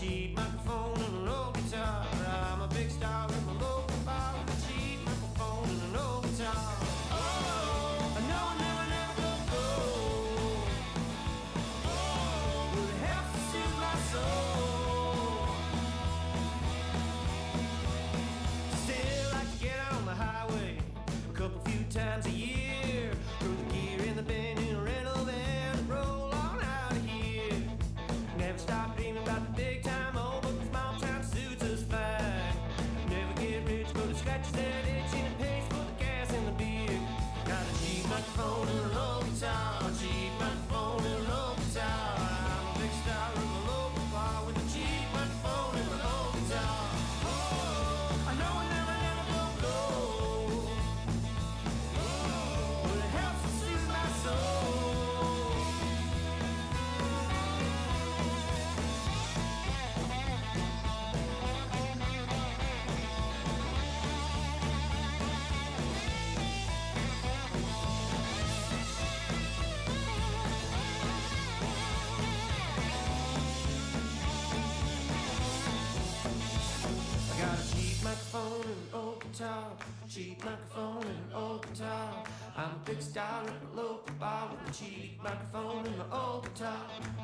cheap microphone and an old guitar. I'm a big star in my local bar with a cheap microphone and an old guitar. Oh, I know I never go. Oh, but it helps to soothe my soul. Still, I can get out on the highway a few times a year. Throw the gear in the bin in a rental van and roll on out of here. Never stop dreaming about the big time, oh, but the small time suits us fine. Never get rich, but it scratches that itch and it pays for the gas and the beer. Got a cheap microphone and an old guitar, a cheap microphone and an old guitar. I'm a big star in my local bar with a cheap microphone and an old guitar. Oh, I know I never go. But it helps to soothe my soul. I got a cheap microphone and an old guitar, cheap microphone and an old guitar. I'm a big star at a local bar with a cheap microphone and an old guitar,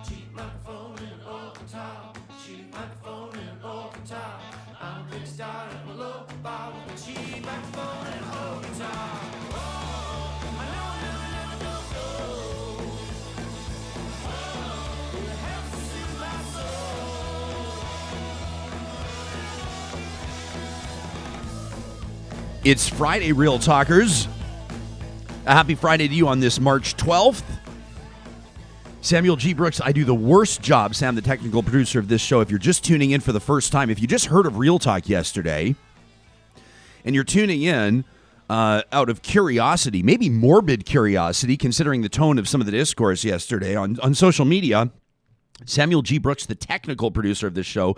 cheap microphone and an old guitar, cheap microphone and an old guitar. I'm a big star at a local bar with a cheap microphone and an old guitar. Oh, I know I never go. Oh, it helps to soothe my soul. It's Friday, Real Talkers. A happy Friday to you on this March 12th. Samuel G. Brooks, I do the worst job, Sam, the technical producer of this show. If you're just tuning in for the first time, if you just heard of Real Talk yesterday, and you're tuning in out of curiosity, maybe morbid curiosity, considering the tone of some of the discourse yesterday on social media, Samuel G. Brooks, the technical producer of this show,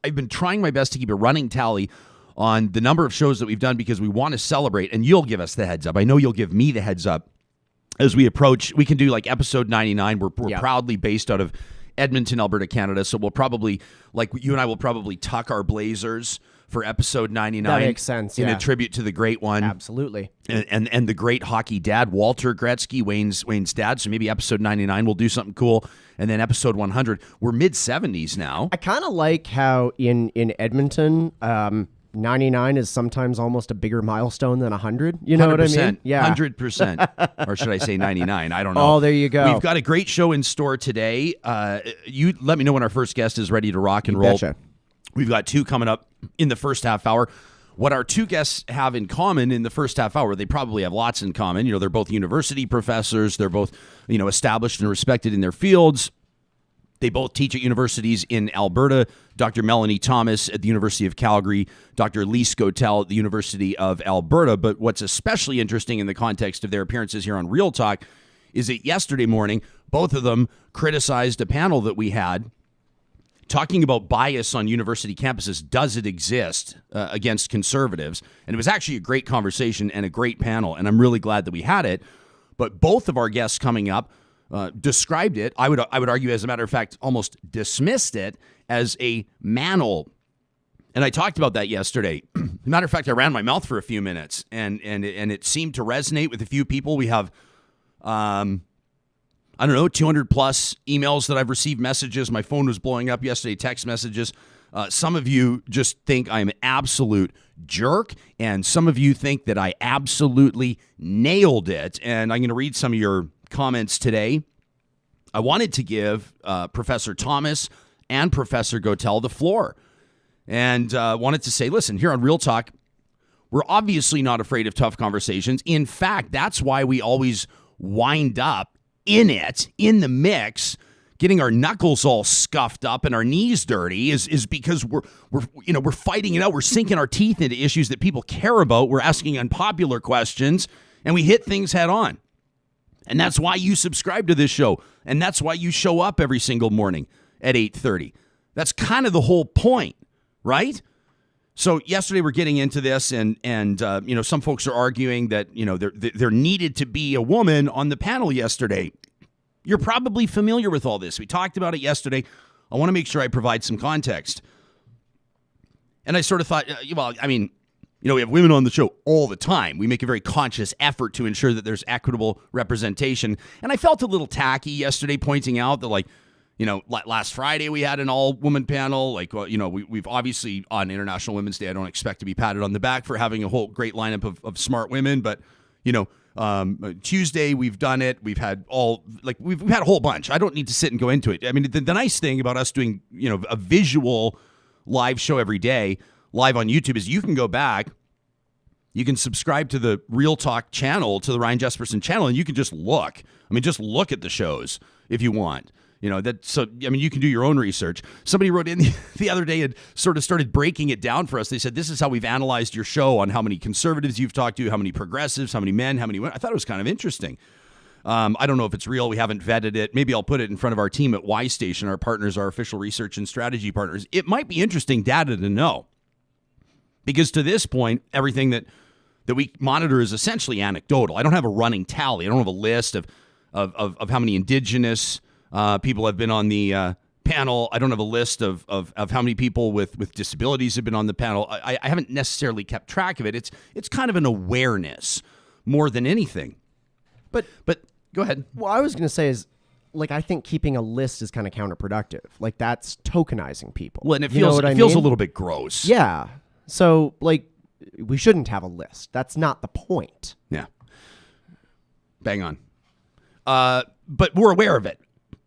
I've been trying my best to keep a running tally on the number of shows that we've done because we want to celebrate, and you'll give us the heads up. I know you'll give me the heads up as we approach. We can do like episode 99. We're proudly based out of Edmonton, Alberta, Canada, so we'll probably, like you and I will probably tuck our blazers for episode 99. That makes sense, in a tribute to the great one. Absolutely. And the great hockey dad, Walter Gretzky, Wayne's dad. So maybe episode 99 we'll do something cool. And then episode 100. We're mid-70s now. I kind of like how in Edmonton, 99 is sometimes almost a bigger milestone than 100. You know what I mean? Yeah. 100%. Or should I say 99? I don't know. Oh, there you go. We've got a great show in store today. You let me know when our first guest is ready to rock and roll. Betcha. We've got two coming up in the first half hour. What our two guests have in common in the first half hour, they probably have lots in common. You know, they're both university professors. They're both, established and respected in their fields. They both teach at universities in Alberta. Dr. Melanee Thomas at the University of Calgary, Dr. Lise Gotell at the University of Alberta. But what's especially interesting in the context of their appearances here on Real Talk is that yesterday morning, both of them criticized a panel that we had talking about bias on university campuses. Does it exist against conservatives? And it was actually a great conversation and a great panel, and I'm really glad that we had it. But both of our guests coming up described it, I would argue, as a matter of fact, almost dismissed it as a mantle. And I talked about that yesterday. As a matter of fact, I ran my mouth for a few minutes, and it seemed to resonate with a few people. We have, 200 plus emails that I've received, messages. My phone was blowing up yesterday, text messages. Some of you just think I'm an absolute jerk, and some of you think that I absolutely nailed it. And I'm going to read some of your comments today. I wanted to give Professor Thomas and Professor Gotell the floor, and wanted to say, listen, here on Real Talk, we're obviously not afraid of tough conversations. In fact, that's why we always wind up in the mix, getting our knuckles all scuffed up and our knees dirty is because we're fighting it out. We're sinking our teeth into issues that people care about. We're asking unpopular questions, and we hit things head on. And that's why you subscribe to this show, and that's why you show up every single morning at 8:30. That's kind of the whole point, right? So yesterday we're getting into this, and some folks are arguing that there needed to be a woman on the panel yesterday. You're probably familiar with all this. We talked about it yesterday. I want to make sure I provide some context. And I sort of thought, well, I mean, we have women on the show all the time. We make a very conscious effort to ensure that there's equitable representation. And I felt a little tacky yesterday pointing out that, like, last Friday we had an all-woman panel. Like, we've obviously on International Women's Day, I don't expect to be patted on the back for having a whole great lineup of smart women. But, Tuesday we've done it. We've had we've had a whole bunch. I don't need to sit and go into it. I mean, the nice thing about us doing, a visual live show every day live on YouTube is you can go back. You can subscribe to the Real Talk channel, to the Ryan Jesperson channel, and you can just look. I mean, just look at the shows if you want. You can do your own research. Somebody wrote in the other day and sort of started breaking it down for us. They said, this is how we've analyzed your show on how many conservatives you've talked to, how many progressives, how many men, how many women. I thought it was kind of interesting. I don't know if it's real. We haven't vetted it. Maybe I'll put it in front of our team at Y Station, our partners, our official research and strategy partners. It might be interesting data to know. Because to this point, everything that we monitor is essentially anecdotal. I don't have a running tally. I don't have a list of how many Indigenous people have been on the panel. I don't have a list of how many people with disabilities have been on the panel. I haven't necessarily kept track of it. It's kind of an awareness more than anything. But go ahead. Well, I was going to say is, like, I think keeping a list is kind of counterproductive. Like, that's tokenizing people. Well, and it feels a little bit gross. Yeah. So, like, we shouldn't have a list. That's not the point. Yeah. Bang on. But we're aware of it.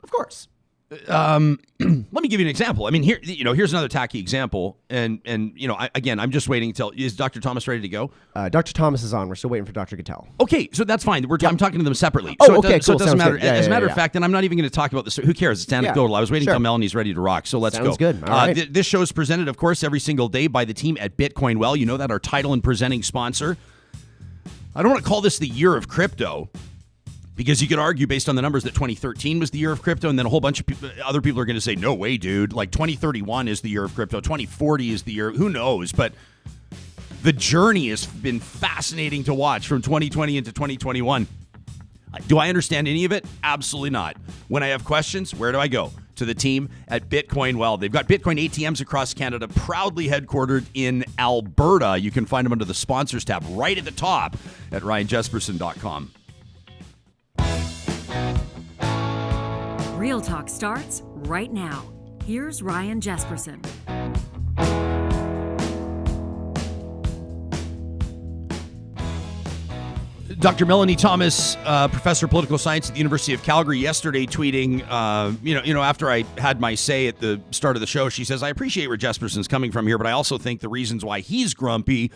Of course. Let me give you an example. I mean, here's another tacky example. And I'm just waiting until, is Dr. Thomas ready to go? Dr. Thomas is on. We're still waiting for Dr. Gotell. Okay, so that's fine. I'm talking to them separately. Oh, so okay, cool. So it doesn't matter. Yeah, As a matter of fact, and I'm not even going to talk about this. Who cares? It's anecdotal. I was waiting until Melanie's ready to rock. So let's go. Sounds good. All right. This show is presented, of course, every single day by the team at Bitcoin Well. You know that, our title and presenting sponsor. I don't want to call this the year of crypto, because you could argue based on the numbers that 2013 was the year of crypto, and then a whole bunch of other people are going to say, no way, dude. Like 2031 is the year of crypto. 2040 is the year. Who knows? But the journey has been fascinating to watch from 2020 into 2021. Do I understand any of it? Absolutely not. When I have questions, where do I go? To the team at Bitcoin Well. They've got Bitcoin ATMs across Canada, proudly headquartered in Alberta. You can find them under the sponsors tab right at the top at ryanjesperson.com. Real Talk starts right now. Here's Ryan Jesperson. Dr. Melanee Thomas, professor of political science at the University of Calgary, yesterday tweeting, after I had my say at the start of the show, she says, I appreciate where Jesperson's coming from here, but I also think the reasons why he's grumpy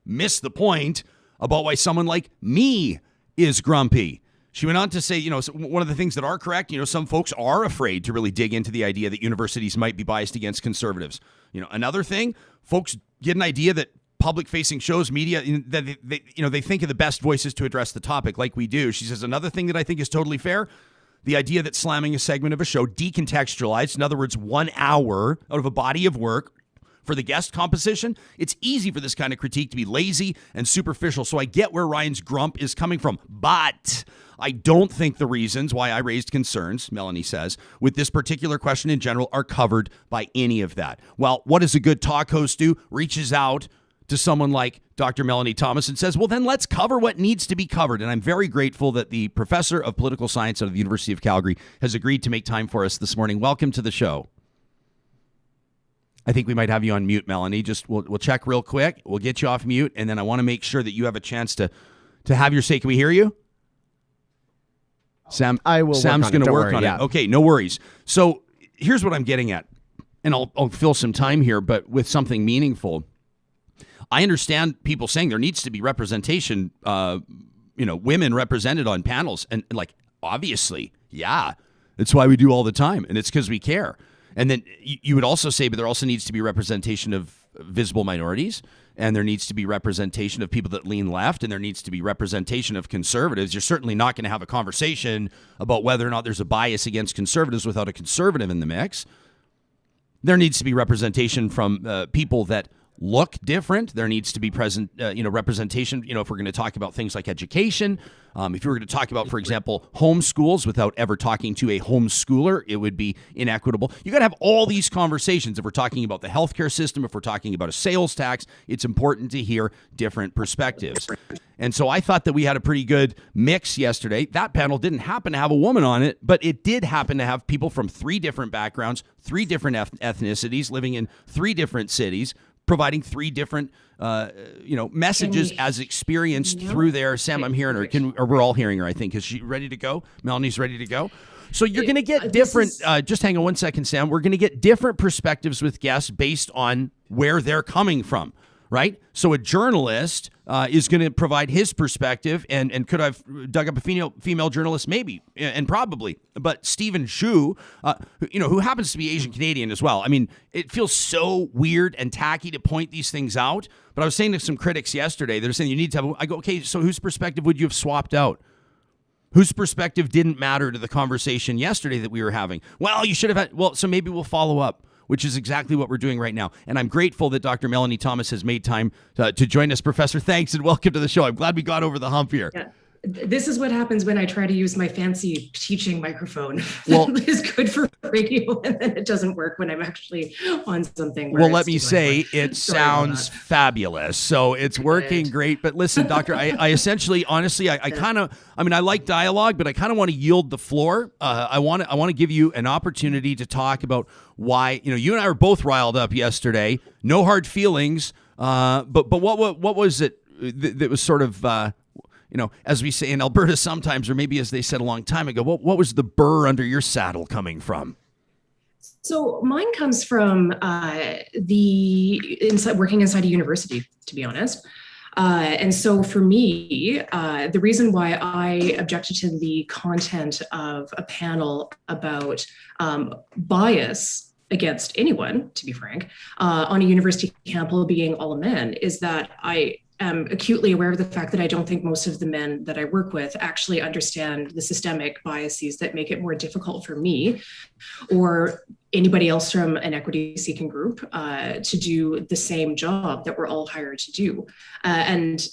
miss the point about why someone like me is grumpy. She went on to say, one of the things that are correct, some folks are afraid to really dig into the idea that universities might be biased against conservatives. Another thing, folks get an idea that public-facing shows, media, that they think of the best voices to address the topic, like we do. She says, another thing that I think is totally fair, the idea that slamming a segment of a show decontextualized, in other words, 1 hour out of a body of work for the guest composition, it's easy for this kind of critique to be lazy and superficial. So I get where Ryan's grump is coming from, but I don't think the reasons why I raised concerns, Melanee says, with this particular question in general are covered by any of that. Well, what does a good talk host do? Reaches out to someone like Dr. Melanee Thomas and says, well, then let's cover what needs to be covered. And I'm very grateful that the professor of political science out of the University of Calgary has agreed to make time for us this morning. Welcome to the show. I think we might have you on mute, Melanee. Just we'll check real quick. We'll get you off mute, and then I want to make sure that you have a chance to have your say. Can we hear you? Sam, Sam's going to work on it. Okay, no worries. So here's what I'm getting at, and I'll fill some time here, but with something meaningful. I understand people saying there needs to be representation, women represented on panels, and like, obviously, yeah, it's why we do all the time, and it's because we care. And then you would also say, but there also needs to be representation of visible minorities, and there needs to be representation of people that lean left, and there needs to be representation of conservatives. You're certainly not going to have a conversation about whether or not there's a bias against conservatives without a conservative in the mix. There needs to be representation from people that look different. There needs to be representation. If we're going to talk about things like education, if you were going to talk about, for example, homeschools without ever talking to a homeschooler, it would be inequitable. You got to have all these conversations. If we're talking about the healthcare system, if we're talking about a sales tax, it's important to hear different perspectives. And so I thought that we had a pretty good mix yesterday. That panel didn't happen to have a woman on it, but it did happen to have people from 3 different backgrounds, 3 different ethnicities, living in 3 different cities, providing 3 different, messages as experienced through there. Sam, I'm hearing her. Or we're all hearing her, I think. Is she ready to go? Melanie's ready to go. So you're going to get different, just hang on one second, Sam. We're going to get different perspectives with guests based on where they're coming from, right? So a journalist is going to provide his perspective, and could I've dug up a female journalist? Maybe, and probably. But Stephen Shu, who happens to be Asian Canadian as well. I mean, it feels so weird and tacky to point these things out. But I was saying to some critics yesterday, they're saying you need to have. I go, okay, so whose perspective would you have swapped out? Whose perspective didn't matter to the conversation yesterday that we were having? Well, you should have had. Well, so maybe we'll follow up, which is exactly what we're doing right now. And I'm grateful that Dr. Melanee Thomas has made time to join us. Professor, thanks and welcome to the show. I'm glad we got over the hump here. Yeah. This is what happens when I try to use my fancy teaching microphone. Well, it's good for radio, and then it doesn't work when I'm actually on something. Well, let me say, it sounds fabulous. So it's working great. But listen, Doctor, I essentially, honestly, I like dialogue, but I kind of want to yield the floor. I want to give you an opportunity to talk about why, you and I were both riled up yesterday. No hard feelings. But what was it that was sort of, as we say in Alberta sometimes, or maybe as they said a long time ago, what was the burr under your saddle coming from? So mine comes from working inside a university, to be honest. And so for me, the reason why I objected to the content of a panel about bias against anyone, to be frank, on a university campus being all men, is that I am acutely aware of the fact that I don't think most of the men that I work with actually understand the systemic biases that make it more difficult for me or anybody else from an equity-seeking group to do the same job that we're all hired to do. And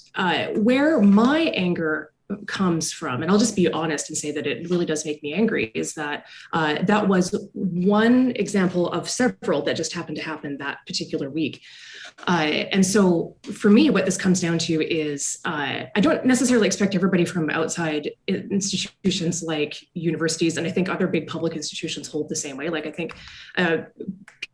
where my anger comes from, and I'll just be honest and say that it really does make me angry, is that that was one example of several that just happened to happen that particular week. And so for me, what this comes down to is I don't necessarily expect everybody from outside institutions like universities, and I think other big public institutions hold the same way. Like I think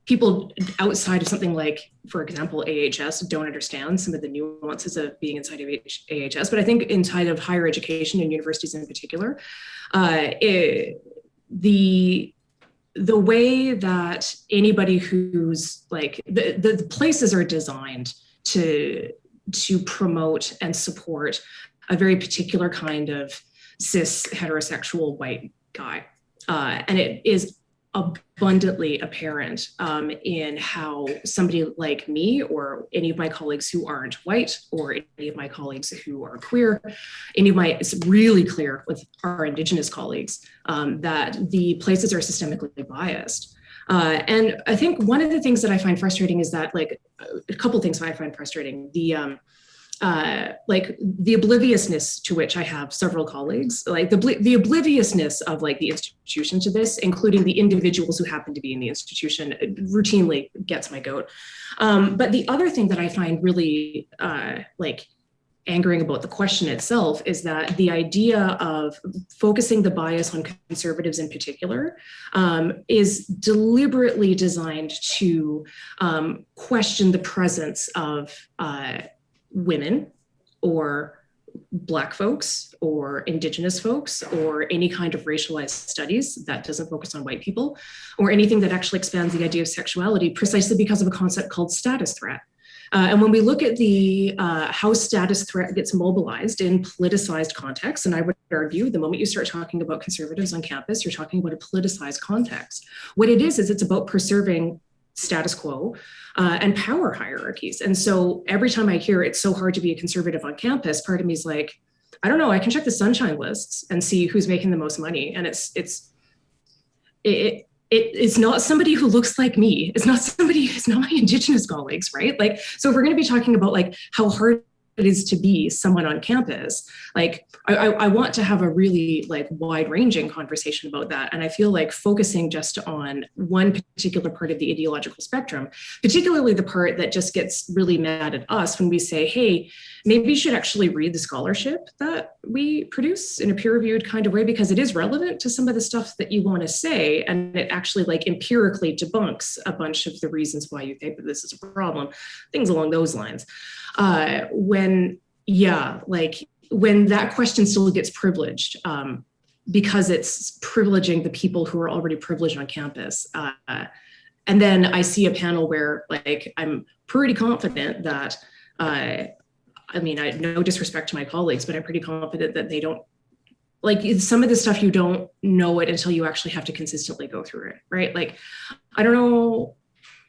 people outside of something like, for example, AHS don't understand some of the nuances of being inside of AHS, but I think inside of higher education and universities in particular, the way that anybody who's like, the places are designed to promote and support a very particular kind of cis heterosexual white guy. And it is abundantly apparent in how somebody like me or any of my colleagues who aren't white or any of my colleagues who are queer, it's really clear with our Indigenous colleagues that the places are systemically biased. And I think one of the things that I find frustrating is that, like, a couple of things I find frustrating, like the obliviousness to which I have several colleagues, like the obliviousness of like the institution to this, including the individuals who happen to be in the institution, routinely gets my goat. But the other thing that I find really like angering about the question itself is that the idea of focusing the bias on conservatives in particular is deliberately designed to question the presence of women or Black folks or Indigenous folks or any kind of racialized studies that doesn't focus on white people or anything that actually expands the idea of sexuality precisely because of a concept called status threat. And when we look at how status threat gets mobilized in politicized contexts, and I would argue the moment you start talking about conservatives on campus, you're talking about a politicized context. What it is it's about preserving status quo and power hierarchies. And so every time I hear it's so hard to be a conservative on campus, part of me is like, I don't know, I can check the sunshine lists and see who's making the most money. And it's not somebody who looks like me. It's not somebody somebody who's not my Indigenous colleagues, right? Like, so if we're going to be talking about like how hard it is to be someone on campus, like I want to have a really like wide-ranging conversation about that. And I feel like focusing just on one particular part of the ideological spectrum, particularly the part that just gets really mad at us when we say, hey, maybe you should actually read the scholarship that we produce in a peer-reviewed kind of way, because it is relevant to some of the stuff that you want to say, and it actually like empirically debunks a bunch of the reasons why you think that this is a problem, things along those lines. When that question still gets privileged, because it's privileging the people who are already privileged on campus. And then I see a panel where like, I'm pretty confident that, no disrespect to my colleagues, but I'm pretty confident that they don't, like some of the stuff you don't know it until you actually have to consistently go through it, right? Like, I don't know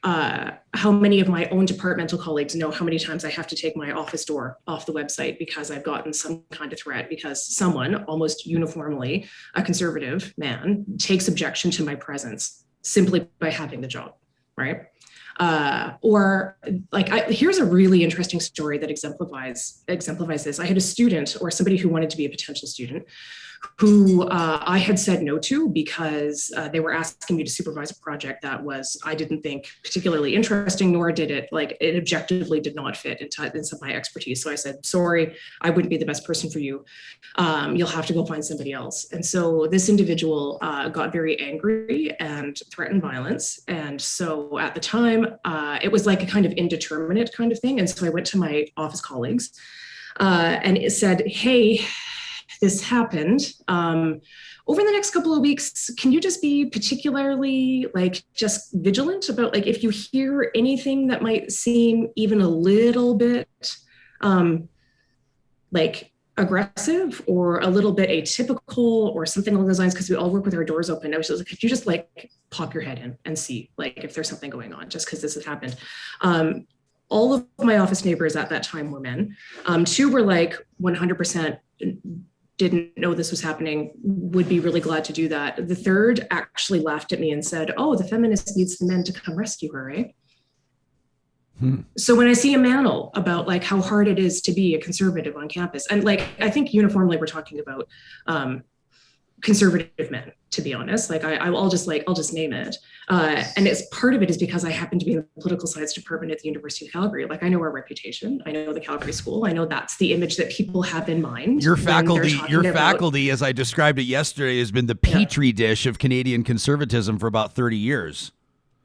how many of my own departmental colleagues know how many times I have to take my office door off the website because I've gotten some kind of threat because someone, almost uniformly a conservative man, takes objection to my presence simply by having the job, right? Here's a really interesting story that exemplifies this. I had a student or somebody who wanted to be a potential student who I had said no to because they were asking me to supervise a project that I didn't think particularly interesting, nor did it objectively did not fit in some of my expertise. So I said, sorry, I wouldn't be the best person for you. You'll have to go find somebody else. And so this individual got very angry and threatened violence. And so at the time, it was like a kind of indeterminate kind of thing. And so I went to my office colleagues and it said, hey, this happened. Over the next couple of weeks, can you just be particularly just vigilant about if you hear anything that might seem even a little bit aggressive or a little bit atypical or something along those lines, because we all work with our doors open. I was just like, could you just pop your head in and see if there's something going on, just because this has happened. All of my office neighbors at that time were men. Two were 100% didn't know this was happening, would be really glad to do that. The third actually laughed at me and said, oh, the feminist needs the men to come rescue her, eh? So when I see a manel about how hard it is to be a conservative on campus, and I think uniformly we're talking about conservative men, to be honest. I'll just name it. And it's part of it is because I happen to be in the political science department at the University of Calgary. I know our reputation. I know the Calgary School. I know that's the image that people have in mind. Your faculty, as I described it yesterday, has been the petri dish of Canadian conservatism for about 30 years.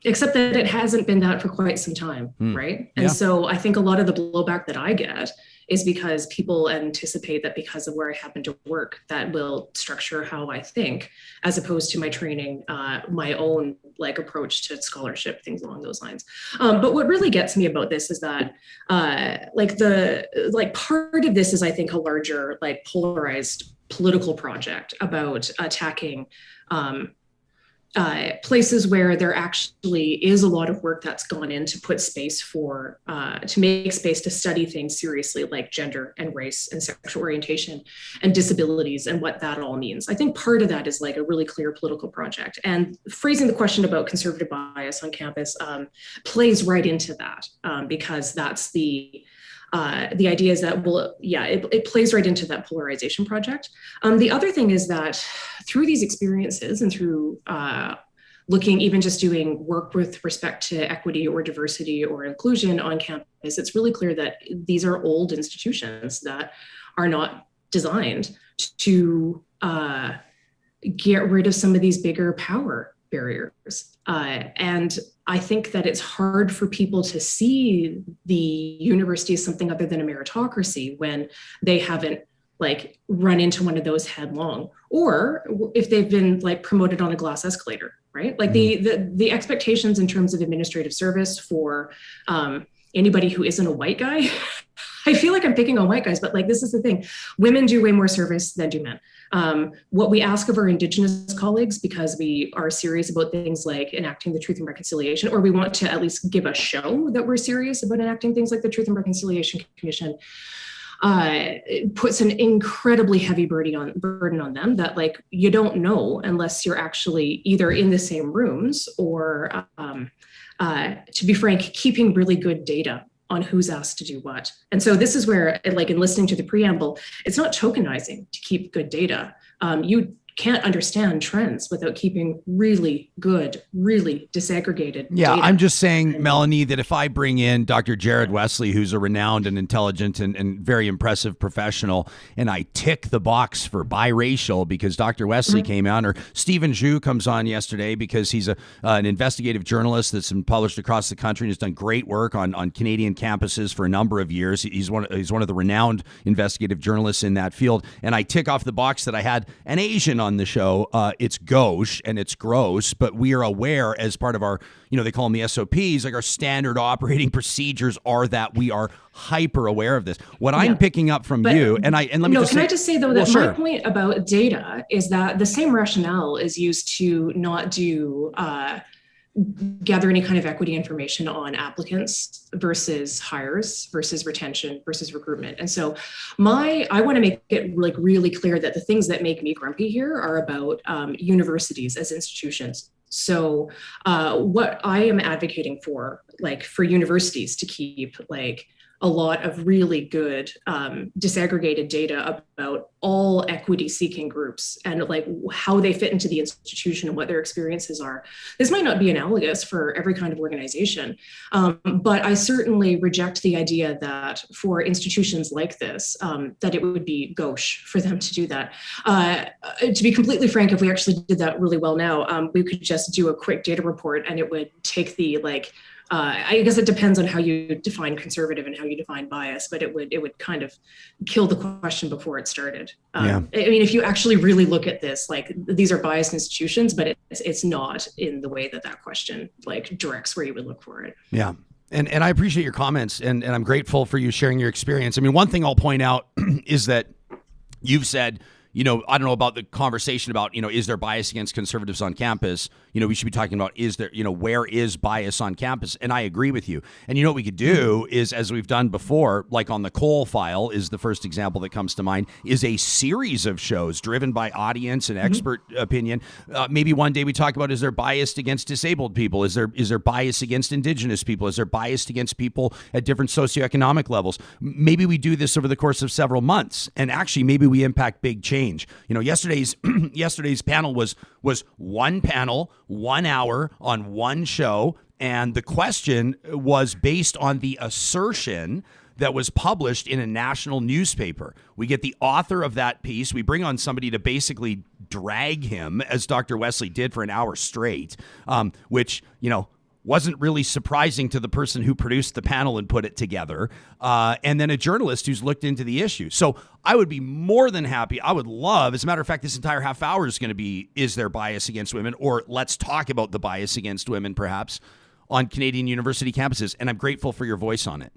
Except that it hasn't been that for quite some time, right? And so I think a lot of the blowback that I get is because people anticipate that because of where I happen to work, that will structure how I think, as opposed to my training, my own approach to scholarship, things along those lines. But what really gets me about this is that part of this is, I think, a larger polarized political project about attacking places where there actually is a lot of work that's gone in to put space for, to make space to study things seriously, like gender and race and sexual orientation and disabilities and what that all means. I think part of that is a really clear political project, and phrasing the question about conservative bias on campus plays right into that, because that's the idea is that, it plays right into that polarization project. The other thing is that through these experiences and through looking, even just doing work with respect to equity or diversity or inclusion on campus, it's really clear that these are old institutions that are not designed to get rid of some of these bigger power barriers. And I think that it's hard for people to see the university as something other than a meritocracy when they haven't run into one of those headlong, or if they've been promoted on a glass escalator, right? The expectations in terms of administrative service for anybody who isn't a white guy, I feel like I'm picking on white guys, but this is the thing. Women do way more service than do men. What we ask of our Indigenous colleagues, because we are serious about things like enacting the Truth and Reconciliation, or we want to at least give a show that we're serious about enacting things like the Truth and Reconciliation Commission, it puts an incredibly heavy burden on them that you don't know unless you're actually either in the same rooms or to be frank, keeping really good data on who's asked to do what. And so this is where, like in listening to the preamble, it's not tokenizing to keep good data. You can't understand trends without keeping really good, really disaggregated data. I'm just saying, Melanee, that if I bring in Dr. Jared Wesley, who's a renowned and intelligent and very impressive professional, and I tick the box for biracial because Dr. Wesley came out, or Stephen Zhu comes on yesterday because he's an investigative journalist that's been published across the country and has done great work on Canadian campuses for a number of years. He's one of the renowned investigative journalists in that field. And I tick off the box that I had an Asian on the show. It's gauche and it's gross, but we are aware as part of our, they call them the SOPs, like our standard operating procedures are that we are hyper aware of this. What I'm picking up from you, and let me just can say, I just say though that my point about data is that the same rationale is used to not do gather any kind of equity information on applicants versus hires versus retention versus recruitment. And so I want to make it like really clear that the things that make me grumpy here are about universities as institutions. So what I am advocating for universities to keep like a lot of really good disaggregated data about all equity seeking groups and like how they fit into the institution and what their experiences are. This might not be analogous for every kind of organization, but I certainly reject the idea that for institutions like this, that it would be gauche for them to do that. To be completely frank, if we actually did that really well now, we could just do a quick data report and it would take the I guess it depends on how you define conservative and how you define bias, but it would kind of kill the question before it started. I mean, if you actually really look at this, like these are biased institutions, but it's not in the way that question like directs where you would look for it. Yeah. And I appreciate your comments and I'm grateful for you sharing your experience. I mean, one thing I'll point out is that you've said, I don't know about the conversation about, is there bias against conservatives on campus? We should be talking about, is there, where is bias on campus? And I agree with you. And what we could do is, as we've done before, like on the Cole File is the first example that comes to mind, is a series of shows driven by audience and expert opinion. Maybe one day we talk about, is there bias against disabled people? Is there bias against Indigenous people? Is there bias against people at different socioeconomic levels? Maybe we do this over the course of several months, and actually maybe we impact big change. Yesterday's panel was one panel, 1 hour on one show, and the question was based on the assertion that was published in a national newspaper. We get the author of that piece. We bring on somebody to basically drag him, as Dr. Wesley did for an hour straight, which, wasn't really surprising to the person who produced the panel and put it together, and then a journalist who's looked into the issue. So I would be more than happy. I would love, as a matter of fact, this entire half hour is going to be, is there bias against women? Or let's talk about the bias against women, perhaps, on Canadian university campuses. And I'm grateful for your voice on it.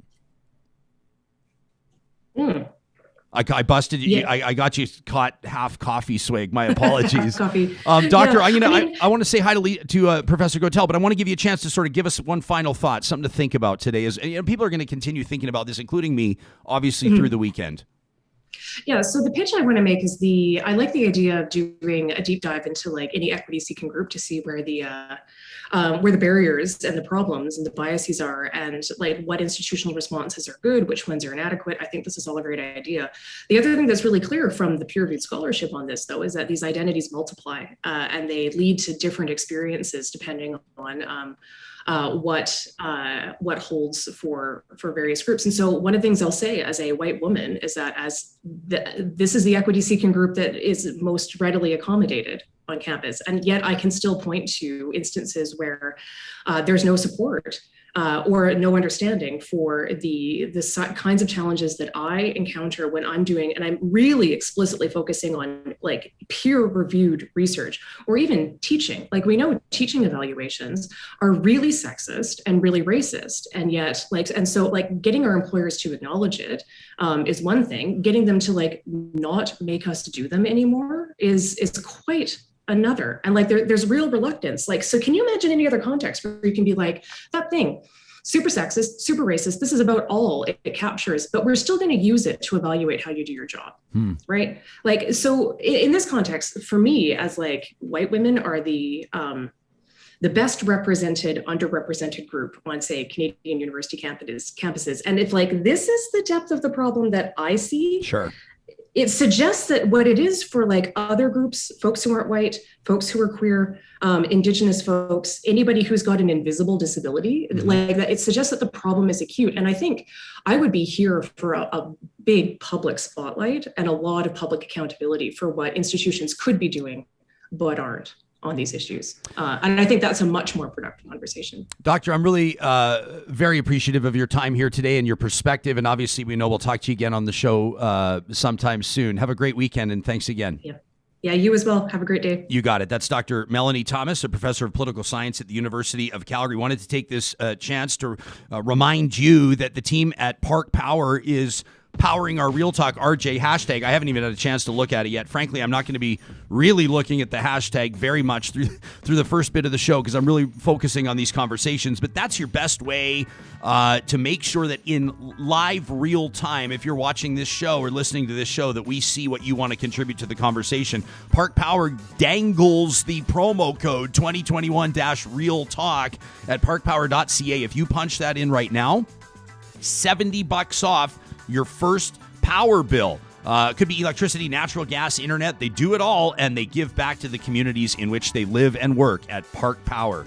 I busted you. Yeah. I got you caught half coffee swig. My apologies. Coffee. Doctor, Yeah, I want to say hi to Professor Gotell, but I want to give you a chance to sort of give us one final thought, something to think about today. As people are going to continue thinking about this, including me, obviously through the weekend. Yeah, so the pitch I want to make is I like the idea of doing a deep dive into like any equity seeking group to see where the barriers and the problems and the biases are, and like what institutional responses are good, which ones are inadequate. I think this is all a great idea. The other thing that's really clear from the peer-reviewed scholarship on this, though, is that these identities multiply and they lead to different experiences depending on what holds for various groups. And so one of the things I'll say as a white woman is that this is the equity seeking group that is most readily accommodated on campus. And yet I can still point to instances where there's no support or no understanding for the kinds of challenges that I encounter when I'm doing, and I'm really explicitly focusing on like peer-reviewed research or even teaching. Like we know teaching evaluations are really sexist and really racist, and yet so getting our employers to acknowledge it is one thing. Getting them to like not make us do them anymore is quite another. And like there's real reluctance. Like, so can you imagine any other context where you can be like, that thing, super sexist, super racist, this is about all it captures, but we're still going to use it to evaluate how you do your job, right? Like, so in this context, for me, as like white women are the the best represented, underrepresented group on, say, Canadian university campuses. And if like this is the depth of the problem that I see, Sure. It suggests that what it is for like other groups, folks who aren't white, folks who are queer, Indigenous folks, anybody who's got an invisible disability, like that, it suggests that the problem is acute. And I think I would be here for a big public spotlight and a lot of public accountability for what institutions could be doing, but aren't on these issues. And I think that's a much more productive conversation. Doctor, I'm really very appreciative of your time here today and your perspective. And obviously, we know we'll talk to you again on the show sometime soon. Have a great weekend, and thanks again. Yeah, you as well. Have a great day. You got it. That's Dr. Melanee Thomas, a professor of political science at the University of Calgary. Wanted to take this chance to remind you that the team at Park Power is powering our Real Talk RJ hashtag. I haven't even had a chance to look at it yet. Frankly, I'm not going to be really looking at the hashtag very much through the first bit of the show because I'm really focusing on these conversations. But that's your best way to make sure that in live real time, if you're watching this show or listening to this show, that we see what you want to contribute to the conversation. Park Power dangles the promo code 2021-Real Talk at parkpower.ca. If you punch that in right now, $70 off your first power bill. Could be electricity, natural gas, internet. They do it all, and they give back to the communities in which they live and work at Park Power.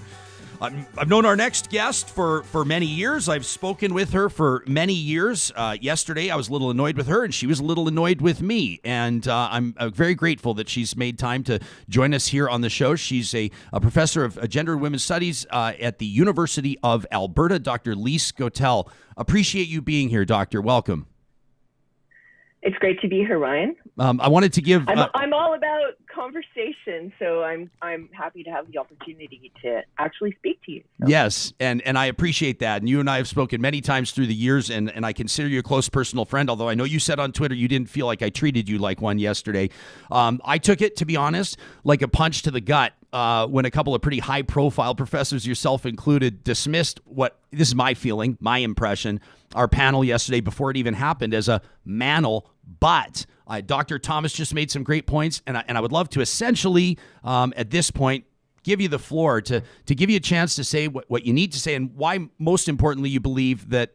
I've known our next guest for many years. I've spoken with her for many years. Yesterday, I was a little annoyed with her, and she was a little annoyed with me. And I'm very grateful that she's made time to join us here on the show. She's a professor of gender and women's studies at the University of Alberta, Dr. Lise Gotell. Appreciate you being here, Doctor. Welcome. It's great to be here, Ryan. I wanted to give... I'm all about conversation, so I'm happy to have the opportunity to actually speak to you. So. Yes, and I appreciate that. And you and I have spoken many times through the years, and I consider you a close personal friend, although I know you said on Twitter you didn't feel like I treated you like one yesterday. I took it, to be honest, like a punch to the gut when a couple of pretty high-profile professors, yourself included, dismissed this is my feeling, my impression, our panel yesterday before it even happened as a manel. But Dr. Thomas just made some great points, and I would love to essentially, at this point, give you the floor to give you a chance to say what you need to say and why, most importantly, you believe that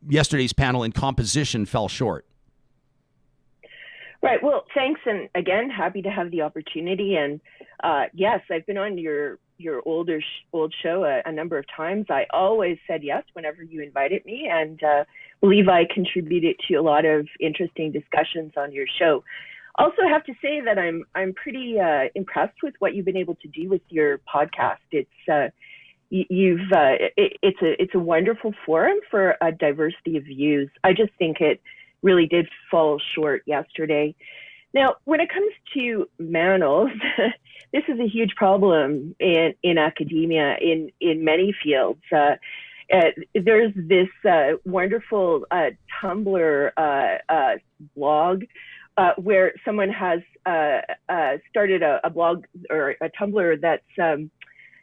yesterday's panel in composition fell short. Right. Well, thanks. And again, happy to have the opportunity. And yes, I've been on your old show a number of times. I always said yes whenever you invited me, and believe I contributed to a lot of interesting discussions on your show. Also have to say that I'm pretty impressed with what you've been able to do with your podcast. It's it's a wonderful forum for a diversity of views. I just think it really did fall short yesterday. Now, when it comes to manels, this is a huge problem in academia, in many fields. There's this wonderful Tumblr blog where someone has started a blog or a Tumblr that's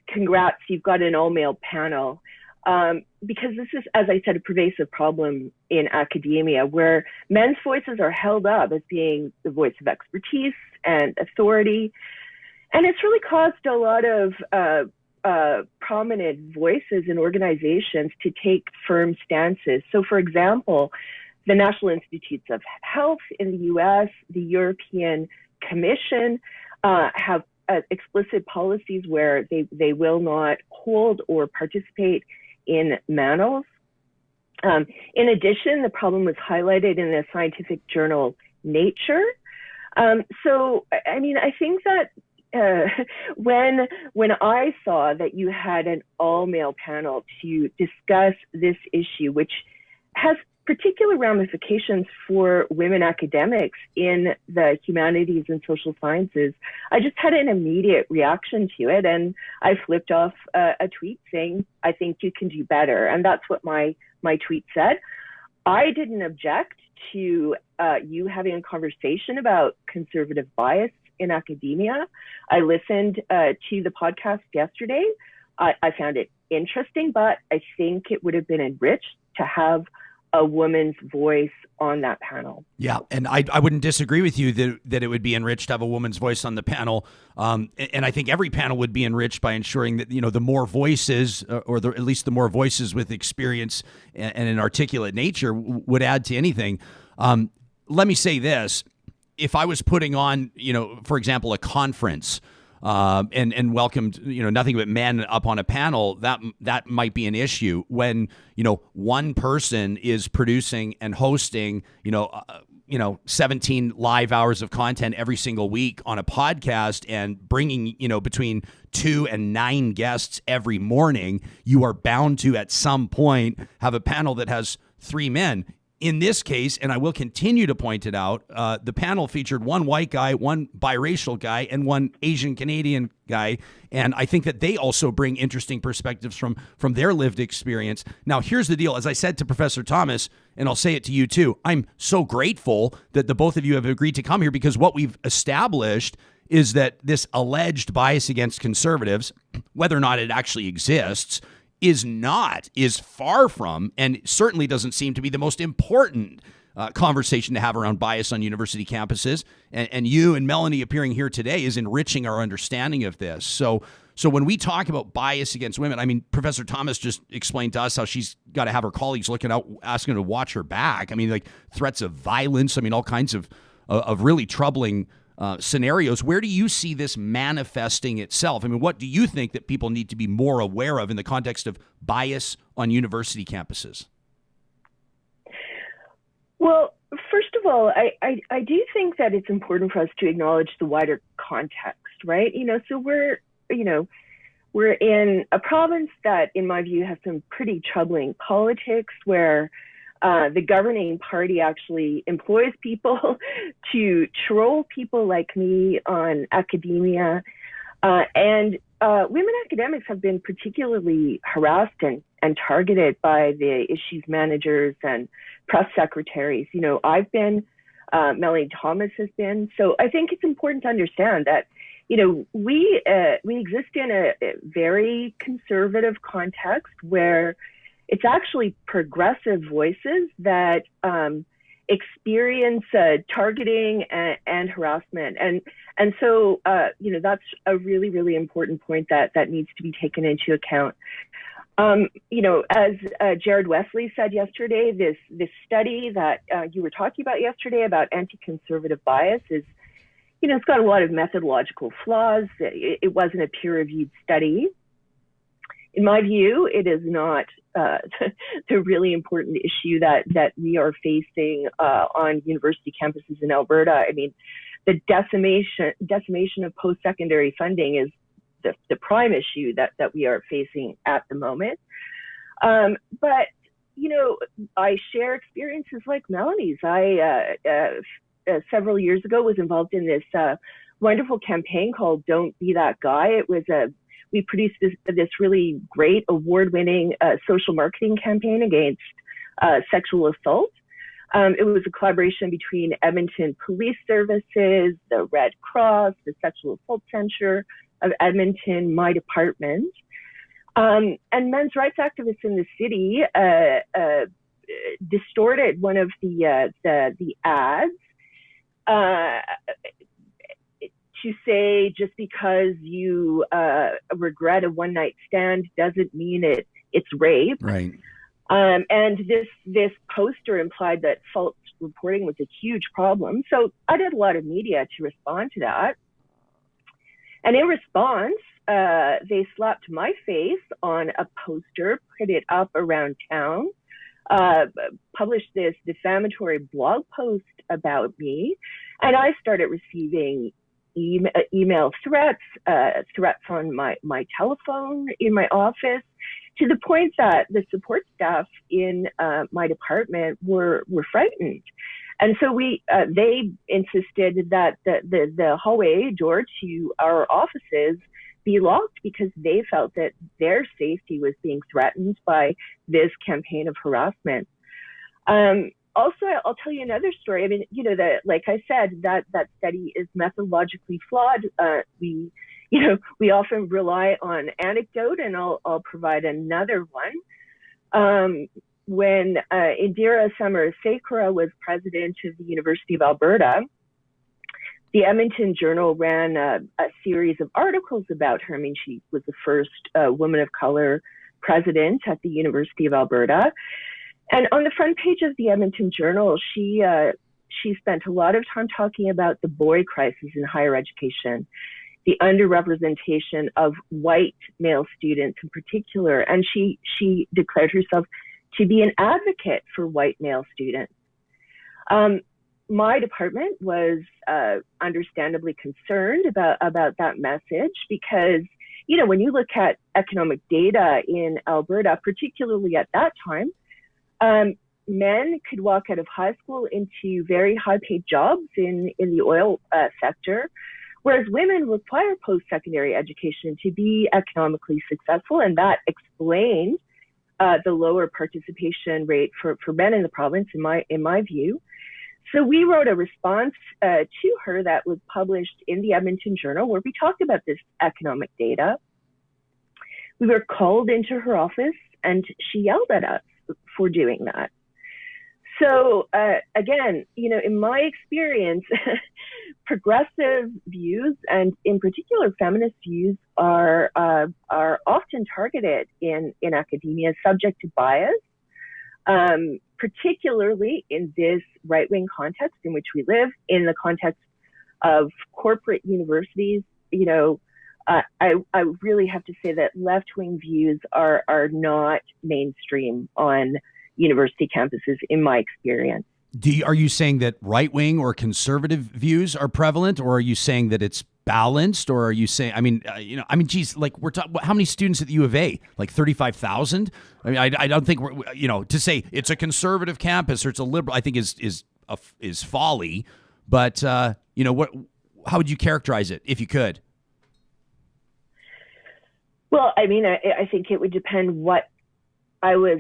congrats, you've got an all-male panel. Because this is, as I said, a pervasive problem in academia where men's voices are held up as being the voice of expertise and authority. And it's really caused a lot of prominent voices in organizations to take firm stances. So, for example, the National Institutes of Health in the US, the European Commission have explicit policies where they will not hold or participate in manels. In addition, the problem was highlighted in the scientific journal Nature. So, I mean, I think that when I saw that you had an all-male panel to discuss this issue, which has particular ramifications for women academics in the humanities and social sciences, I just had an immediate reaction to it. And I flipped off a tweet saying, I think you can do better. And that's what my tweet said. I didn't object to you having a conversation about conservative bias in academia. I listened to the podcast yesterday. I found it interesting, but I think it would have been enriched to have a woman's voice on that panel. Yeah, and I wouldn't disagree with you that it would be enriched to have a woman's voice on the panel. And I think every panel would be enriched by ensuring that, the more voices, at least the more voices with experience and an articulate nature would add to anything. Let me say this. If I was putting on, for example, a conference and welcomed, nothing but men up on a panel, that might be an issue when, one person is producing and hosting, 17 live hours of content every single week on a podcast and bringing, between 2 and 9 guests every morning. You are bound to, at some point, have a panel that has 3 men. In this case, and I will continue to point it out, the panel featured 1 white guy, 1 biracial guy, and 1 Asian Canadian guy. And I think that they also bring interesting perspectives from their lived experience. Now, here's the deal. As I said to Professor Thomas, and I'll say it to you too, I'm so grateful that the both of you have agreed to come here, because what we've established is that this alleged bias against conservatives, whether or not it actually exists, is far from, and certainly doesn't seem to be the most important conversation to have around bias on university campuses. And you and Melanee appearing here today is enriching our understanding of this. So when we talk about bias against women, I mean, Professor Thomas just explained to us how she's got to have her colleagues looking out, asking her to watch her back. I mean, like threats of violence. I mean, all kinds of really troubling scenarios. Where do you see this manifesting itself? I mean, what do you think that people need to be more aware of in the context of bias on university campuses? Well, first of all, I do think that it's important for us to acknowledge the wider context, right? So we're in a province that, in my view, has some pretty troubling politics where the governing party actually employs people to troll people like me on academia. And women academics have been particularly harassed and targeted by the issues managers and press secretaries. I've been, Melanee Thomas has been. So I think it's important to understand that, we exist in a very conservative context where it's actually progressive voices that experience targeting and harassment. And so, that's a really, really important point that needs to be taken into account. As Jared Wesley said yesterday, this study that you were talking about yesterday about anti-conservative bias is, it's got a lot of methodological flaws. It wasn't a peer-reviewed study. In my view, it is not the really important issue that we are facing on university campuses in Alberta. I mean, the decimation of post-secondary funding is the prime issue that we are facing at the moment. But, I share experiences like Melanie's. I, several years ago, was involved in this wonderful campaign called Don't Be That Guy. It was we produced this really great award-winning social marketing campaign against sexual assault. It was a collaboration between Edmonton Police Services, the Red Cross, the Sexual Assault Center of Edmonton, my department. And men's rights activists in the city distorted one of the ads to say just because you regret a one-night stand doesn't mean it's rape. Right. And this poster implied that false reporting was a huge problem. So I did a lot of media to respond to that. And in response, they slapped my face on a poster, put it up around town, published this defamatory blog post about me, and I started receiving email threats, threats on my telephone in my office, to the point that the support staff in my department were frightened. And so they insisted that the hallway door to our offices be locked because they felt that their safety was being threatened by this campaign of harassment. Also, I'll tell you another story. I mean, like I said, that study is methodologically flawed. We often rely on anecdote, and I'll provide another one. when Indira Samarasekera was president of the University of Alberta, the Edmonton Journal ran a series of articles about her. I mean, she was the first woman of color president at the University of Alberta. And on the front page of the Edmonton Journal, she spent a lot of time talking about the boy crisis in higher education, the underrepresentation of white male students in particular. And she declared herself to be an advocate for white male students. My department was understandably concerned about that message because, you know, when you look at economic data in Alberta, particularly at that time, men could walk out of high school into very high-paid jobs in the oil sector, whereas women require post-secondary education to be economically successful, and that explained the lower participation rate for men in the province, in my view. So we wrote a response to her that was published in the Edmonton Journal, where we talked about this economic data. We were called into her office, and she yelled at us for doing that. So again, you know, in my experience, progressive views, and in particular feminist views, are often targeted in academia, subject to bias, particularly in this right-wing context in which we live, in the context of corporate universities. You know, I really have to say that left-wing views are not mainstream on university campuses, in my experience. Are you saying that right-wing or conservative views are prevalent, or are you saying that it's balanced, or are you saying, geez, like we're talking, how many students at the U of A? Like 35,000? I mean, I don't think to say it's a conservative campus or it's a liberal, I think is folly. But how would you characterize it if you could? Well, I mean, I think it would depend what I was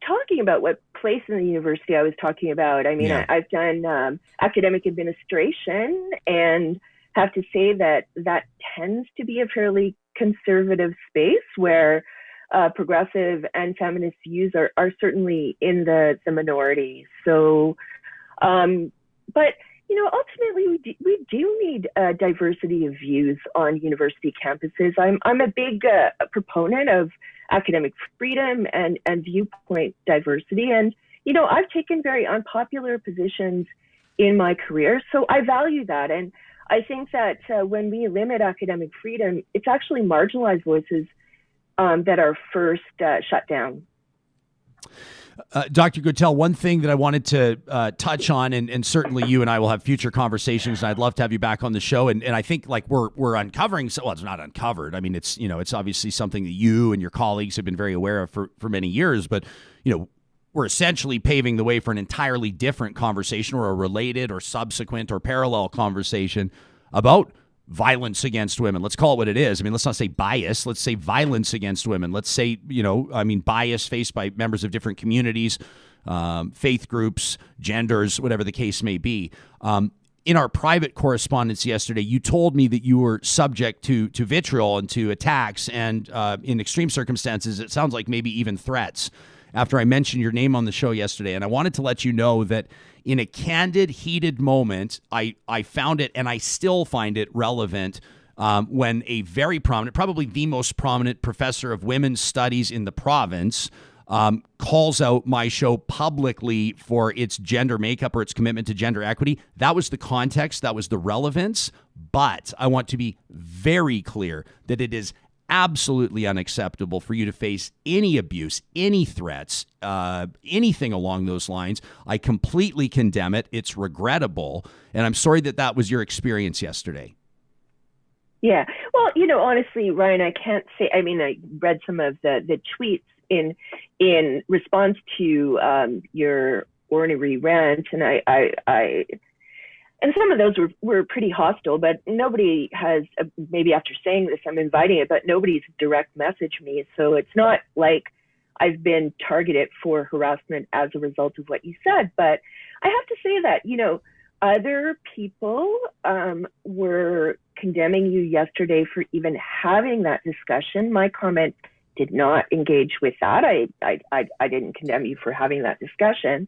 talking about, what place in the university I was talking about. I mean, yeah. I've done academic administration, and have to say that tends to be a fairly conservative space where progressive and feminist views are certainly in the minority. So, but you know, ultimately we do need a diversity of views on university campuses. I'm a big proponent of academic freedom and viewpoint diversity. And, you know, I've taken very unpopular positions in my career, so I value that. And I think that when we limit academic freedom, it's actually marginalized voices that are first shut down. Dr. Gotell, one thing that I wanted to touch on, and certainly you and I will have future conversations, and I'd love to have you back on the show. And I think like we're uncovering, well, it's not uncovered. I mean, it's obviously something that you and your colleagues have been very aware of for many years, but, we're essentially paving the way for an entirely different conversation, or a related or subsequent or parallel conversation about violence against women. Let's call it what it is. I mean, let's not say bias. Let's say violence against women. Let's say, bias faced by members of different communities, faith groups, genders, whatever the case may be. In our private correspondence yesterday, you told me that you were subject to vitriol and to attacks, and in extreme circumstances, it sounds like maybe even threats, after I mentioned your name on the show yesterday. And I wanted to let you know that in a candid, heated moment, I found it, and I still find it relevant, when a very prominent, probably the most prominent professor of women's studies in the province calls out my show publicly for its gender makeup or its commitment to gender equity. That was the context, that was the relevance. But I want to be very clear that it is absolutely unacceptable for you to face any abuse, any threats, anything along those lines. I completely condemn it. It's regrettable. And I'm sorry that was your experience yesterday. Yeah. Well, honestly, Ryan, I can't say, I mean, I read some of the tweets in response to your ornery rant, and and some of those were pretty hostile, but nobody has, maybe after saying this, I'm inviting it, but nobody's direct messaged me. So it's not like I've been targeted for harassment as a result of what you said. But I have to say that, other people were condemning you yesterday for even having that discussion. My comment did not engage with that. I didn't condemn you for having that discussion.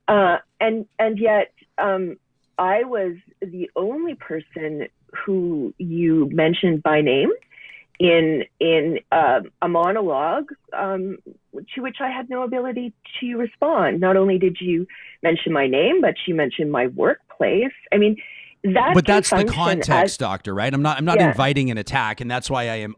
And yet, I was the only person who you mentioned by name in a monologue to which I had no ability to respond. Not only did you mention my name, but you mentioned my workplace. I mean, but that's the context, Doctor, right? I'm not inviting an attack, and that's why I'm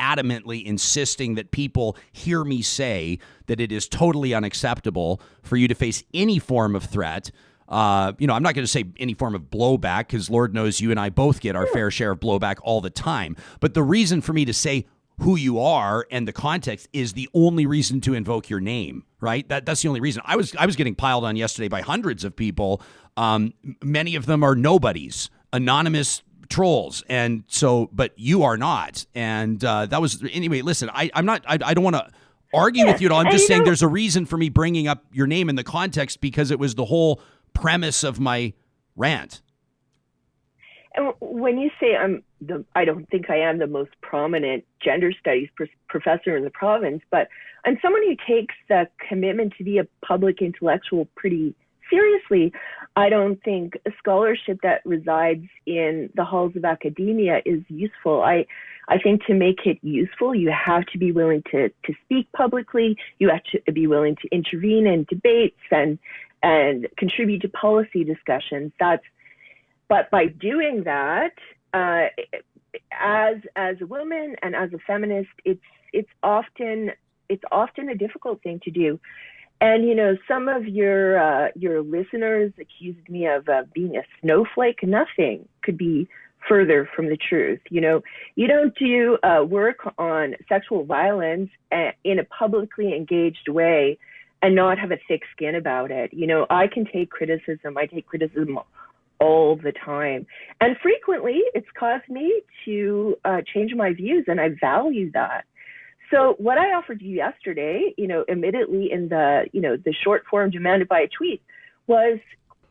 adamantly insisting that people hear me say that it is totally unacceptable for you to face any form of threat. I'm not going to say any form of blowback, because Lord knows you and I both get our fair share of blowback all the time. But the reason for me to say who you are and the context is the only reason to invoke your name, right? That's the only reason. I was getting piled on yesterday by hundreds of people. Many of them are nobodies, anonymous trolls. And so, but you are not. And that was, anyway, listen, I don't want to argue with you at all. I'm just saying there's a reason for me bringing up your name in the context, because it was the whole premise of my rant. And when you say I don't think I am the most prominent gender studies professor in the province, but I'm someone who takes the commitment to be a public intellectual pretty seriously. I don't think a scholarship that resides in the halls of academia is useful. I think to make it useful, you have to be willing to speak publicly. You have to be willing to intervene in debates and contribute to policy discussions. But by doing that, as a woman and as a feminist, it's often a difficult thing to do. And some of your listeners accused me of being a snowflake. Nothing could be further from the truth. You don't do work on sexual violence in a publicly engaged way and not have a thick skin about it. I can take criticism. I take criticism all the time. And frequently it's caused me to change my views, and I value that. So what I offered you yesterday, immediately in the short form demanded by a tweet, was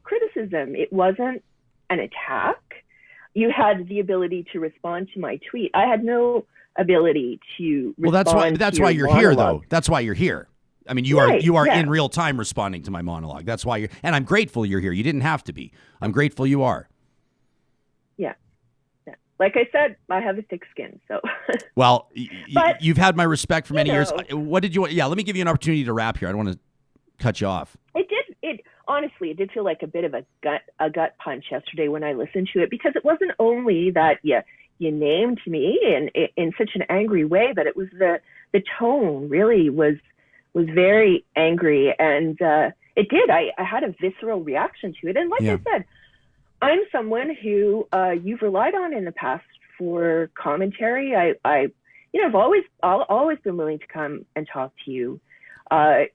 criticism. It wasn't an attack. You had the ability to respond to my tweet. I had no ability to respond. Well, that's why you're here, though. That's why you're here. I mean, you are in real time responding to my monologue. That's why and I'm grateful you're here. You didn't have to be. I'm grateful you are. Yeah. Like I said, I have a thick skin, so. Well, you've had my respect for many years. What did you want? Yeah, let me give you an opportunity to wrap here. I don't want to cut you off. Honestly, it did feel like a bit of a gut punch yesterday when I listened to it, because it wasn't only that you named me in such an angry way, but it was the tone really was very angry, and it did. I had a visceral reaction to it, and like I said, I'm someone who you've relied on in the past for commentary. I've always been willing to come and talk to you,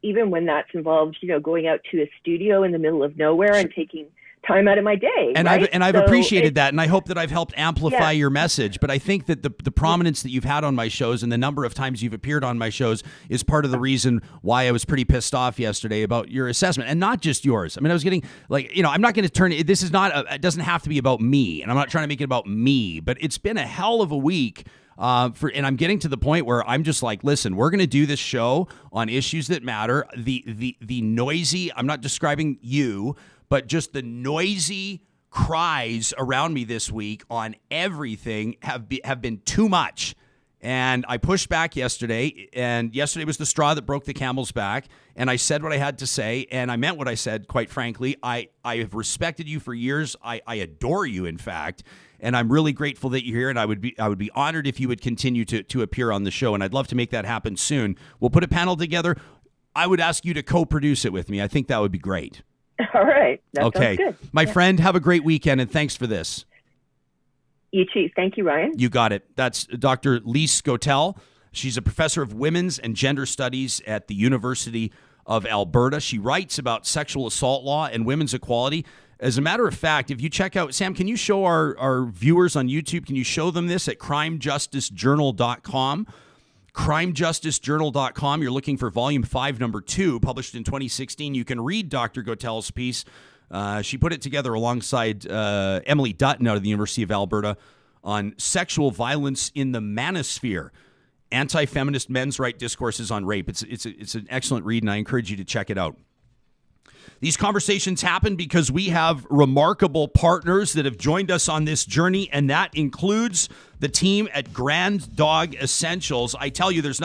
even when that's involved, going out to a studio in the middle of nowhere and taking time out of my day. And right? I've appreciated that, and I hope that I've helped amplify your message. But I think that the prominence that you've had on my shows and the number of times you've appeared on my shows is part of the reason why I was pretty pissed off yesterday about your assessment, and not just yours. I mean, I was getting I'm not going to turn this is not it doesn't have to be about me, and I'm not trying to make it about me, but it's been a hell of a week. And I'm getting to the point where I'm just like, listen, we're going to do this show on issues that matter. The noisy, I'm not describing you, but just the noisy cries around me this week on everything have been too much. And I pushed back yesterday, and yesterday was the straw that broke the camel's back. And I said what I had to say, and I meant what I said, quite frankly. I have respected you for years. I adore you, in fact. And I'm really grateful that you're here, and I would be honored if you would continue to appear on the show, and I'd love to make that happen soon. We'll put a panel together. I would ask you to co-produce it with me. I think that would be great. All right. That okay. Sounds good. My friend, have a great weekend, and thanks for this. You too. Thank you, Ryan. You got it. That's Dr. Lise Gotell. She's a professor of women's and gender studies at the University of Alberta. She writes about sexual assault law and women's equality. As a matter of fact, if you check out, Sam, can you show our viewers on YouTube, can you show them this at crimejusticejournal.com? crimejusticejournal.com. You're looking for volume 5, number 2, published in 2016. You can read Dr. Gotell's piece. She put it together alongside Emily Dutton out of the University of Alberta on sexual violence in the manosphere. Anti-Feminist Men's Right Discourses on Rape. It's an excellent read, and I encourage you to check it out. These conversations happen because we have remarkable partners that have joined us on this journey, and that includes the team at Grand Dog Essentials. I tell you, there's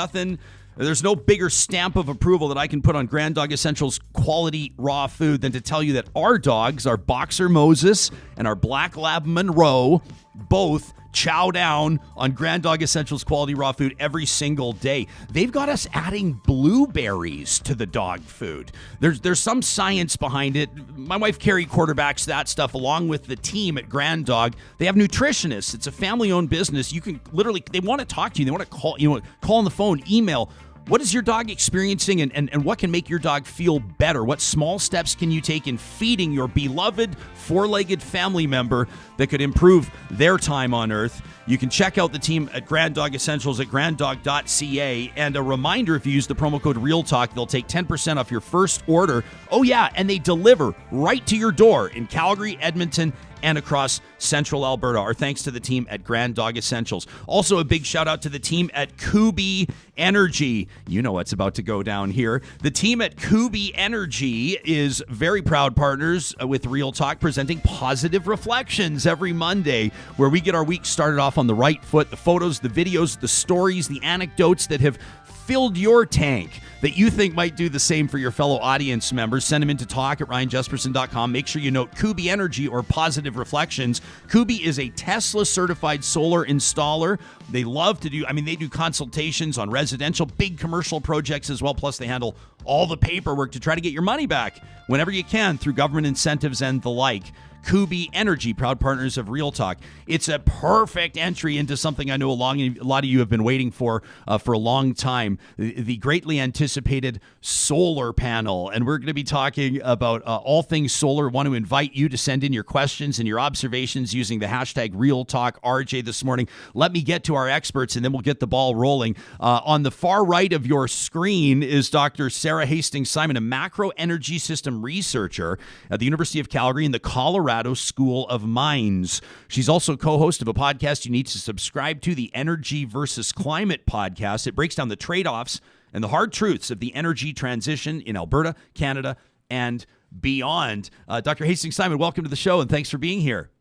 no bigger stamp of approval that I can put on Grand Dog Essentials quality raw food than to tell you that our dogs, our Boxer Moses and our Black Lab Monroe, both chow down on Grand Dog Essentials quality raw food every single day. They've got us adding blueberries to the dog food. There's some science behind it. My wife Carrie quarterbacks that stuff along with the team at Grand Dog. They have nutritionists. It's a family-owned business. You can literally, they want to talk to you. They want to call on the phone, email. What is your dog experiencing, and what can make your dog feel better? What small steps can you take in feeding your beloved four-legged family member that could improve their time on Earth? You can check out the team at Grand Dog Essentials at granddog.ca. And a reminder, if you use the promo code REALTALK, they'll take 10% off your first order. Oh, yeah, and they deliver right to your door in Calgary, Edmonton, and across central Alberta. Our thanks to the team at Grand Dog Essentials. Also, a big shout out to the team at Kubi Energy. You know what's about to go down here. The team at Kubi Energy is very proud partners with Real Talk, presenting Positive Reflections every Monday, where we get our week started off on the right foot. The photos, the videos, the stories, the anecdotes that have filled your tank that you think might do the same for your fellow audience members. Send them in to talk@ryanjesperson.com. Make sure you note Kubi Energy or Positive Reflections. Kubi is a Tesla certified solar installer. They love to do, they do consultations on residential, big commercial projects as well. Plus they handle all the paperwork to try to get your money back whenever you can through government incentives and the like. Kubi Energy, proud partners of Real Talk. It's a perfect entry into something I know a lot of you have been waiting for a long time, the greatly anticipated solar panel. And we're going to be talking about all things solar. I want to invite you to send in your questions and your observations using the hashtag RealTalkRJ this morning. Let me get to our experts, and then we'll get the ball rolling. On the far right of your screen is Dr. Sara Hastings-Simon, a macro energy system researcher at the University of Calgary in the Colorado School of Mines. She's also co-host of a podcast you need to subscribe to, the Energy versus Climate podcast. It breaks down the trade-offs and the hard truths of the energy transition in Alberta, Canada, and beyond. Dr. Hastings-Simon, welcome to the show, and thanks for being here.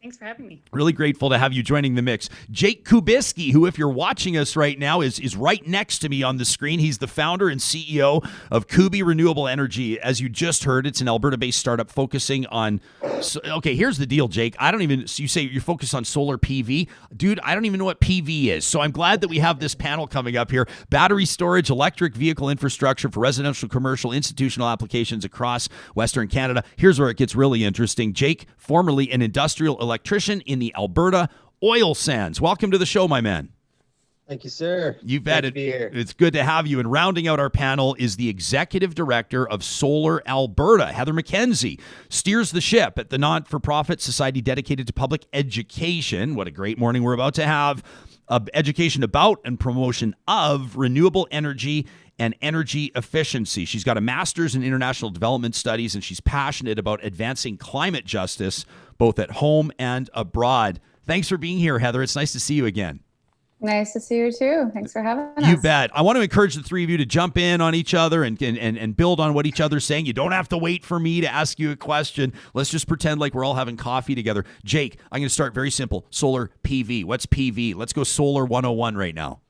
Thanks for having me. Really grateful to have you joining the mix. Jake Kubiski, who, if you're watching us right now, is right next to me on the screen. He's the founder and CEO of Kubi Renewable Energy. As you just heard, it's an Alberta-based startup focusing on... Okay, here's the deal, Jake. You say you're focused on solar PV. Dude, I don't even know what PV is. So I'm glad that we have this panel coming up here. Battery storage, electric vehicle infrastructure for residential, commercial, institutional applications across Western Canada. Here's where it gets really interesting. Jake, formerly an industrial electrician in the Alberta oil sands. Welcome to the show, my man. Thank you, sir. You bet. Glad to be here. It's good to have you. And rounding out our panel is the executive director of Solar Alberta, Heather MacKenzie. Steers the ship at the not-for-profit society dedicated to public education. What a great morning we're about to have. Education about and promotion of renewable energy and energy efficiency. She's got a master's in international development studies, and she's passionate about advancing climate justice both at home and abroad. Thanks for being here, Heather. It's nice to see you again. Nice to see you too. Thanks for having us. You bet. I want to encourage the three of you to jump in on each other and build on what each other's saying. You don't have to wait for me to ask you a question. Let's just pretend like we're all having coffee together. Jake, I'm going to start very simple. Solar PV. What's PV? Let's go solar 101 right now.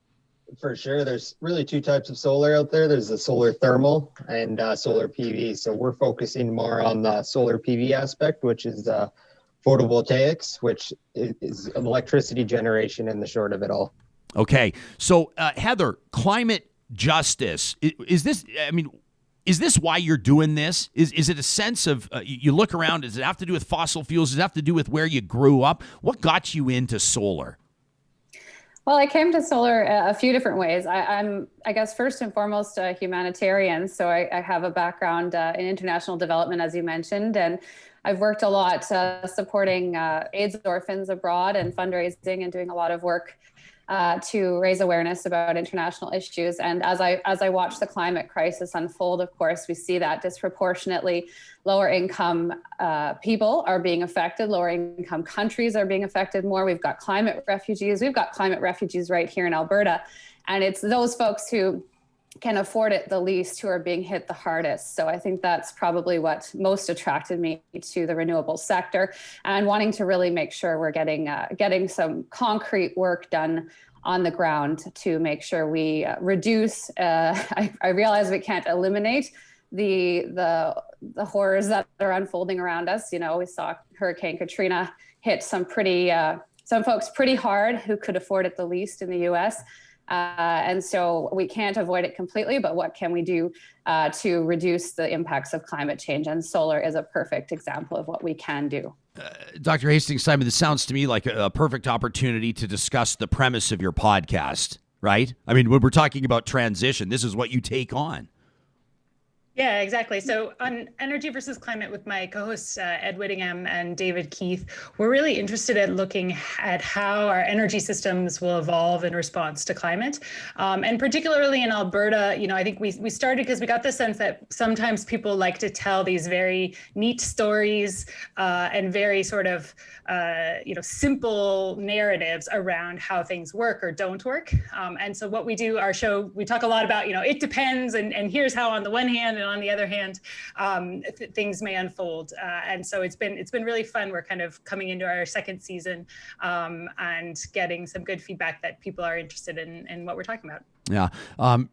For sure. There's really two types of solar out there. There's the solar thermal and solar PV. So we're focusing more on the solar PV aspect, which is photovoltaics, which is electricity generation in the short of it all. Okay. So, Heather, climate justice, is this why you're doing this? Is it a sense of, you look around, does it have to do with fossil fuels? Does it have to do with where you grew up? What got you into solar? Well, I came to solar a few different ways. I'm, I guess, first and foremost, a humanitarian. So I have a background in international development, as you mentioned, and I've worked a lot supporting AIDS orphans abroad and fundraising and doing a lot of work to raise awareness about international issues. And as I watch the climate crisis unfold, of course, we see that disproportionately lower income people are being affected. Lower income countries are being affected more. We've got climate refugees. We've got climate refugees right here in Alberta. And it's those folks who can afford it the least who are being hit the hardest. So I think that's probably what most attracted me to the renewable sector, and wanting to really make sure we're getting some concrete work done on the ground to make sure we reduce. I realize we can't eliminate the horrors that are unfolding around us. You know, we saw Hurricane Katrina hit some folks pretty hard who could afford it the least in the U.S. And so we can't avoid it completely, but what can we do to reduce the impacts of climate change? And solar is a perfect example of what we can do. Dr. Hastings-Simon, this sounds to me like a perfect opportunity to discuss the premise of your podcast, right? I mean, when we're talking about transition, this is what you take on. Yeah, exactly. So on Energy versus Climate with my co-hosts, Ed Whittingham and David Keith, we're really interested in looking at how our energy systems will evolve in response to climate. And particularly in Alberta, you know, I think we started because we got the sense that sometimes people like to tell these very neat stories and very sort of, simple narratives around how things work or don't work. And so what we do, our show, we talk a lot about, it depends, and here's how on the one hand, and on the other hand, things may unfold. And so it's been really fun. We're kind of coming into our second season and getting some good feedback that people are interested in what we're talking about. Yeah.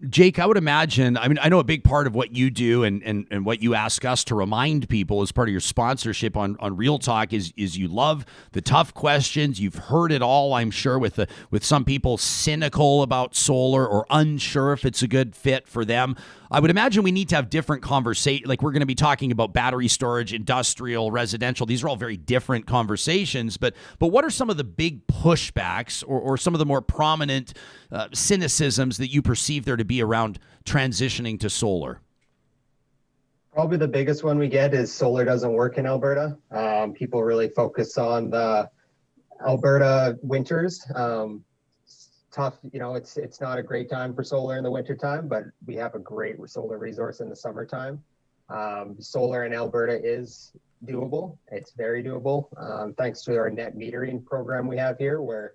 Jake, I would imagine, I mean, I know a big part of what you do and what you ask us to remind people as part of your sponsorship on Real Talk is you love the tough questions. You've heard it all, I'm sure, with some people cynical about solar or unsure if it's a good fit for them. I would imagine we need to have different conversations. Like, we're going to be talking about battery storage, industrial, residential. These are all very different conversations. But what are some of the big pushbacks or some of the more prominent cynicisms that you perceive there to be around transitioning to solar? Probably the biggest one we get is solar doesn't work in Alberta. People really focus on the Alberta winters. Tough, it's not a great time for solar in the wintertime, but we have a great solar resource in the summertime. Solar in Alberta is doable. It's very doable, thanks to our net metering program we have here, where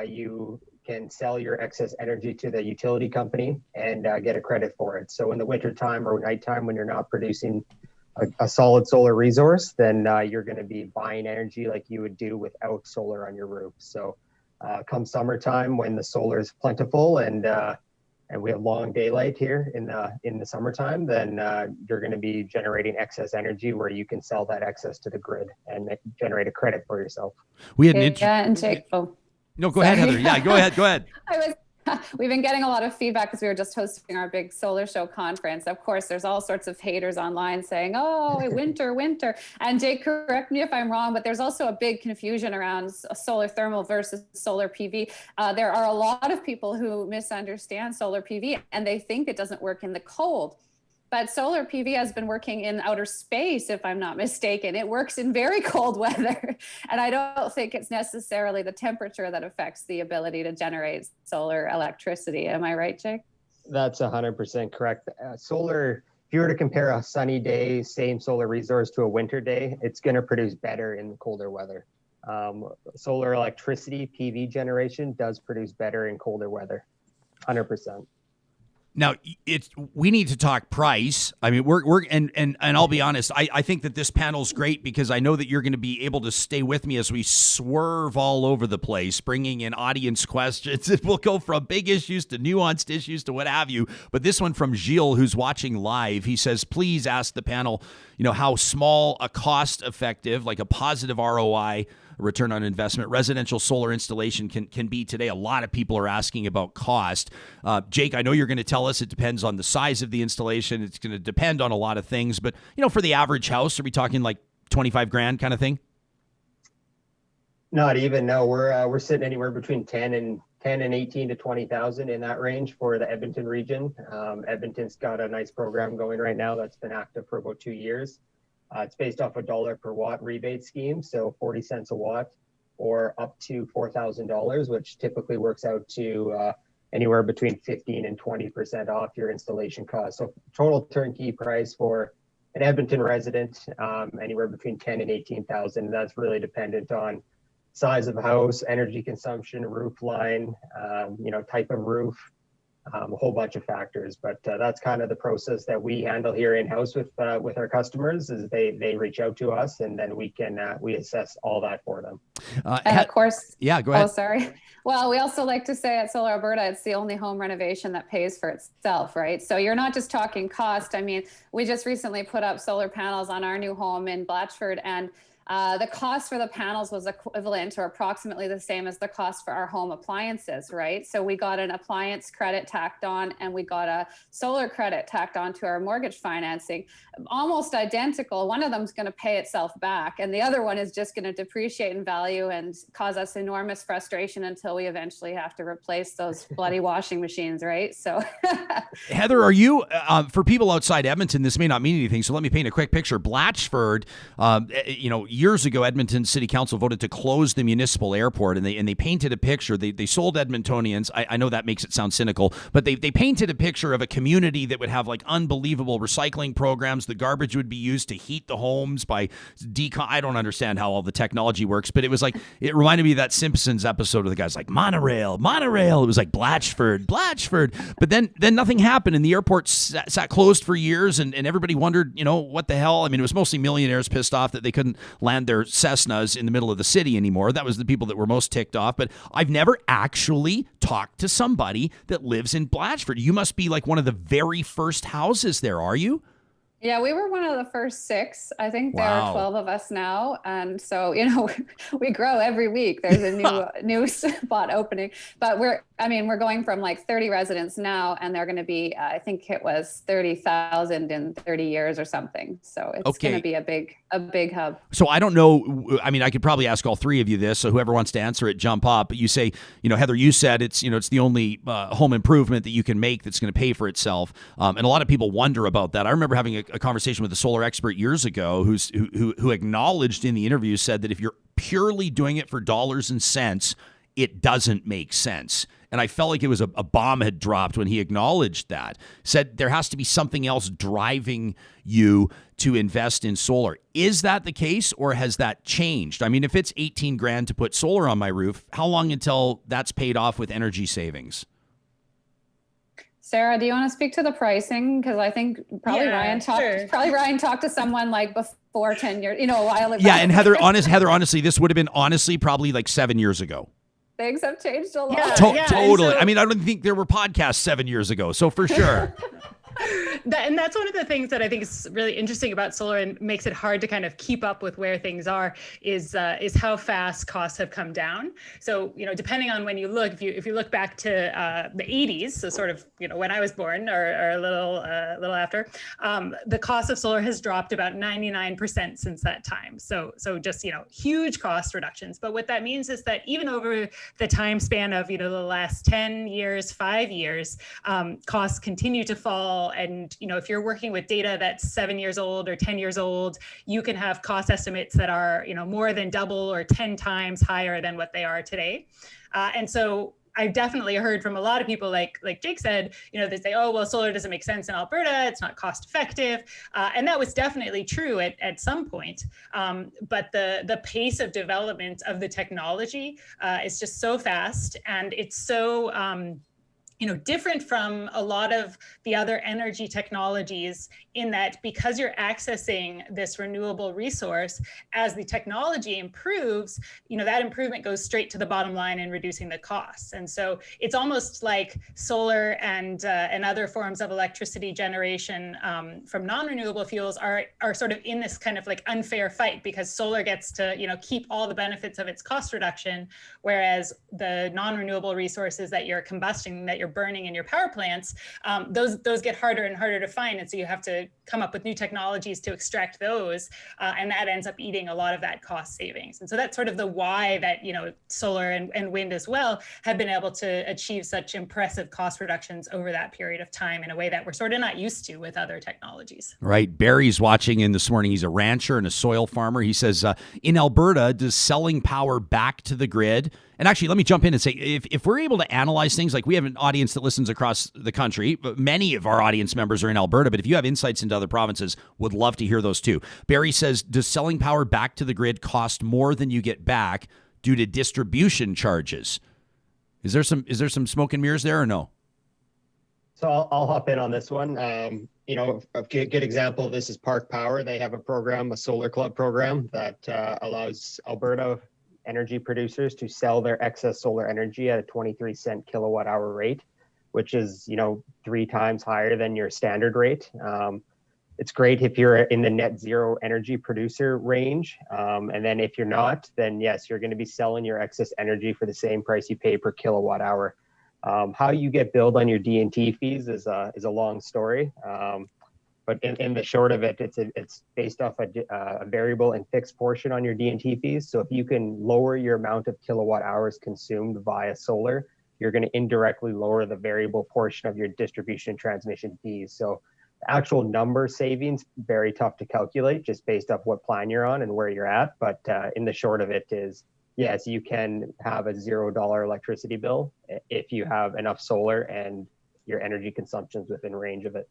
you can sell your excess energy to the utility company and get a credit for it. So in the wintertime or nighttime, when you're not producing a solid solar resource, then you're going to be buying energy like you would do without solar on your roof. So come summertime, when the solar is plentiful and we have long daylight here in the summertime, then you're going to be generating excess energy where you can sell that excess to the grid and generate a credit for yourself. We had and Jake. No, go ahead, Heather. Yeah, go ahead. We've been getting a lot of feedback because we were just hosting our big solar show conference. Of course, there's all sorts of haters online saying, oh, winter. And Jake, correct me if I'm wrong, but there's also a big confusion around solar thermal versus solar PV. There are a lot of people who misunderstand solar PV and they think it doesn't work in the cold. But solar PV has been working in outer space, if I'm not mistaken. It works in very cold weather. And I don't think it's necessarily the temperature that affects the ability to generate solar electricity. Am I right, Jake? That's 100% correct. Solar, if you were to compare a sunny day, same solar resource to a winter day, it's going to produce better in colder weather. Solar electricity, PV generation does produce better in colder weather, 100%. Now, we need to talk price. I mean, and I'll be honest, I think that this panel's great because I know that you're going to be able to stay with me as we swerve all over the place, bringing in audience questions. It will go from big issues to nuanced issues to what have you. But this one from Gilles, who's watching live, he says, please ask the panel, how small a cost-effective, like a positive ROI, return on investment, residential solar installation can be today. A lot of people are asking about cost. Jake, I know you're going to tell us it depends on the size of the installation. It's going to depend on a lot of things, but for the average house, are we talking like 25 grand kind of thing? Not even. No, we're sitting anywhere between 10 and 18 to 20,000 in that range for the Edmonton region. Edmonton's got a nice program going right now that's been active for about 2 years. It's based off a $1 per watt rebate scheme, so 40 cents a watt or up to $4,000, which typically works out to anywhere between 15 and 20% off your installation cost. So total turnkey price for an Edmonton resident, anywhere between 10 and 18,000. That's really dependent on size of house, energy consumption, roof line, type of roof, a whole bunch of factors. But that's kind of the process that we handle here in-house with our customers, is they reach out to us, and then we assess all that for them. And of course, yeah, go ahead. Oh, sorry. Well, we also like to say at Solar Alberta, it's the only home renovation that pays for itself, right? So you're not just talking cost. I mean, we just recently put up solar panels on our new home in Blatchford, and the cost for the panels was equivalent or approximately the same as the cost for our home appliances, right? So we got an appliance credit tacked on, and we got a solar credit tacked on to our mortgage financing, almost identical. One of them is going to pay itself back, and the other one is just going to depreciate in value and cause us enormous frustration until we eventually have to replace those bloody washing machines, right? So, Heather, are you, for people outside Edmonton, this may not mean anything, so let me paint a quick picture. Blatchford, years ago, Edmonton City Council voted to close the municipal airport, and they painted a picture. They sold Edmontonians. I know that makes it sound cynical, but they painted a picture of a community that would have like unbelievable recycling programs. The garbage would be used to heat the homes by I don't understand how all the technology works, but it was like, it reminded me of that Simpsons episode of the guys like monorail. It was like Blatchford. But then nothing happened, and the airport sat closed for years, and everybody wondered, what the hell? I mean, it was mostly millionaires pissed off that they couldn't land their Cessnas in the middle of the city anymore. That was the people that were most ticked off. But I've never actually talked to somebody that lives in Blatchford. You must be like one of the very first houses there, are you? yeah, we were one of the first 6. I think there Wow. are 12 of us now. And so, we grow every week. There's a new spot opening. But we're going from like 30 residents now, and they're going to be, I think it was 30,000 in 30 years or something. So it's going to be a big hub. So I don't know. I mean, I could probably ask all three of you this. So whoever wants to answer it, jump up. But you say, Heather, you said it's the only home improvement that you can make that's going to pay for itself. And a lot of people wonder about that. I remember having a conversation with a solar expert years ago who acknowledged in the interview, said that if you're purely doing it for dollars and cents, it doesn't make sense. And I felt like it was a bomb had dropped when he acknowledged that. Said there has to be something else driving you to invest in solar. Is that the case, or has that changed? I mean, if it's 18 grand to put solar on my roof, how long until that's paid off with energy savings? Sarah, do you want to speak to the pricing? Because I think probably Ryan talked to someone like before 10 years, a while ago. Yeah, and Heather, honestly, this would have been probably like 7 years ago. Things have changed a lot. Totally. I mean, I don't think there were podcasts 7 years ago, so for sure. And that's one of the things that I think is really interesting about solar and makes it hard to kind of keep up with where things are is how fast costs have come down. So, depending on when you look, if you look back to the 80s, so sort of, when I was born or a little after, the cost of solar has dropped about 99% since that time. So just, huge cost reductions. But what that means is that even over the time span of, the last 10 years, 5 years, costs continue to fall. And, if you're working with data that's 7 years old or 10 years old, you can have cost estimates that are, more than double or 10 times higher than what they are today. And so I've definitely heard from a lot of people, like Jake said, they say, oh, well, solar doesn't make sense in Alberta. It's not cost effective. And that was definitely true at some point. But the pace of development of the technology is just so fast, and it's so different from a lot of the other energy technologies, in that because you're accessing this renewable resource, as the technology improves, that improvement goes straight to the bottom line in reducing the costs. And so it's almost like solar and other forms of electricity generation from non-renewable fuels are sort of in this kind of like unfair fight, because solar gets to keep all the benefits of its cost reduction, whereas the non-renewable resources that you're combusting, that you're burning in your power plants, those get harder and harder to find. And so you have to come up with new technologies to extract those. And that ends up eating a lot of that cost savings. And so that's sort of the why that, solar and wind as well have been able to achieve such impressive cost reductions over that period of time in a way that we're sort of not used to with other technologies. Right. Barry's watching in this morning. He's a rancher and a soil farmer. He says, in Alberta, does selling power back to the grid? And actually, let me jump in and say, if we're able to analyze things, like we have an audience that listens across the country, many of our audience members are in Alberta, but if you have insights into other provinces, would love to hear those too. Barry says, does selling power back to the grid cost more than you get back due to distribution charges? Is there some smoke and mirrors there or no? So I'll hop in on this one. A good example of this is Park Power. They have a program, a solar club program that allows Alberta energy producers to sell their excess solar energy at a 23-cent kilowatt hour rate, which is, 3 times higher than your standard rate. It's great if you're in the net zero energy producer range. And then if you're not, then yes, you're going to be selling your excess energy for the same price you pay per kilowatt hour. How you get billed on your D&T fees is a long story. But in the short of it, it's based off a variable and fixed portion on your D&T fees. So if you can lower your amount of kilowatt hours consumed via solar, you're going to indirectly lower the variable portion of your distribution and transmission fees. So actual number savings, very tough to calculate just based off what plan you're on and where you're at. But in the short of it is, yes, you can have a $0 electricity bill if you have enough solar and your energy consumption's within range of it.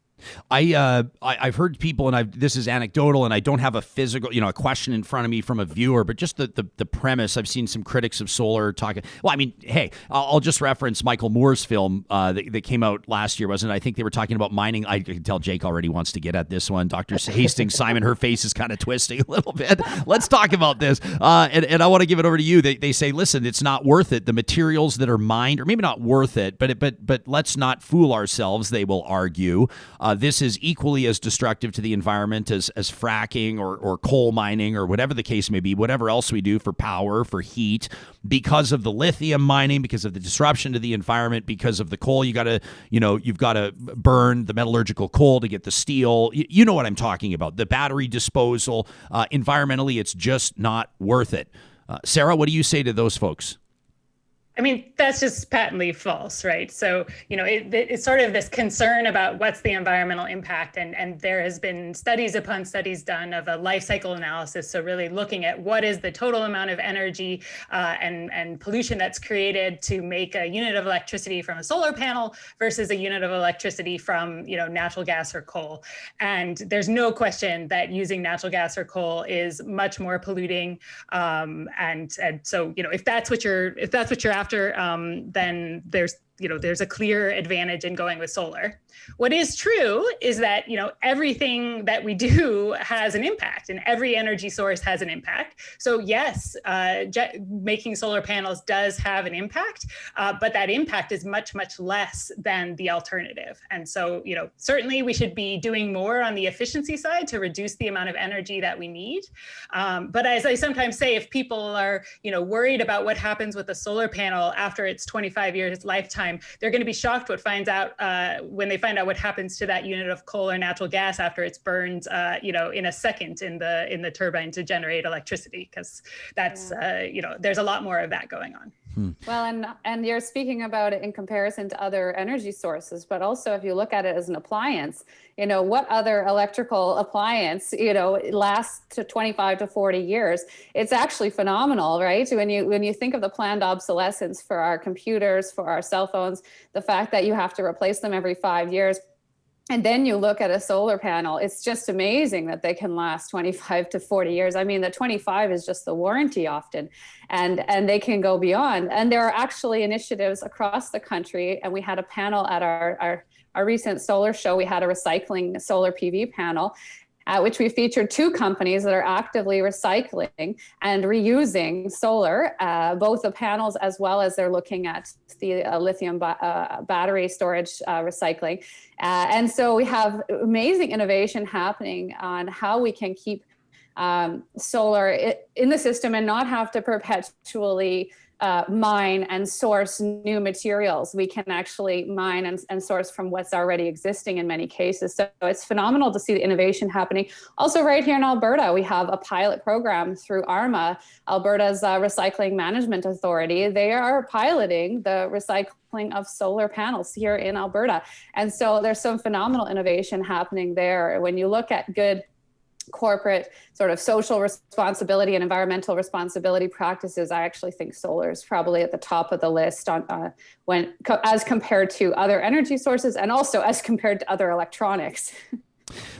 I've heard people, and this is anecdotal, and I don't have a physical, a question in front of me from a viewer, but just the premise. I've seen some critics of solar talking. Well, I mean, hey, I'll just reference Michael Moore's film that came out last year, wasn't it? I think they were talking about mining. I can tell Jake already wants to get at this one. Dr. Hastings-Simon, her face is kind of twisting a little bit. Let's talk about this. And I want to give it over to you. They say, listen, it's not worth it. The materials that are mined, or maybe not worth it, but let's not fool ourselves, they will argue. This is equally as destructive to the environment as fracking or coal mining or whatever the case may be, whatever else we do for power, for heat, because of the lithium mining, because of the disruption to the environment, because of the coal. You've got to burn the metallurgical coal to get the steel. You know what I'm talking about. The battery disposal. Environmentally, it's just not worth it. Sara, what do you say to those folks? I mean, that's just patently false, right? So, it's sort of this concern about what's the environmental impact. And there has been studies upon studies done of a life cycle analysis. So really looking at what is the total amount of energy and pollution that's created to make a unit of electricity from a solar panel versus a unit of electricity from, natural gas or coal. And there's no question that using natural gas or coal is much more polluting. And so, if that's what you're after, then there's a clear advantage in going with solar. What is true is that, everything that we do has an impact, and every energy source has an impact. So yes, making solar panels does have an impact, but that impact is much, much less than the alternative. And so, certainly we should be doing more on the efficiency side to reduce the amount of energy that we need. But as I sometimes say, if people are, worried about what happens with a solar panel after its 25 years lifetime, they're going to be shocked when they find out what happens to that unit of coal or natural gas after it's burned, in a second in the turbine to generate electricity, because that's, there's a lot more of that going on. Well, and you're speaking about it in comparison to other energy sources, but also if you look at it as an appliance, what other electrical appliance, lasts to 25 to 40 years? It's actually phenomenal, right? When you think of the planned obsolescence for our computers, for our cell phones, the fact that you have to replace them every 5 years. And then you look at a solar panel, it's just amazing that they can last 25 to 40 years. I mean, the 25 is just the warranty often, and they can go beyond. And there are actually initiatives across the country. And we had a panel at our recent solar show. We had a recycling solar PV panel, which we featured 2 companies that are actively recycling and reusing solar, both the panels as well as they're looking at the lithium battery storage recycling. And so we have amazing innovation happening on how we can keep solar in the system and not have to perpetually mine and source new materials. We can actually mine and source from what's already existing in many cases. So it's phenomenal to see the innovation happening. Also right here in Alberta, we have a pilot program through ARMA, Alberta's Recycling Management Authority. They are piloting the recycling of solar panels here in Alberta. And so there's some phenomenal innovation happening there. When you look at good corporate sort of social responsibility and environmental responsibility practices, I actually think solar is probably at the top of the list as compared to other energy sources, and also as compared to other electronics.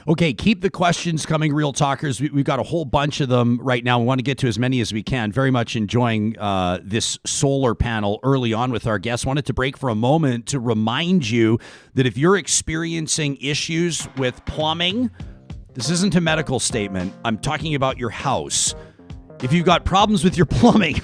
Okay, keep the questions coming, Real Talkers. We've got a whole bunch of them right now. We want to get to as many as we can. Very much enjoying this solar panel early on with our guests. Wanted to break for a moment to remind you that if you're experiencing issues with plumbing, this isn't a medical statement. I'm talking about your house. If you've got problems with your plumbing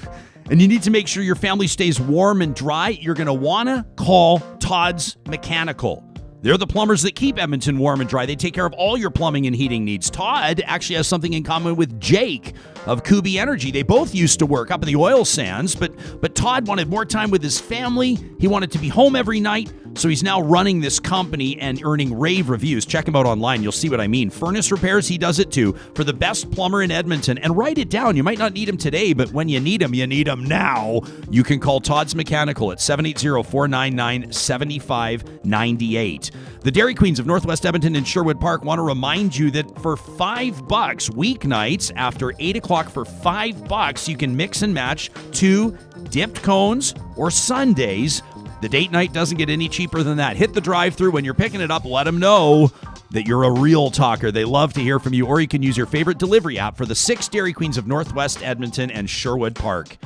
and you need to make sure your family stays warm and dry, you're going to want to call Todd's Mechanical. They're the plumbers that keep Edmonton warm and dry. They take care of all your plumbing and heating needs. Todd actually has something in common with Jake of Kubi Energy. They both used to work up in the oil sands, but Todd wanted more time with his family. He wanted to be home every night, so he's now running this company and earning rave reviews. Check him out online. You'll see what I mean. Furnace repairs, he does it too, for the best plumber in Edmonton. And write it down. You might not need him today, but when you need him now. You can call Todd's Mechanical at 780-499-7598. The Dairy Queens of Northwest Edmonton and Sherwood Park want to remind you that for $5 weeknights after 8 o'clock for $5, you can mix and match 2 dipped cones or sundaes. The date night doesn't get any cheaper than that. Hit the drive-thru when you're picking it up. Let them know that you're a real talker. They love to hear from you. Or you can use your favorite delivery app for the 6 Dairy Queens of Northwest Edmonton and Sherwood Park.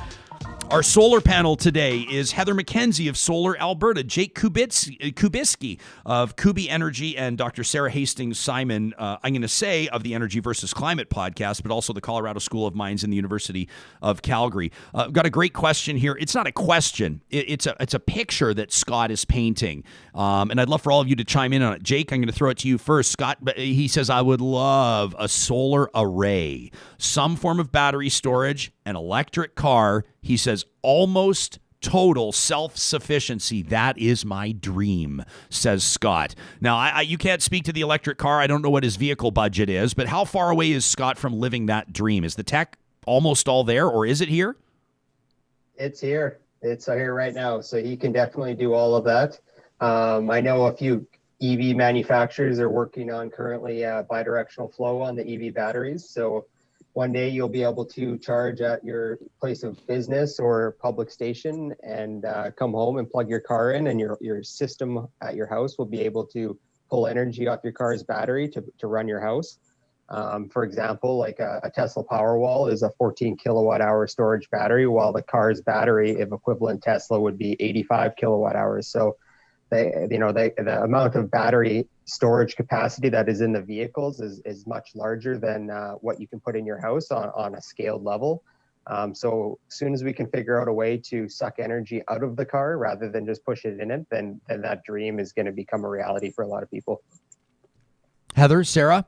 Our solar panel today is Heather MacKenzie of Solar Alberta, Jake Kubiski of Kubi Energy, and Dr. Sara Hastings-Simon, I'm going to say, of the Energy versus Climate podcast, but also the Colorado School of Mines and the University of Calgary. I've got a great question here. It's not a question. It's a picture that Scott is painting, and I'd love for all of you to chime in on it. Jake, I'm going to throw it to you first. Scott, he says, I would love a solar array, some form of battery storage, an electric car. He says, almost total self-sufficiency. That is my dream, says Scott. Now, you can't speak to the electric car. I don't know what his vehicle budget is, but how far away is Scott from living that dream? Is the tech almost all there, or is it here? It's here. It's here right now. So he can definitely do all of that. I know a few EV manufacturers are working on currently bidirectional flow on the EV batteries. So one day you'll be able to charge at your place of business or public station and come home and plug your car in, and your system at your house will be able to pull energy off your car's battery to run your house. For example, like a Tesla Powerwall is a 14 kilowatt hour storage battery, while the car's battery, if equivalent Tesla, would be 85 kilowatt hours. So the amount of battery storage capacity that is in the vehicles is much larger than what you can put in your house on a scaled level. So as soon as we can figure out a way to suck energy out of the car rather than just push it in it, then that dream is going to become a reality for a lot of people. Heather, Sarah,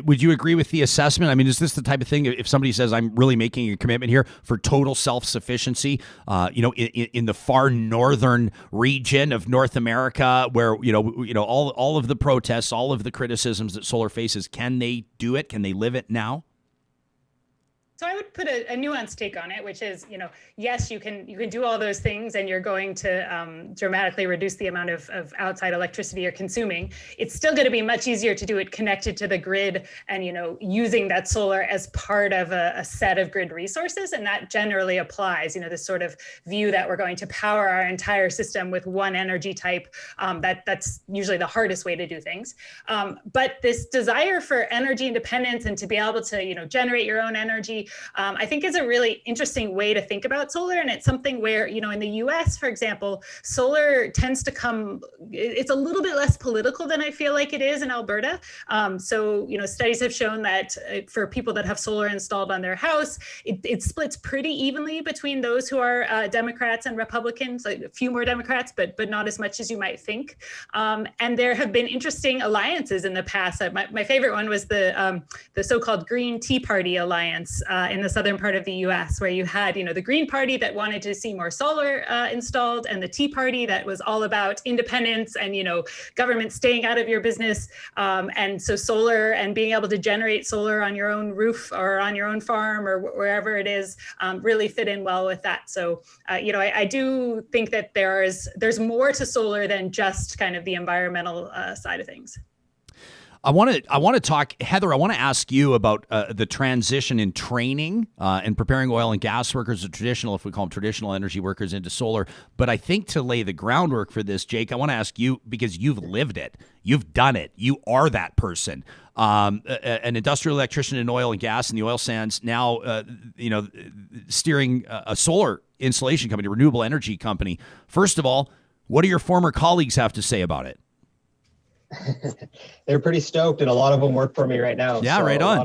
would you agree with the assessment? I mean, is this the type of thing, if somebody says, I'm really making a commitment here for total self-sufficiency, in the far northern region of North America, where, all of the protests, all of the criticisms that solar faces, can they do it? Can they live it now? So I would put a nuanced take on it, which is, yes, you can do all those things and you're going to dramatically reduce the amount of outside electricity you're consuming. It's still going to be much easier to do it connected to the grid and, using that solar as part of a set of grid resources. And that generally applies, this sort of view that we're going to power our entire system with one energy type. That's usually the hardest way to do things. But this desire for energy independence and to be able to, generate your own energy, I think is a really interesting way to think about solar. And it's something where, in the US, for example, solar tends to it's a little bit less political than I feel like it is in Alberta. So, studies have shown that for people that have solar installed on their house, it splits pretty evenly between those who are Democrats and Republicans, like a few more Democrats, but not as much as you might think. And there have been interesting alliances in the past. My favorite one was the so-called Green Tea Party Alliance in the southern part of the U.S., where you had, the Green Party that wanted to see more solar installed, and the Tea Party that was all about independence and, government staying out of your business. And so solar and being able to generate solar on your own roof or on your own farm or wherever it is really fit in well with that. So, I do think that there's more to solar than just kind of the environmental side of things. I want to talk, Heather. I want to ask you about the transition in training and preparing oil and gas workers, or traditional, if we call them traditional energy workers, into solar. But I think to lay the groundwork for this, Jake, I want to ask you, because you've lived it, you've done it, you are that person. An industrial electrician in oil and gas and the oil sands. Now, steering a solar installation company, renewable energy company. First of all, what do your former colleagues have to say about it? They're pretty stoked, and a lot of them work for me right now. Yeah, right on.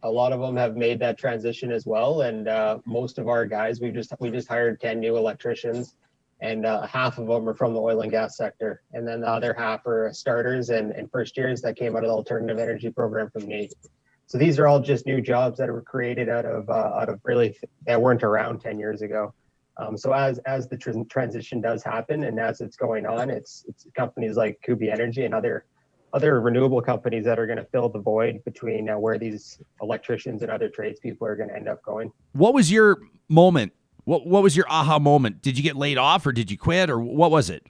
A lot of them have made that transition as well, and most of our guys, we just hired 10 new electricians, and half of them are from the oil and gas sector, and then the other half are starters and first years that came out of the alternative energy program from me. So these are all just new jobs that were created out of really that weren't around 10 years ago. So as the transition does happen, and as it's going on, it's companies like Kubi Energy and other renewable companies that are going to fill the void between where these electricians and other tradespeople are going to end up going. What was your moment? What was your aha moment? Did you get laid off, or did you quit, or what was it?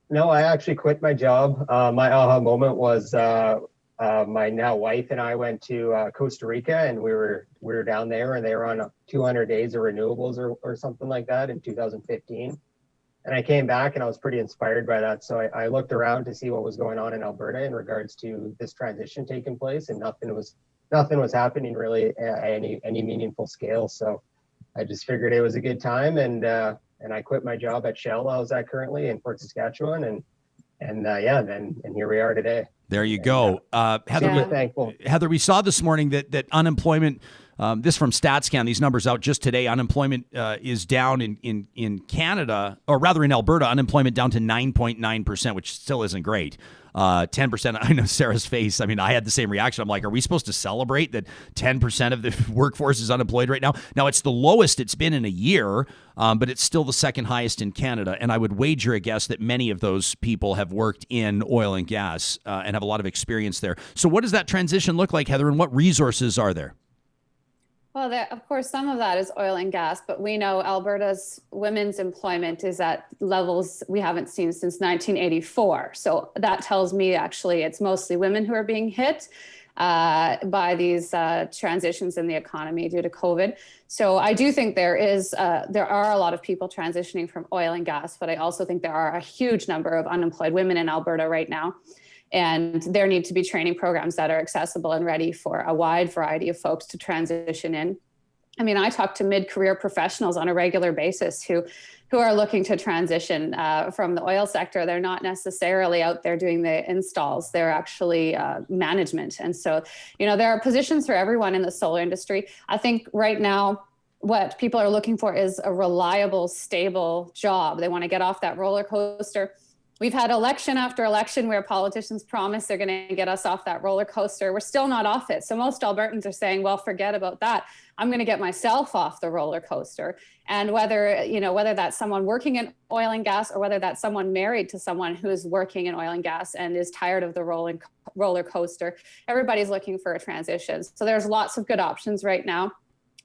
No, I actually quit my job. My aha moment was my now wife and I went to Costa Rica, and we were down there, and they were on 200 days of renewables or something like that in 2015. And I came back, and I was pretty inspired by that. So I looked around to see what was going on in Alberta in regards to this transition taking place, and nothing was happening really at any meaningful scale. So I just figured it was a good time, and I quit my job at Shell I was at currently in Fort Saskatchewan, and here we are today. There you go. Heather, we saw this morning that unemployment, this from StatsCan, these numbers out just today, unemployment is down in Canada, or rather in Alberta, unemployment down to 9.9%, which still isn't great. 10%, I know Sarah's face. I mean, I had the same reaction. I'm like, are we supposed to celebrate that 10% of the workforce is unemployed right now? Now, it's the lowest it's been in a year, but it's still the second highest in Canada. And I would wager a guess that many of those people have worked in oil and gas and have a lot of experience there. So what does that transition look like, Heather, and what resources are there? Well, of course, some of that is oil and gas, but we know Alberta's women's employment is at levels we haven't seen since 1984. So that tells me actually it's mostly women who are being hit by these transitions in the economy due to COVID. So I do think there are a lot of people transitioning from oil and gas, but I also think there are a huge number of unemployed women in Alberta right now. And there need to be training programs that are accessible and ready for a wide variety of folks to transition in. I mean, I talk to mid-career professionals on a regular basis who are looking to transition from the oil sector. They're not necessarily out there doing the installs. They're actually management. And so, there are positions for everyone in the solar industry. I think right now, what people are looking for is a reliable, stable job. They want to get off that roller coaster. We've had election after election where politicians promise they're going to get us off that roller coaster. We're still not off it. So most Albertans are saying, well, forget about that. I'm going to get myself off the roller coaster. And whether that's someone working in oil and gas, or whether that's someone married to someone who is working in oil and gas and is tired of the roller coaster, everybody's looking for a transition. So there's lots of good options right now.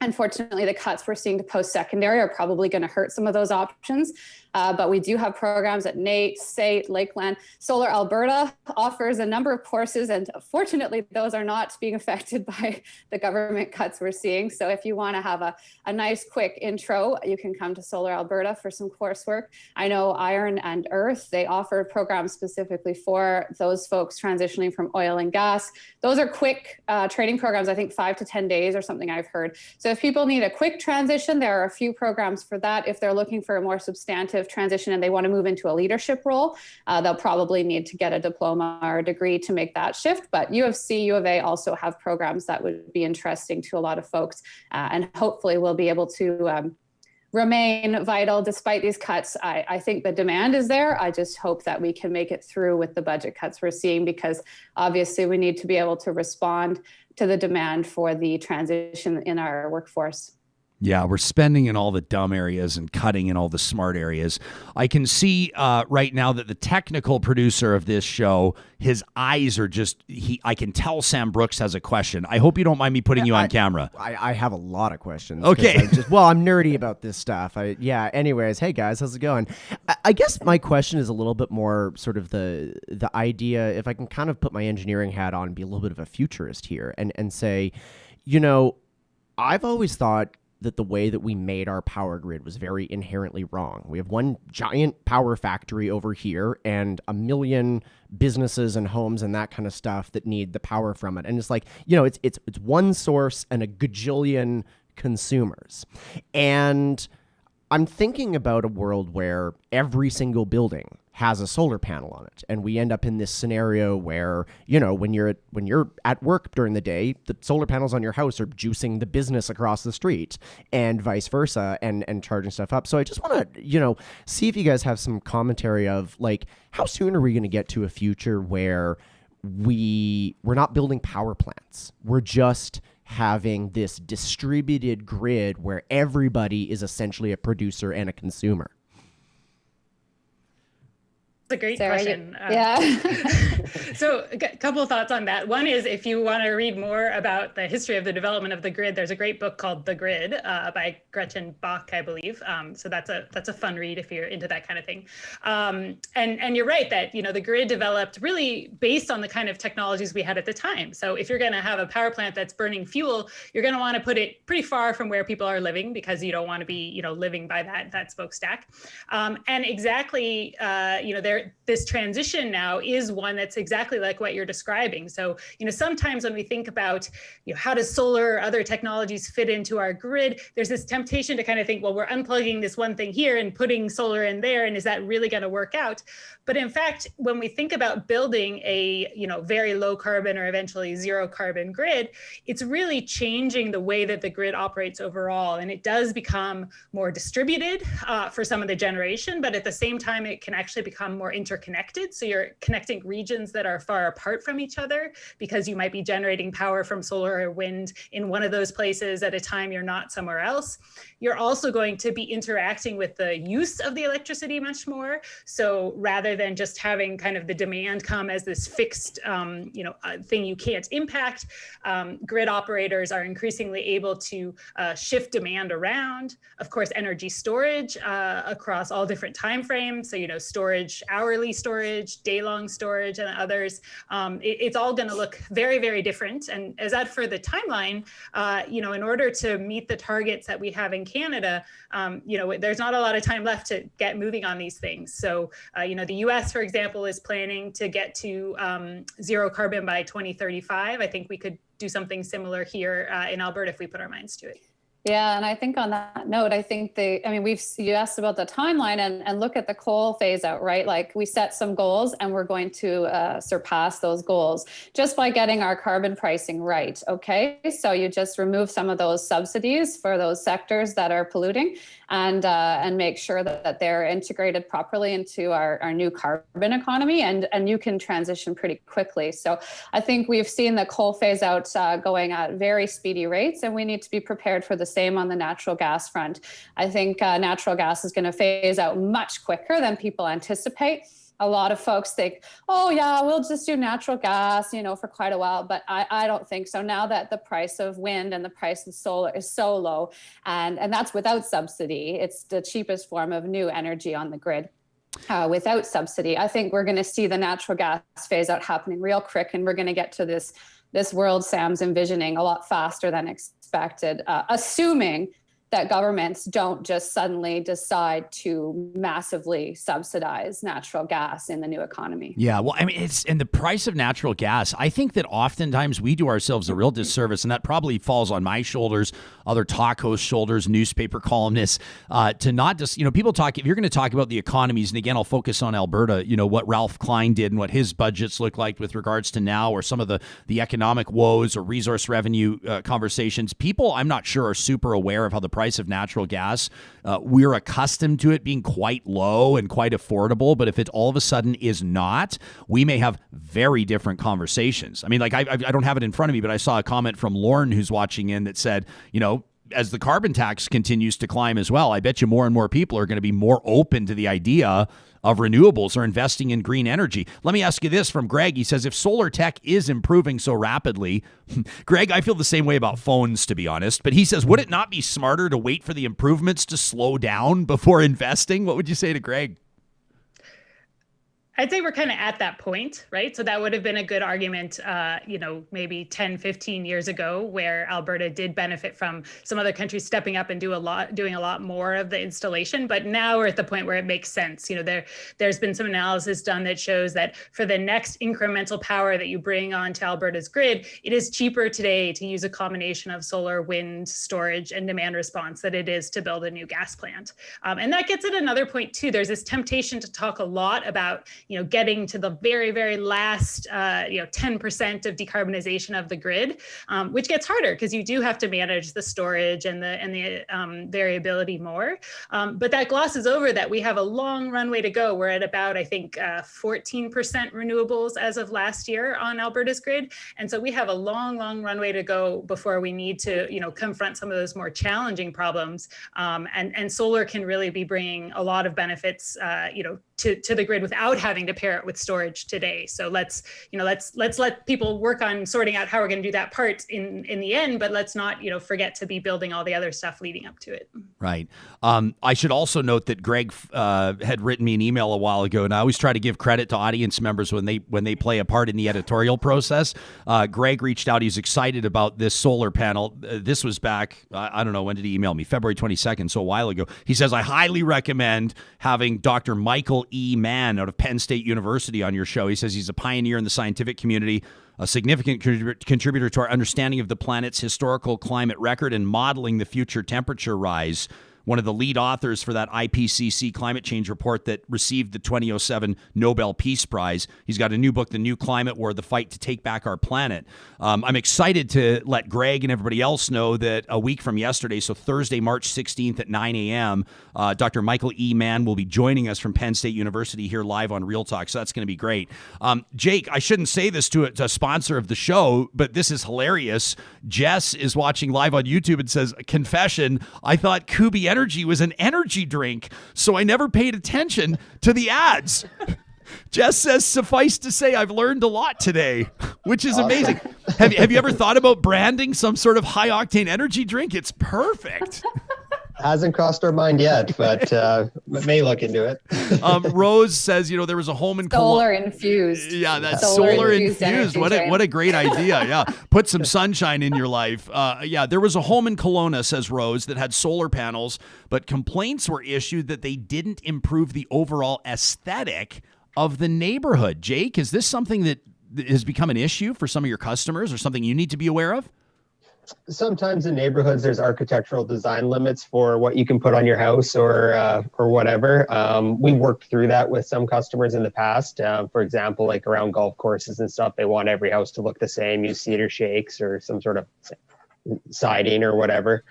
Unfortunately, the cuts we're seeing to post-secondary are probably going to hurt some of those options. But we do have programs at NAIT, SAIT, Lakeland. Solar Alberta offers a number of courses, and fortunately, those are not being affected by the government cuts we're seeing. So if you want to have a nice, quick intro, you can come to Solar Alberta for some coursework. I know Iron and Earth, they offer programs specifically for those folks transitioning from oil and gas. Those are quick training programs, I think 5 to 10 days or something I've heard. So if people need a quick transition, there are a few programs for that. If they're looking for a more substantive transition and they want to move into a leadership role, they'll probably need to get a diploma or a degree to make that shift. But U of C, U of A also have programs that would be interesting to a lot of folks, and hopefully we'll be able to remain vital despite these cuts. I think the demand is there. I just hope that we can make it through with the budget cuts we're seeing, because obviously we need to be able to respond to the demand for the transition in our workforce. Yeah, we're spending in all the dumb areas and cutting in all the smart areas. I can see right now that the technical producer of this show, his eyes are I can tell Sam Brooks has a question. I hope you don't mind me putting you on camera. I have a lot of questions. Okay. I'm nerdy about this stuff. Anyways, hey guys, how's it going? I guess my question is a little bit more sort of the idea, if I can kind of put my engineering hat on and be a little bit of a futurist here and say, I've always thought that the way that we made our power grid was very inherently wrong. We have one giant power factory over here and a million businesses and homes and that kind of stuff that need the power from it. And it's like, it's one source and a gajillion consumers. And I'm thinking about a world where every single building has a solar panel on it, and we end up in this scenario where when you're at work during the day, the solar panels on your house are juicing the business across the street, and vice versa, and charging stuff up. So I just want to see if you guys have some commentary of like, how soon are we going to get to a future where we're not building power plants, we're just having this distributed grid where everybody is essentially a producer and a consumer? That's a great Sarah, question. Yeah. So a couple of thoughts on that. One is, if you want to read more about the history of the development of the grid, there's a great book called The Grid by Gretchen Bach, I believe. So that's a fun read if you're into that kind of thing. And you're right that the grid developed really based on the kind of technologies we had at the time. So if you're going to have a power plant that's burning fuel, you're going to want to put it pretty far from where people are living, because you don't want to be living by that smokestack. And exactly this transition now is one that's exactly like what you're describing. So, sometimes when we think about, how does solar or other technologies fit into our grid, there's this temptation to kind of think, well, we're unplugging this one thing here and putting solar in there, and is that really going to work out? But in fact, when we think about building a, very low carbon or eventually zero carbon grid, it's really changing the way that the grid operates overall. And it does become more distributed for some of the generation, but at the same time, it can actually become more interconnected. So you're connecting regions that are far apart from each other, because you might be generating power from solar or wind in one of those places at a time you're not somewhere else. You're also going to be interacting with the use of the electricity much more. So rather than just having kind of the demand come as this fixed thing you can't impact, grid operators are increasingly able to shift demand around. Of course, energy storage across all different timeframes. So, storage, hourly storage, day-long storage, and others. It's all going to look very, very different. And as that for the timeline, in order to meet the targets that we have in Canada, there's not a lot of time left to get moving on these things. So, the US, for example, is planning to get to zero carbon by 2035. I think we could do something similar here in Alberta if we put our minds to it. Yeah, and I think on that note, I think you asked about the timeline and look at the coal phase out, right? Like, we set some goals and we're going to surpass those goals just by getting our carbon pricing right. Okay, so you just remove some of those subsidies for those sectors that are polluting, and make sure that they're integrated properly into our new carbon economy, and you can transition pretty quickly. So I think we've seen the coal phase out going at very speedy rates, and we need to be prepared for the same on the natural gas front. I think natural gas is going to phase out much quicker than people anticipate. A lot of folks think, oh yeah, we'll just do natural gas, for quite a while, but I don't think so. Now that the price of wind and the price of solar is so low, and that's without subsidy, it's the cheapest form of new energy on the grid. Without subsidy, I think we're going to see the natural gas phase out happening real quick, and we're going to get to this world Sam's envisioning a lot faster than expected, assuming that governments don't just suddenly decide to massively subsidize natural gas in the new economy. Yeah, well, I mean, and the price of natural gas, I think that oftentimes we do ourselves a real disservice, and that probably falls on my shoulders, other talk hosts' shoulders, newspaper columnists, to not just, people talk, if you're going to talk about the economies, and again, I'll focus on Alberta, what Ralph Klein did and what his budgets look like with regards to now, or some of the economic woes or resource revenue conversations. People, I'm not sure, are super aware of how the price of natural gas, we're accustomed to it being quite low and quite affordable, but if it all of a sudden is not, we may have very different conversations. I mean, like, I don't have it in front of me, but I saw a comment from Lauren who's watching in that said, as the carbon tax continues to climb as well, I bet you more and more people are going to be more open to the idea of renewables or investing in green energy. Let me ask you this from Greg. He says, if solar tech is improving so rapidly, Greg, I feel the same way about phones, to be honest, but he says, would it not be smarter to wait for the improvements to slow down before investing? What would you say to Greg? I'd say we're kind of at that point, right? So that would have been a good argument, maybe 10, 15 years ago, where Alberta did benefit from some other countries stepping up and doing a lot more of the installation. But now we're at the point where it makes sense. There's been some analysis done that shows that for the next incremental power that you bring onto Alberta's grid, it is cheaper today to use a combination of solar, wind, storage, and demand response than it is to build a new gas plant. And that gets at another point too. There's this temptation to talk a lot about getting to the very, very last, 10% of decarbonization of the grid, which gets harder because you do have to manage the storage and the variability more. But that glosses over that we have a long runway to go. We're at about, I think, 14% renewables as of last year on Alberta's grid. And so we have a long, long runway to go before we need to, confront some of those more challenging problems. And solar can really be bringing a lot of benefits, to the grid without having to pair it with storage today. So let's let people work on sorting out how we're going to do that part in the end, but let's not, forget to be building all the other stuff leading up to it. Right. I should also note that Greg had written me an email a while ago, and I always try to give credit to audience members when they play a part in the editorial process. Greg reached out. He's excited about this solar panel. This was back, I don't know, when did he email me? February 22nd, so a while ago. He says, I highly recommend having Dr. Michael E. Mann out of Penn State University on your show. He says he's a pioneer in the scientific community, a significant contributor to our understanding of the planet's historical climate record and modeling the future temperature rise. One of the lead authors for that IPCC climate change report that received the 2007 Nobel Peace Prize. He's got a new book, The New Climate War, The Fight to Take Back Our Planet. I'm excited to let Greg and everybody else know that a week from yesterday, so Thursday, March 16th at 9 a.m., Dr. Michael E. Mann will be joining us from Penn State University here live on Real Talk, so that's going to be great. Jake, I shouldn't say this to a sponsor of the show, but this is hilarious. Jess is watching live on YouTube and says, confession, I thought Kubi Energy was an energy drink, so I never paid attention to the ads. Jess says, suffice to say, I've learned a lot today, which is amazing. Have you ever thought about branding some sort of high-octane energy drink? It's perfect. Hasn't crossed our mind yet, but may look into it. Rose says, there was a home in solar infused. Yeah, that's solar infused. What a great idea. Yeah, put some sunshine in your life. There was a home in Kelowna, says Rose, that had solar panels, but complaints were issued that they didn't improve the overall aesthetic of the neighborhood. Jake, is this something that has become an issue for some of your customers or something you need to be aware of? Sometimes in neighborhoods, there's architectural design limits for what you can put on your house or whatever. We worked through that with some customers in the past. For example, like around golf courses and stuff, they want every house to look the same, use cedar shakes or some sort of siding or whatever.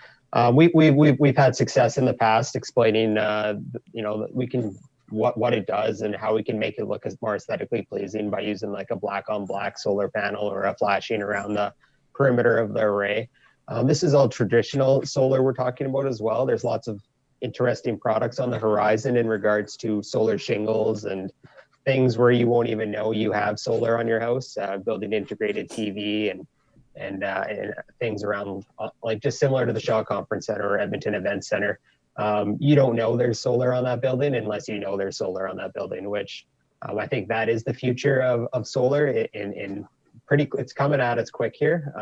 We've had success in the past explaining, that we can what it does and how we can make it look as more aesthetically pleasing by using like a black on black solar panel or a flashing around the perimeter of the array. This is all traditional solar we're talking about as well. There's lots of interesting products on the horizon in regards to solar shingles and things where you won't even know you have solar on your house, building integrated TV and things around like just similar to the Shaw Conference Center or Edmonton Event Center. You don't know there's solar on that building unless you know there's solar on that building, which I think that is the future of solar it's coming at us quick here.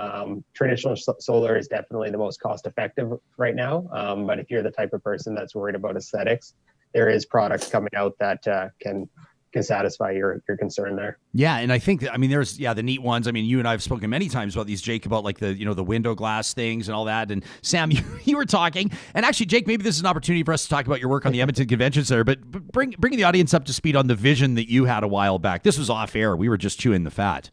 Traditional solar is definitely the most cost effective right now. But if you're the type of person that's worried about aesthetics, there is products coming out that can satisfy your concern there. Yeah. And I think there's the neat ones. You and I have spoken many times about these, Jake, about like the window glass things and all that. And Sam, you were talking, and actually, Jake, maybe this is an opportunity for us to talk about your work on the Edmonton Convention Center, but bringing the audience up to speed on the vision that you had a while back. This was off air. We were just chewing the fat.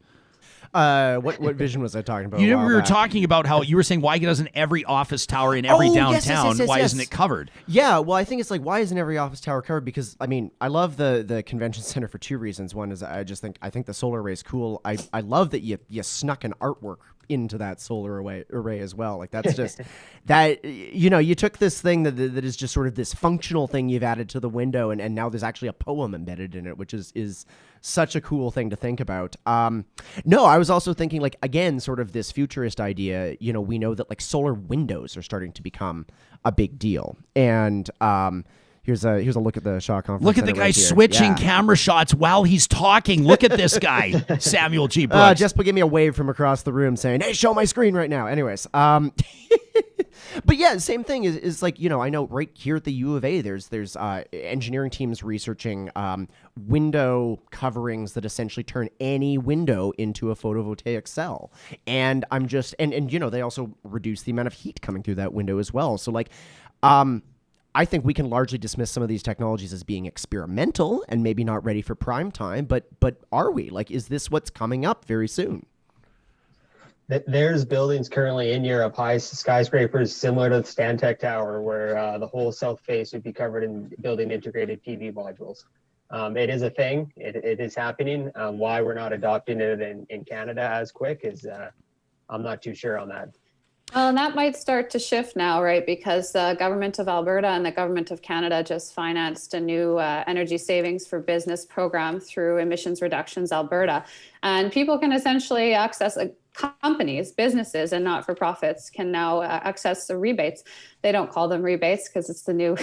What vision was I talking about? We were talking about how you were saying, why doesn't every office tower in every downtown, why isn't it covered? Yeah, well, I think it's like, why isn't every office tower covered? Because I love the convention center for two reasons. One is I think the solar array is cool. I love that you snuck an artwork into that solar array as well. Like that's just that, you took this thing that is just sort of this functional thing you've added to the window, and now there's actually a poem embedded in it, which is such a cool thing to think about. No, I was also thinking, like, again, sort of this futurist idea. We know that like solar windows are starting to become a big deal, and here's a look at the Shaw conference. Look at the guy switching camera shots while he's talking. Look at this guy, Samuel G. Brooks. Just give me a wave from across the room saying, "Hey, show my screen right now." Anyways, but yeah, same thing is like, I know right here at the U of A, there's engineering teams researching window coverings that essentially turn any window into a photovoltaic cell. And I'm just, and they also reduce the amount of heat coming through that window as well. So like, I think we can largely dismiss some of these technologies as being experimental and maybe not ready for prime time, but are we? Like, is this what's coming up very soon? There's buildings currently in Europe, high skyscrapers similar to the Stantec Tower, where the whole south face would be covered in building integrated PV modules. It is a thing. It is happening. Why we're not adopting it in Canada as quick is I'm not too sure on that. Well, and that might start to shift now, right? Because the government of Alberta and the government of Canada just financed a new energy savings for business program through Emissions Reductions Alberta. And people can essentially access companies, businesses, and not-for-profits can now access the rebates. They don't call them rebates because it's the new,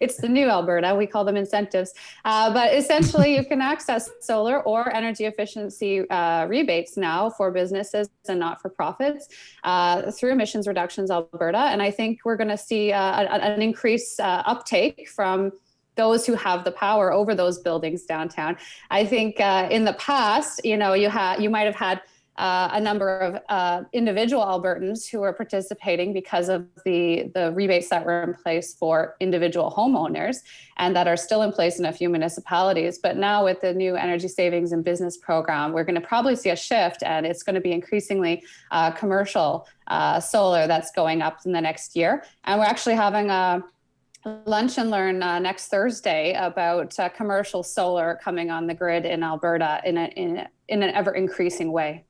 it's the new Alberta. We call them incentives. But essentially, you can access solar or energy efficiency rebates now for businesses and not-for-profits through Emissions Reductions Alberta. And I think we're going to see an increased uptake from those who have the power over those buildings downtown. I think in the past, you might have had a number of individual Albertans who were participating because of the rebates that were in place for individual homeowners and that are still in place in a few municipalities. But now with the new energy savings and business program, we're going to probably see a shift, and it's going to be increasingly commercial solar that's going up in the next year. And we're actually having a lunch and learn next Thursday about commercial solar coming on the grid in Alberta in an ever increasing way.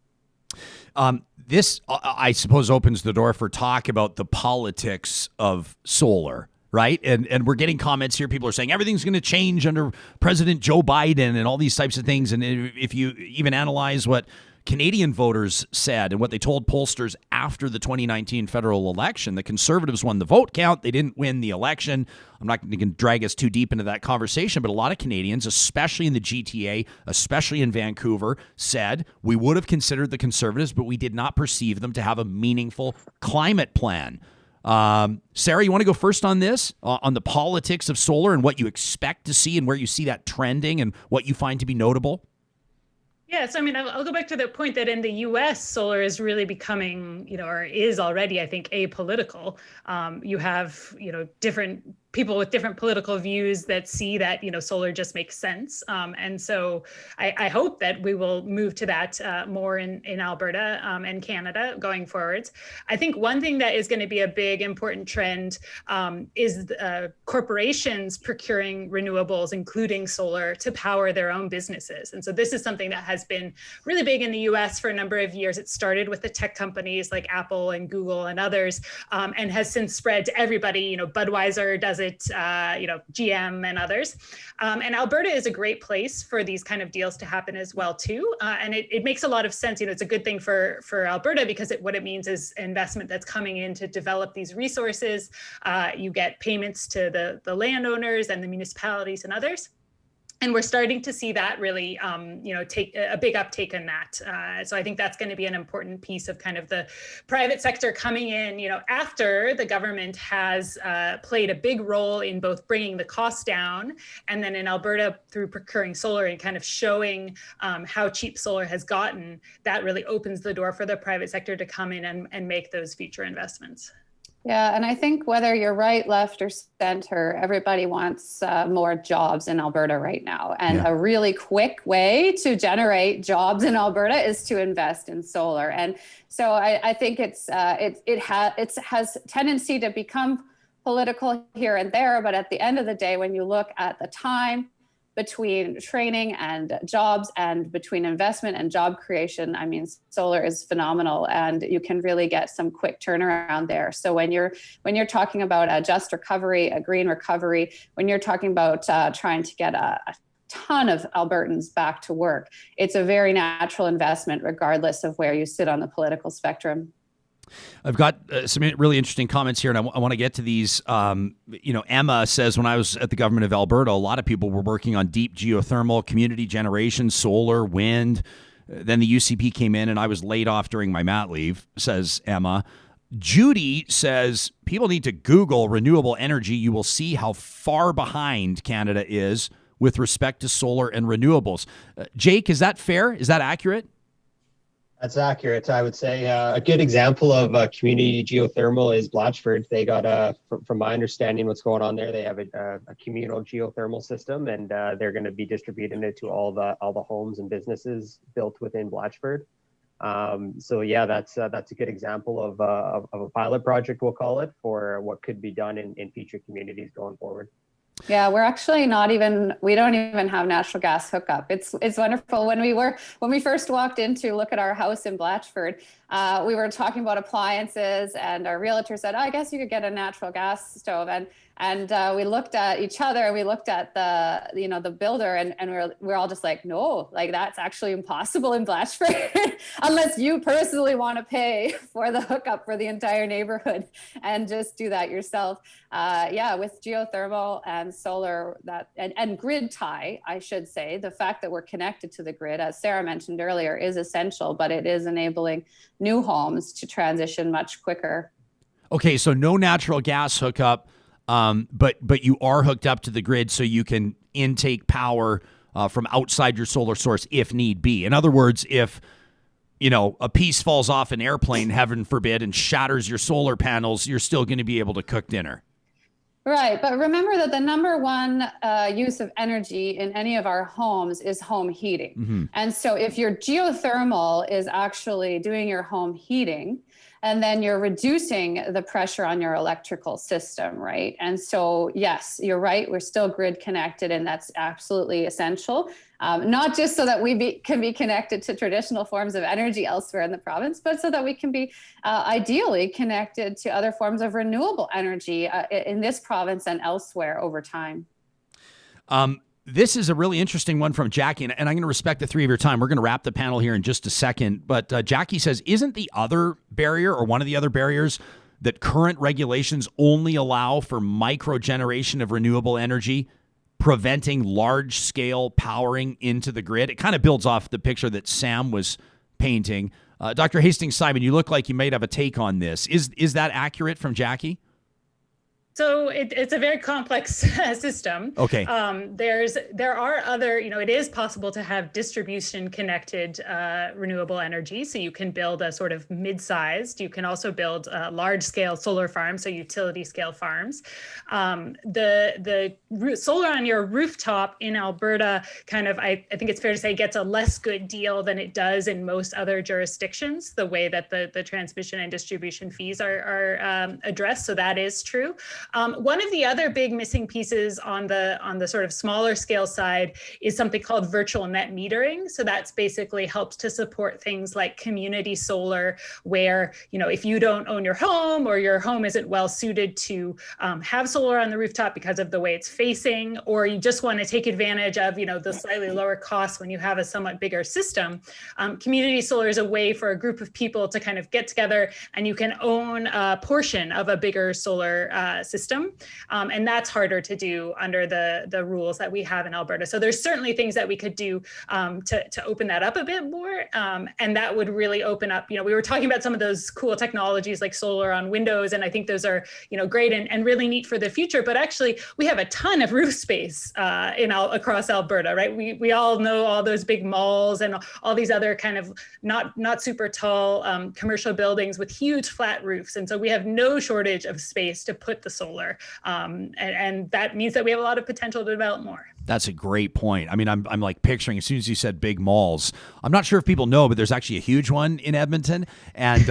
This, I suppose, opens the door for talk about the politics of solar, right? And we're getting comments here. People are saying everything's going to change under President Joe Biden and all these types of things. And if you even analyze what Canadian voters said and what they told pollsters after the 2019 federal election, the Conservatives won the vote count. They didn't win the election. I'm not going to drag us too deep into that conversation, but a lot of Canadians, especially in the GTA, especially in Vancouver, said we would have considered the Conservatives, but we did not perceive them to have a meaningful climate plan. Sarah, you want to go first on this, on the politics of solar and what you expect to see and where you see that trending and what you find to be notable? Yeah, so I mean, I'll go back to the point that in the U.S., solar is really becoming, or is already, I think, apolitical. You have, different people with different political views that see that, solar just makes sense. And so I hope that we will move to that more in Alberta and Canada going forwards. I think one thing that is going to be a big important trend is corporations procuring renewables, including solar, to power their own businesses. And so this is something that has been really big in the US for a number of years. It started with the tech companies like Apple and Google and others, and has since spread to everybody. Budweiser does it, GM and others. And Alberta is a great place for these kind of deals to happen as well too. And it makes a lot of sense. It's a good thing for Alberta because what it means is investment that's coming in to develop these resources. You get payments to the landowners and the municipalities and others. And we're starting to see that really, take a big uptake in that. So I think that's going to be an important piece of kind of the private sector coming in, after the government has played a big role in both bringing the cost down and then in Alberta through procuring solar and kind of showing how cheap solar has gotten. That really opens the door for the private sector to come in and make those future investments. Yeah, and I think whether you're right, left, or center, everybody wants more jobs in Alberta right now. And a really quick way to generate jobs in Alberta is to invest in solar. And so I think it has tendency to become political here and there. But at the end of the day, when you look at the time, between training and jobs and between investment and job creation, I mean, solar is phenomenal, and you can really get some quick turnaround there. So when you're talking about a just recovery, a green recovery, when you're talking about trying to get a ton of Albertans back to work, it's a very natural investment regardless of where you sit on the political spectrum. I've got some really interesting comments here, and I want to get to these. Emma says, when I was at the government of Alberta, a lot of people were working on deep geothermal, community generation, solar, wind. Then the UCP came in, and I was laid off during my mat leave, says Emma. Judy says, people need to Google renewable energy. You will see how far behind Canada is with respect to solar and renewables. Jake, is that fair? Is that accurate? That's accurate. I would say a good example of community geothermal is Blatchford. They got, from my understanding, what's going on there, they have a communal geothermal system, and they're going to be distributing it to all the homes and businesses built within Blatchford. So yeah, that's a good example of a pilot project, we'll call it, for what could be done in future communities going forward. Yeah, we're actually we don't even have natural gas hookup. It's wonderful. When we first walked in to look at our house in Blatchford, we were talking about appliances, and our realtor said, I guess you could get a natural gas stove. And we looked at each other, and we looked at the builder, and we're all just like, no, like that's actually impossible in Blatchford unless you personally want to pay for the hookup for the entire neighborhood and just do that yourself. With geothermal and solar and grid tie, I should say, the fact that we're connected to the grid, as Sarah mentioned earlier, is essential, but it is enabling new homes to transition much quicker. Okay, so no natural gas hookup. But you are hooked up to the grid, so you can intake power from outside your solar source if need be. In other words, if a piece falls off an airplane, heaven forbid, and shatters your solar panels, you're still going to be able to cook dinner. Right, but remember that the number one use of energy in any of our homes is home heating. Mm-hmm. And so if your geothermal is actually doing your home heating, and then you're reducing the pressure on your electrical system, right? And so, yes, you're right. We're still grid connected, and that's absolutely essential. Not just so that we can be connected to traditional forms of energy elsewhere in the province, but so that we can be ideally connected to other forms of renewable energy in this province and elsewhere over time. This is a really interesting one from Jackie, and I'm going to respect the three of your time. We're going to wrap the panel here in just a second. But Jackie says, isn't the other barrier, or one of the other barriers, that current regulations only allow for micro-generation of renewable energy, preventing large-scale powering into the grid? It kind of builds off the picture that Sam was painting. Dr. Hastings-Simon, you look like you might have a take on this. Is that accurate from Jackie? So it's a very complex system. Okay. There are other, it is possible to have distribution connected renewable energy. So you can build a sort of mid-sized. You can also build large scale solar farms, so utility scale farms. The solar on your rooftop in Alberta I think it's fair to say, gets a less good deal than it does in most other jurisdictions, the way that the transmission and distribution fees are addressed. So that is true. One of the other big missing pieces on the sort of smaller scale side is something called virtual net metering. So that's basically helps to support things like community solar, where, if you don't own your home, or your home isn't well suited to have solar on the rooftop because of the way it's facing, or you just want to take advantage of, the slightly lower costs when you have a somewhat bigger system, community solar is a way for a group of people to kind of get together, and you can own a portion of a bigger solar system. And that's harder to do under the rules that we have in Alberta. So there's certainly things that we could do to open that up a bit more. And that would really open up, we were talking about some of those cool technologies like solar on windows. And I think those are, great and really neat for the future. But actually, we have a ton of roof space across Alberta, right? We all know all those big malls and all these other kind of not super tall commercial buildings with huge flat roofs. And so we have no shortage of space to put the solar. And that means that we have a lot of potential to develop more. That's a great point. I mean, I'm like picturing, as soon as you said big malls, I'm not sure if people know, but there's actually a huge one in Edmonton. And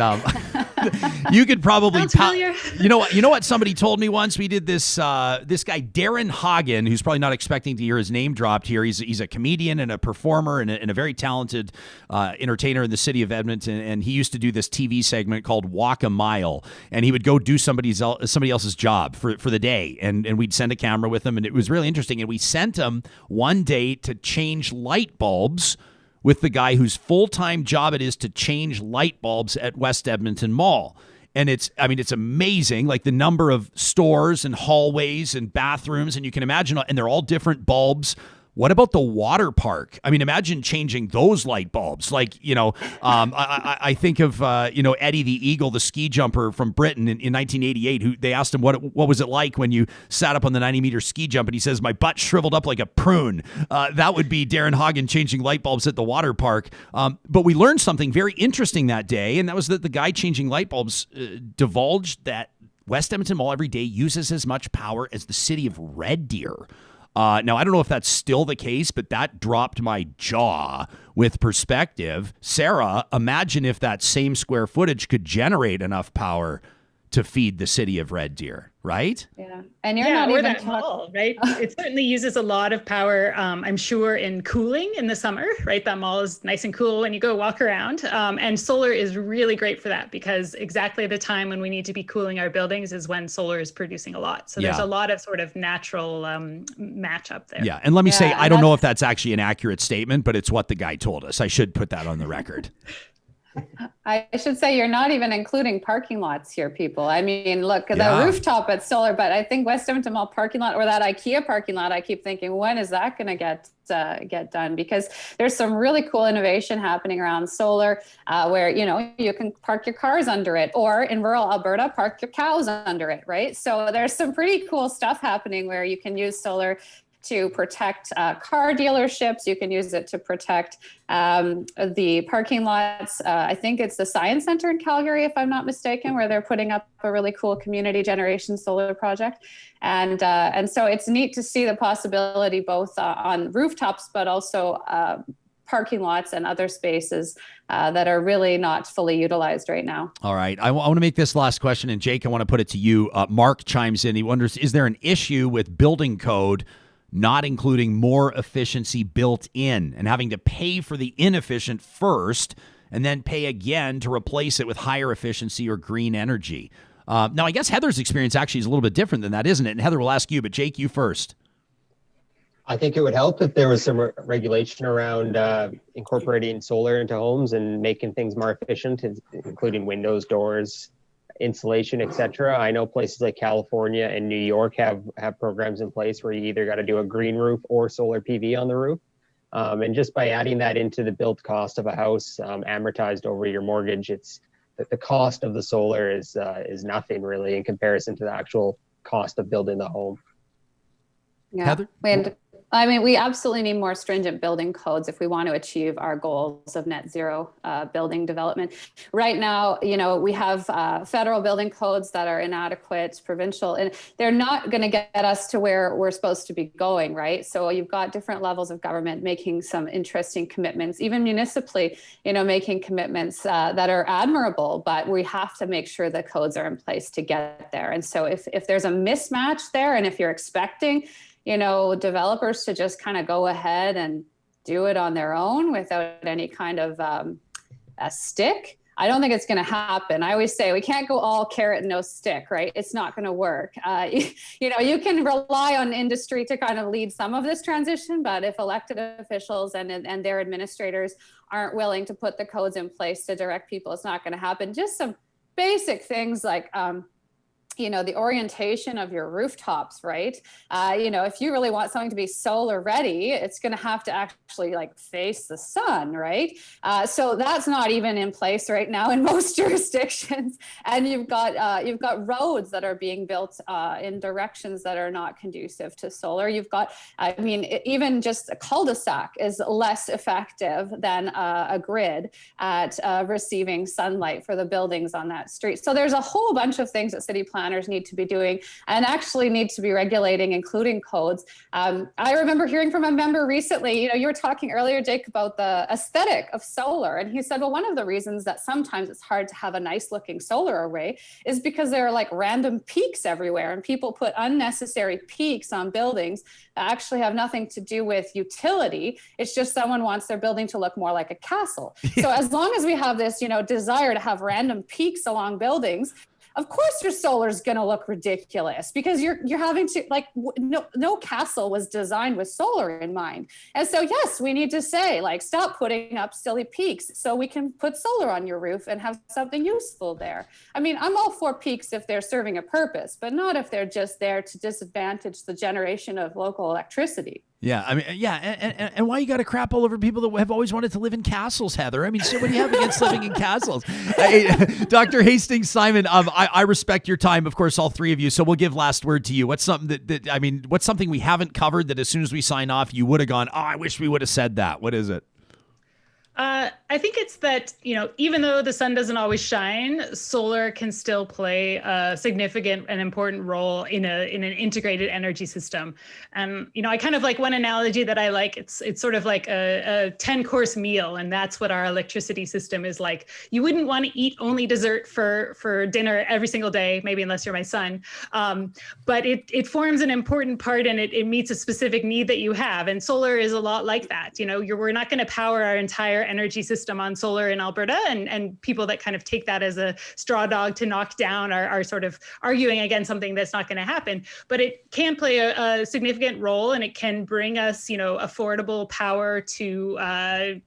You could probably Sounds familiar. You know what somebody told me once? We did this this guy Darren Hagen, who's probably not expecting to hear his name dropped here. He's a comedian and a performer and a very talented entertainer in the city of Edmonton, and he used to do this TV segment called Walk a Mile, and he would go do somebody else's job for the day, and we'd send a camera with him, and it was really interesting. And we sent him one day to change light bulbs with the guy whose full-time job it is to change light bulbs at West Edmonton Mall. And it's amazing, like the number of stores and hallways and bathrooms, and you can imagine, and they're all different bulbs. What about the water park? I mean, imagine changing those light bulbs. Like, I think of, Eddie the Eagle, the ski jumper from Britain in 1988, who they asked him what was it like when you sat up on the 90-meter ski jump, and he says, my butt shriveled up like a prune. That would be Darren Hagen changing light bulbs at the water park. But we learned something very interesting that day, and that was that the guy changing light bulbs divulged that West Edmonton Mall every day uses as much power as the city of Red Deer. Now, I don't know if that's still the case, but that dropped my jaw with perspective. Sarah, imagine if that same square footage could generate enough power to feed the city of Red Deer, right? Yeah, and you're not or even that mall, right? It certainly uses a lot of power, I'm sure, in cooling in the summer, right? That mall is nice and cool when you go walk around. And solar is really great for that, because exactly the time when we need to be cooling our buildings is when solar is producing a lot. So there's a lot of sort of natural match up there. Yeah, and let me say, I don't know if that's actually an accurate statement, but it's what the guy told us. I should put that on the record. I should say you're not even including parking lots here, people. I mean, look, the rooftop at solar, but I think West Edmonton Mall parking lot, or that IKEA parking lot, I keep thinking, when is that going to get done? Because there's some really cool innovation happening around solar, where, you can park your cars under it, or in rural Alberta, park your cows under it, right? So there's some pretty cool stuff happening where you can use solar to protect car dealerships. You can use it to protect the parking lots. I think it's the Science Center in Calgary, if I'm not mistaken, where they're putting up a really cool community generation solar project. And so it's neat to see the possibility both on rooftops, but also parking lots and other spaces that are really not fully utilized right now. All right. I want to make this last question, and Jake, I want to put it to you. Mark chimes in. He wonders, is there an issue with building code not including more efficiency built in and having to pay for the inefficient first and then pay again to replace it with higher efficiency or green energy? Now, I guess Heather's experience actually is a little bit different than that, isn't it? And Heather will ask you, but Jake, you first. I think it would help if there was some regulation around incorporating solar into homes and making things more efficient, including windows, doors, insulation, etc. I know places like California and New York have programs in place where you either got to do a green roof or solar PV on the roof. And just by adding that into the build cost of a house, amortized over your mortgage, it's that the cost of the solar is nothing really in comparison to the actual cost of building the home. Yeah. Heather? I mean, we absolutely need more stringent building codes if we want to achieve our goals of net zero building development. Right now, we have federal building codes that are inadequate, provincial, and they're not going to get us to where we're supposed to be going, right? So you've got different levels of government making some interesting commitments, even municipally, making commitments that are admirable, but we have to make sure the codes are in place to get there. And so if there's a mismatch there, and if you're expecting developers to just kind of go ahead and do it on their own without any kind of a stick, I don't think it's going to happen. I always say we can't go all carrot and no stick, right? It's not going to work. You can rely on industry to kind of lead some of this transition, but if elected officials and their administrators aren't willing to put the codes in place to direct people, it's not going to happen. Just some basic things like the orientation of your rooftops, right? If you really want something to be solar ready, it's going to have to actually face the sun, right? So that's not even in place right now in most jurisdictions. And you've got roads that are being built in directions that are not conducive to solar. You've got, even just a cul-de-sac is less effective than a grid at receiving sunlight for the buildings on that street. So there's a whole bunch of things that city planning planners need to be doing and actually need to be regulating, including codes. I remember hearing from a member recently, you were talking earlier, Jake, about the aesthetic of solar. And he said, well, one of the reasons that sometimes it's hard to have a nice looking solar array is because there are like random peaks everywhere, and people put unnecessary peaks on buildings that actually have nothing to do with utility. It's just someone wants their building to look more like a castle. So as long as we have this, desire to have random peaks along buildings, of course your solar is going to look ridiculous, because you're having to, no castle was designed with solar in mind. And so yes, we need to say, stop putting up silly peaks so we can put solar on your roof and have something useful there. I mean, I'm all for peaks if they're serving a purpose, but not if they're just there to disadvantage the generation of local electricity. Yeah, I mean, and why you got to crap all over people that have always wanted to live in castles, Heather? I mean, so what do you have against living in castles? Hey, Dr. Hastings-Simon, I respect your time, of course, all three of you. So we'll give last word to you. What's something what's something we haven't covered that as soon as we sign off, you would have gone, I wish we would have said that? What is it? I think it's that, even though the sun doesn't always shine, solar can still play a significant and important role in an integrated energy system. And, I kind of like one analogy that I like, it's sort of like a 10-course meal. And that's what our electricity system is like. You wouldn't want to eat only dessert for dinner every single day, maybe unless you're my son. But it forms an important part, and it meets a specific need that you have. And solar is a lot like that. We're not going to power our entire energy system on solar in Alberta, and people that kind of take that as a straw dog to knock down are sort of arguing against something that's not going to happen. But it can play a significant role, and it can bring us, affordable power to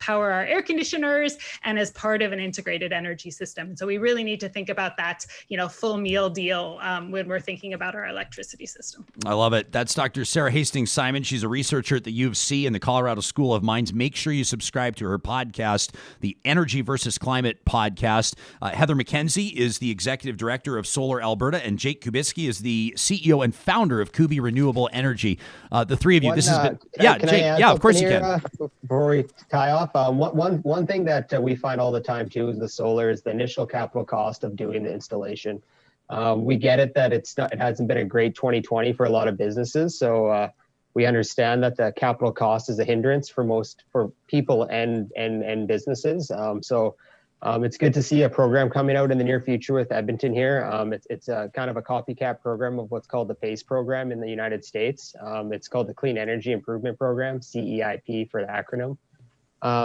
power our air conditioners, and as part of an integrated energy system. And so we really need to think about that, full meal deal when we're thinking about our electricity system. I love it. That's Dr. Sara Hastings-Simon. She's a researcher at the U of C and the Colorado School of Mines. Make sure you subscribe to her podcast, the Energy versus Climate podcast. Heather MacKenzie is the executive director of Solar Alberta, and Jake Kubiski is the CEO and founder of Kubi Renewable Energy. The three of you, this has been... Jake, of course you can. Before we tie off, one thing that we find all the time too is the solar is the initial capital cost of doing the installation. We get it that it hasn't been a great 2020 for a lot of businesses, so we understand that the capital cost is a hindrance for people and businesses. So it's good to see a program coming out in the near future with Edmonton here. It's a kind of a copycat program of what's called the PACE program in the United States. It's called the Clean Energy Improvement Program, CEIP for the acronym.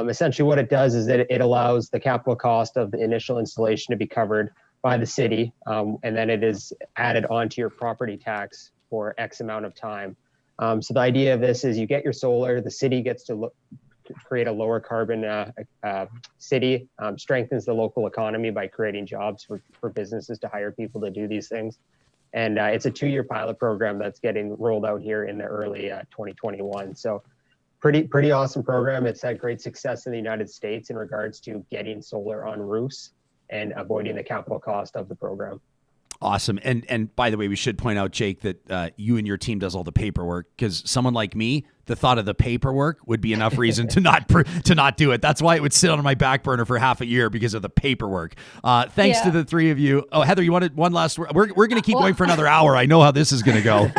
Essentially what it does is that it allows the capital cost of the initial installation to be covered by the city, and then it is added onto your property tax for X amount of time. So the idea of this is you get your solar, the city gets to create a lower carbon city, strengthens the local economy by creating jobs for businesses to hire people to do these things. And it's a 2-year pilot program that's getting rolled out here in the early 2021. So pretty awesome program. It's had great success in the United States in regards to getting solar on roofs and avoiding the capital cost of the program. Awesome. And by the way, we should point out, Jake, that you and your team does all the paperwork, because someone like me, the thought of the paperwork would be enough reason to not do it. That's why it would sit on my back burner for half a year, because of the paperwork. Thanks to the three of you. Oh, Heather, you wanted one last word? We're going to keep going for another hour. I know how this is going to go.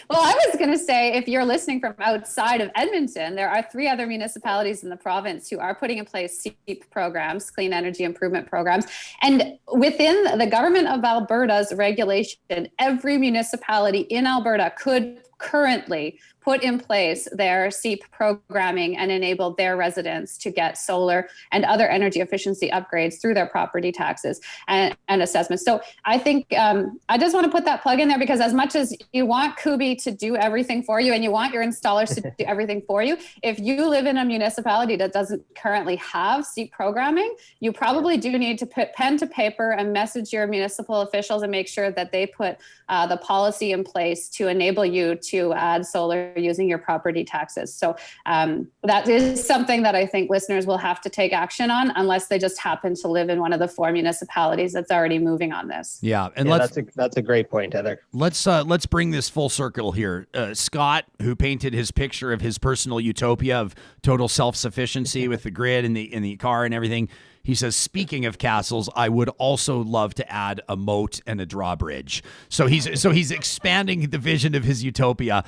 Well, I was going to say, if you're listening from outside of Edmonton, there are 3 other municipalities in the province who are putting in place CEIP programs, clean energy improvement programs. And within the government of Alberta's regulation, every municipality in Alberta could currently put in place their CEIP programming and enable their residents to get solar and other energy efficiency upgrades through their property taxes and assessments. So I think I just want to put that plug in there, because as much as you want Kubi to do everything for you and you want your installers to do everything for you, if you live in a municipality that doesn't currently have CEIP programming, you probably do need to put pen to paper and message your municipal officials and make sure that they put the policy in place to enable you to add solar using your property taxes. So that is something that I think listeners will have to take action on, unless they just happen to live in one of the 4 municipalities that's already moving on this. Yeah, and that's a great point, Heather. Let's bring this full circle here. Scott, who painted his picture of his personal utopia of total self-sufficiency with the grid and the car and everything, He says, speaking of castles, I would also love to add a moat and a drawbridge. So he's expanding the vision of his utopia.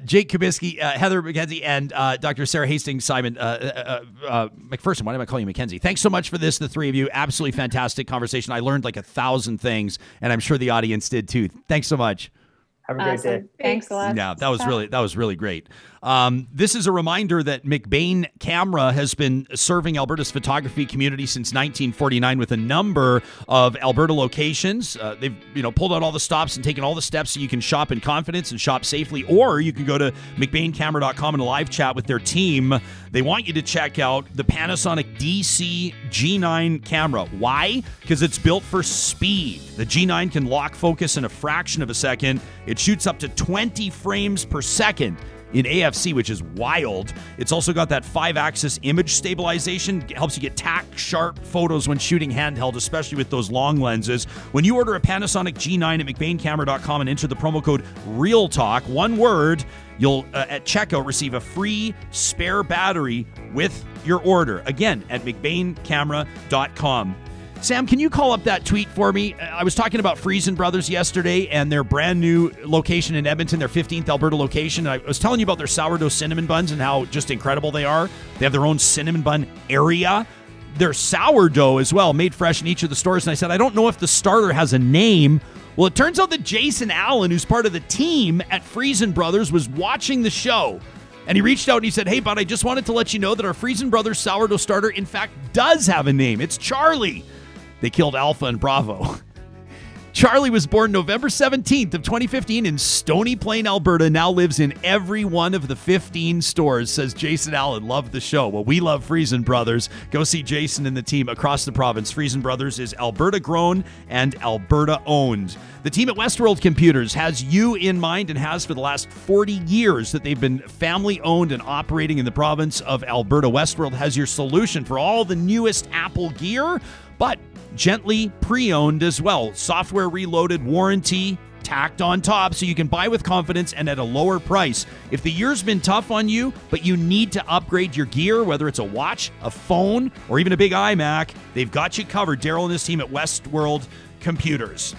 Jake Kubiski, Heather MacKenzie, and Dr. Sara Hastings-Simon, McPherson, why am I calling you MacKenzie? Thanks so much for this, the three of you. Absolutely fantastic conversation. I learned like 1,000 things, and I'm sure the audience did too. Thanks so much. Have a great day. Thanks a lot. Yeah, that was really great. This is a reminder that McBain Camera has been serving Alberta's photography community since 1949 with a number of Alberta locations. They've pulled out all the stops and taken all the steps so you can shop in confidence and shop safely, or you can go to mcbaincamera.com and a live chat with their team. They want you to check out the Panasonic DC G9 camera. Why? Because it's built for speed. The G9 can lock focus in a fraction of a second. It shoots up to 20 frames per second in AFC, which is wild. It's also got that 5-axis image stabilization. It helps you get tack-sharp photos when shooting handheld, especially with those long lenses. When you order a Panasonic G9 at mcbaincamera.com and enter the promo code REALTALK, one word, you'll, at checkout, receive a free spare battery with your order. Again, at mcbaincamera.com. Sam, can you call up that tweet for me? I was talking about Friesen Brothers yesterday and their brand new location in Edmonton, their 15th Alberta location. I was telling you about their sourdough cinnamon buns and how just incredible they are. They have their own cinnamon bun area. Their sourdough as well, made fresh in each of the stores. And I said, I don't know if the starter has a name. Well, it turns out that Jason Allen, who's part of the team at Friesen Brothers, was watching the show. And he reached out and he said, hey, bud, I just wanted to let you know that our Friesen Brothers sourdough starter, in fact, does have a name. It's Charlie. They killed Alpha and Bravo. Charlie was born November 17th of 2015 in Stony Plain, Alberta, now lives in every one of the 15 stores, says Jason Allen. Love the show. Well, we love Friesen Brothers. Go see Jason and the team across the province. Friesen Brothers is Alberta grown and Alberta owned. The team at Westworld Computers has you in mind and has for the last 40 years that they've been family owned and operating in the province of Alberta. Westworld has your solution for all the newest Apple gear, but gently pre-owned as well. Software reloaded, warranty tacked on top so you can buy with confidence and at a lower price. If the year's been tough on you, but you need to upgrade your gear, whether it's a watch, a phone, or even a big iMac, they've got you covered. Daryl and his team at Westworld Computers.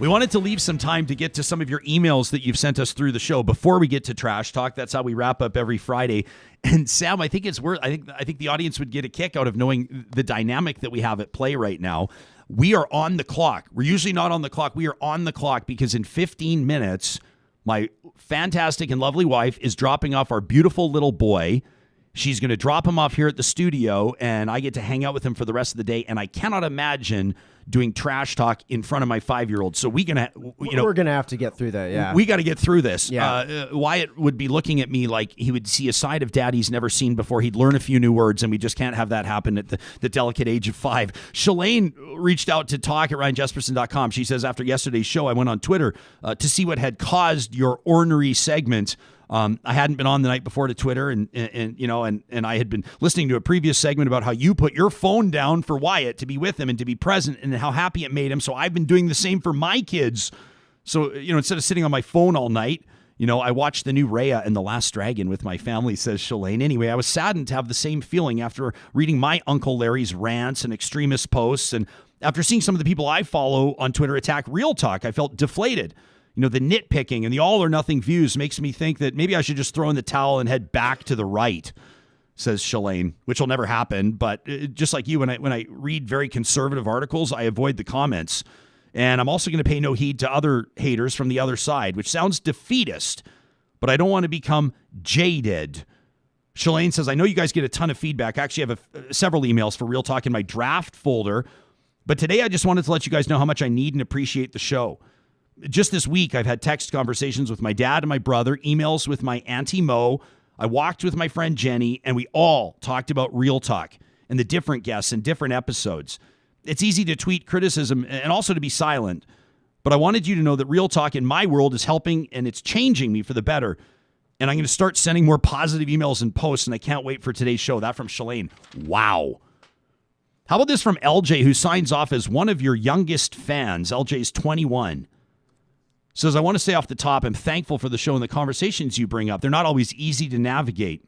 We wanted to leave some time to get to some of your emails that you've sent us through the show before we get to Trash Talk. That's how we wrap up every Friday. And Sam, I think it's worth. I think the audience would get a kick out of knowing the dynamic that we have at play right now. We are on the clock. We're usually not on the clock. We are on the clock because in 15 minutes, my fantastic and lovely wife is dropping off our beautiful little boy. She's going to drop him off here at the studio, and I get to hang out with him for the rest of the day. And I cannot imagine doing Trash Talk in front of my 5-year-old. So we're gonna have to get through that. Yeah, we got to get through this. Yeah. Wyatt would be looking at me like he would see a side of Dad he's never seen before. He'd learn a few new words, and we just can't have that happen at the delicate age of 5. Shalane reached out to talk at RyanJesperson.com. She says, after yesterday's show, I went on Twitter to see what had caused your ornery segment. I hadn't been on the night before to Twitter, and I had been listening to a previous segment about how you put your phone down for Wyatt to be with him and to be present, and how happy it made him. So I've been doing the same for my kids. So instead of sitting on my phone all night, I watched the new Raya and the Last Dragon with my family, says Shalane. Anyway, I was saddened to have the same feeling after reading my Uncle Larry's rants and extremist posts, and after seeing some of the people I follow on Twitter attack Real Talk, I felt deflated. The nitpicking and the all or nothing views makes me think that maybe I should just throw in the towel and head back to the right, says Shalane, which will never happen. But just like you, when I read very conservative articles, I avoid the comments. And I'm also going to pay no heed to other haters from the other side, which sounds defeatist, but I don't want to become jaded. Shalane says, I know you guys get a ton of feedback. Actually, I have several emails for Real Talk in my draft folder. But today I just wanted to let you guys know how much I need and appreciate the show. Just this week, I've had text conversations with my dad and my brother, emails with my Auntie Mo. I walked with my friend Jenny, and we all talked about Real Talk and the different guests and different episodes. It's easy to tweet criticism and also to be silent, but I wanted you to know that Real Talk in my world is helping, and it's changing me for the better. And I'm going to start sending more positive emails and posts, and I can't wait for today's show. That from Shalane. Wow. How about this from LJ, who signs off as one of your youngest fans? LJ's 21. Says, I want to say off the top, I'm thankful for the show and the conversations you bring up. They're not always easy to navigate.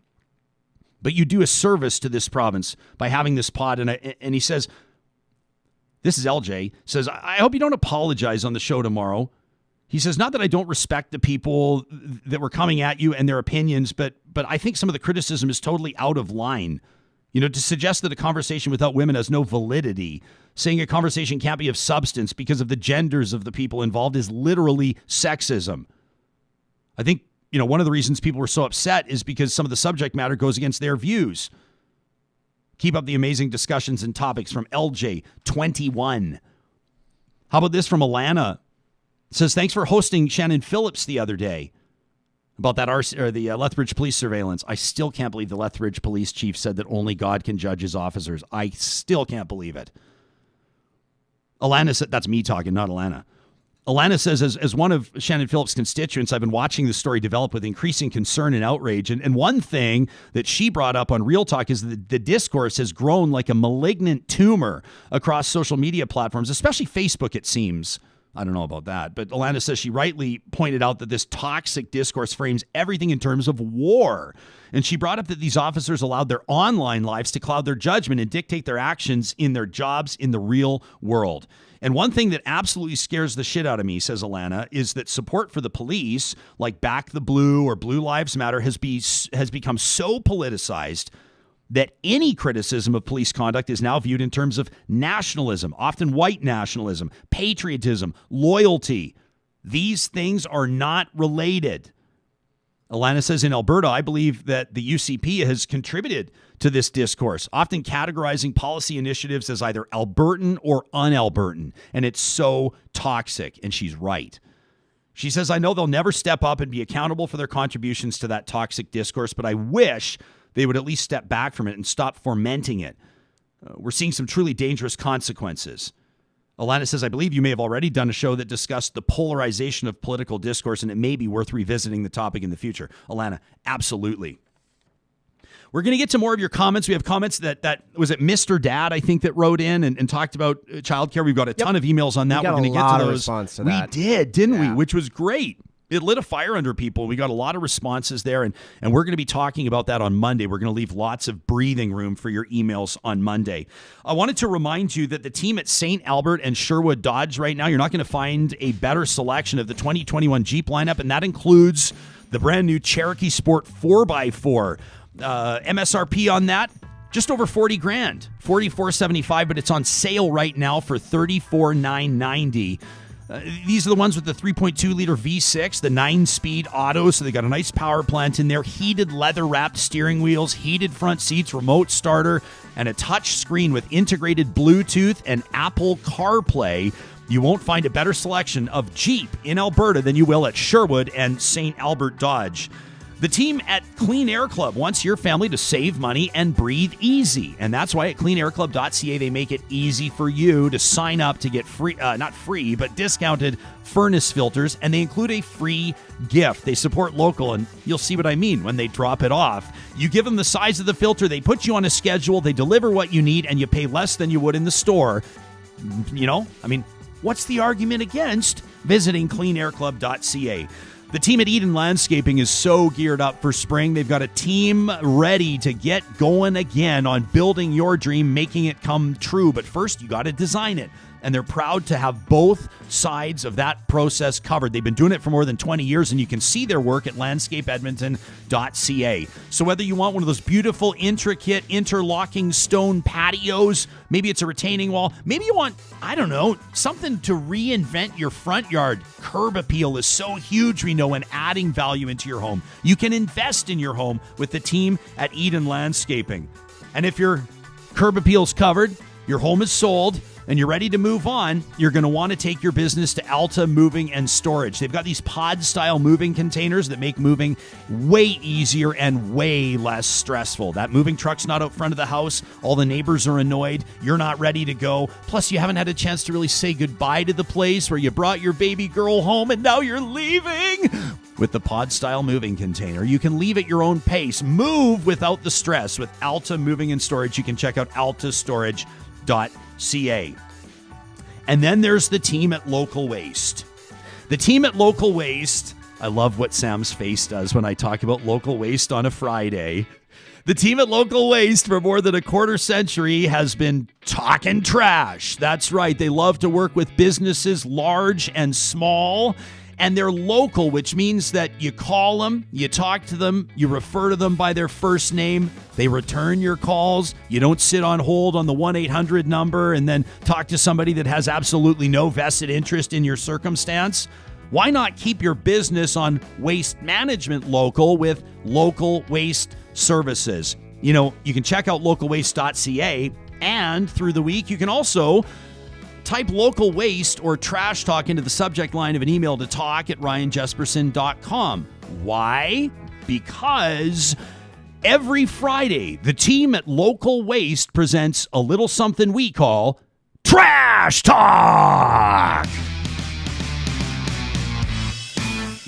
but you do a service to this province by having this pod. And he says, this is LJ, says, I hope you don't apologize on the show tomorrow. He says, not that I don't respect the people that were coming at you and their opinions, but I think some of the criticism is totally out of line. You know, to suggest that a conversation without women has no validity, saying a conversation can't be of substance because of the genders of the people involved is literally sexism. I think, you know, one of the reasons people were so upset is because some of the subject matter goes against their views. Keep up the amazing discussions and topics from LJ21. How about this from Alana? It says, thanks for hosting Shannon Phillips the other day about that the Lethbridge police surveillance. I still can't believe the Lethbridge police chief said that only God can judge his officers. I still can't believe it. Alana said, that's me talking, not Alana. Alana says, as one of Shannon Phillips' constituents, I've been watching the story develop with increasing concern and outrage. And one thing that she brought up on Real Talk is that the discourse has grown like a malignant tumor across social media platforms, especially Facebook, it seems. I don't know about that. But Alana says she rightly pointed out that this toxic discourse frames everything in terms of war. And she brought up that these officers allowed their online lives to cloud their judgment and dictate their actions in their jobs in the real world. And one thing that absolutely scares the shit out of me, says Alana, is that support for the police, like Back the Blue or Blue Lives Matter, has become so politicized that any criticism of police conduct is now viewed in terms of nationalism, often white nationalism, patriotism, loyalty. These things are not related. Alana says, in Alberta, I believe that the UCP has contributed to this discourse, often categorizing policy initiatives as either Albertan or un-Albertan, and it's so toxic, and she's right. She says, I know they'll never step up and be accountable for their contributions to that toxic discourse, but I wish they would at least step back from it and stop fomenting it. We're seeing some truly dangerous consequences. Alana says, I believe you may have already done a show that discussed the polarization of political discourse, and it may be worth revisiting the topic in the future. Alana, absolutely. We're going to get to more of your comments. We have comments that was it Mr. Dad, I think, that wrote in and talked about childcare. We've got a ton of emails on that. We're going to get to those. Response to we that. did, didn't we? Which was great. It lit a fire under people. We got a lot of responses there, and we're going to be talking about that on Monday. We're going to leave lots of breathing room for your emails on Monday. I wanted to remind you that the team at St. Albert and Sherwood Dodge right now, you're not going to find a better selection of the 2021 Jeep lineup, and that includes the brand new Cherokee Sport 4x4. MSRP on that, just over $40,000, $44,750, but it's on sale right now for $34,990. These are the ones with the 3.2-liter V6, the 9-speed auto, so they got a nice power plant in there, heated leather-wrapped steering wheels, heated front seats, remote starter, and a touch screen with integrated Bluetooth and Apple CarPlay. You won't find a better selection of Jeep in Alberta than you will at Sherwood and St. Albert Dodge. The team at Clean Air Club wants your family to save money and breathe easy. And that's why at cleanairclub.ca, they make it easy for you to sign up to get free, not free, but discounted furnace filters. And they include a free gift. They support local, and you'll see what I mean when they drop it off. You give them the size of the filter, they put you on a schedule, they deliver what you need, and you pay less than you would in the store. You know, I mean, what's the argument against visiting cleanairclub.ca? The team at Eden Landscaping is so geared up for spring. They've got a team ready to get going again on building your dream, making it come true. But first, you got to design it. And they're proud to have both sides of that process covered. They've been doing it for more than 20 years, and you can see their work at landscapeedmonton.ca. So whether you want one of those beautiful, intricate, interlocking stone patios, maybe it's a retaining wall, maybe you want, I don't know, something to reinvent your front yard. Curb appeal is so huge, we know, in adding value into your home. You can invest in your home with the team at Eden Landscaping. And if your curb appeal's covered, your home is sold, and you're ready to move on, you're going to want to take your business to Alta Moving and Storage. They've got these pod-style moving containers that make moving way easier and way less stressful. That moving truck's not out front of the house. All the neighbors are annoyed. You're not ready to go. Plus, you haven't had a chance to really say goodbye to the place where you brought your baby girl home, and now you're leaving. With the pod-style moving container, you can leave at your own pace. Move without the stress with Alta Moving and Storage. You can check out altastorage.ca. And then there's the team at Local Waste. The team at Local Waste I love what Sam's face does when I talk about local waste on a Friday. The team at Local Waste for more than a quarter century has been talking trash. That's right. They love to work with businesses large and small, and they're local, which means that you call them, you talk to them, you refer to them by their first name. They return your calls. You don't sit on hold on the 1-800 number and then talk to somebody that has absolutely no vested interest in your circumstance. Why not keep your business on waste management local with Local Waste Services? You know, you can check out localwaste.ca, and through the week, you can also type local waste or trash talk into the subject line of an email to talk@ryanjesperson.com. Why? Because every Friday, the team at Local Waste presents a little something we call Trash Talk.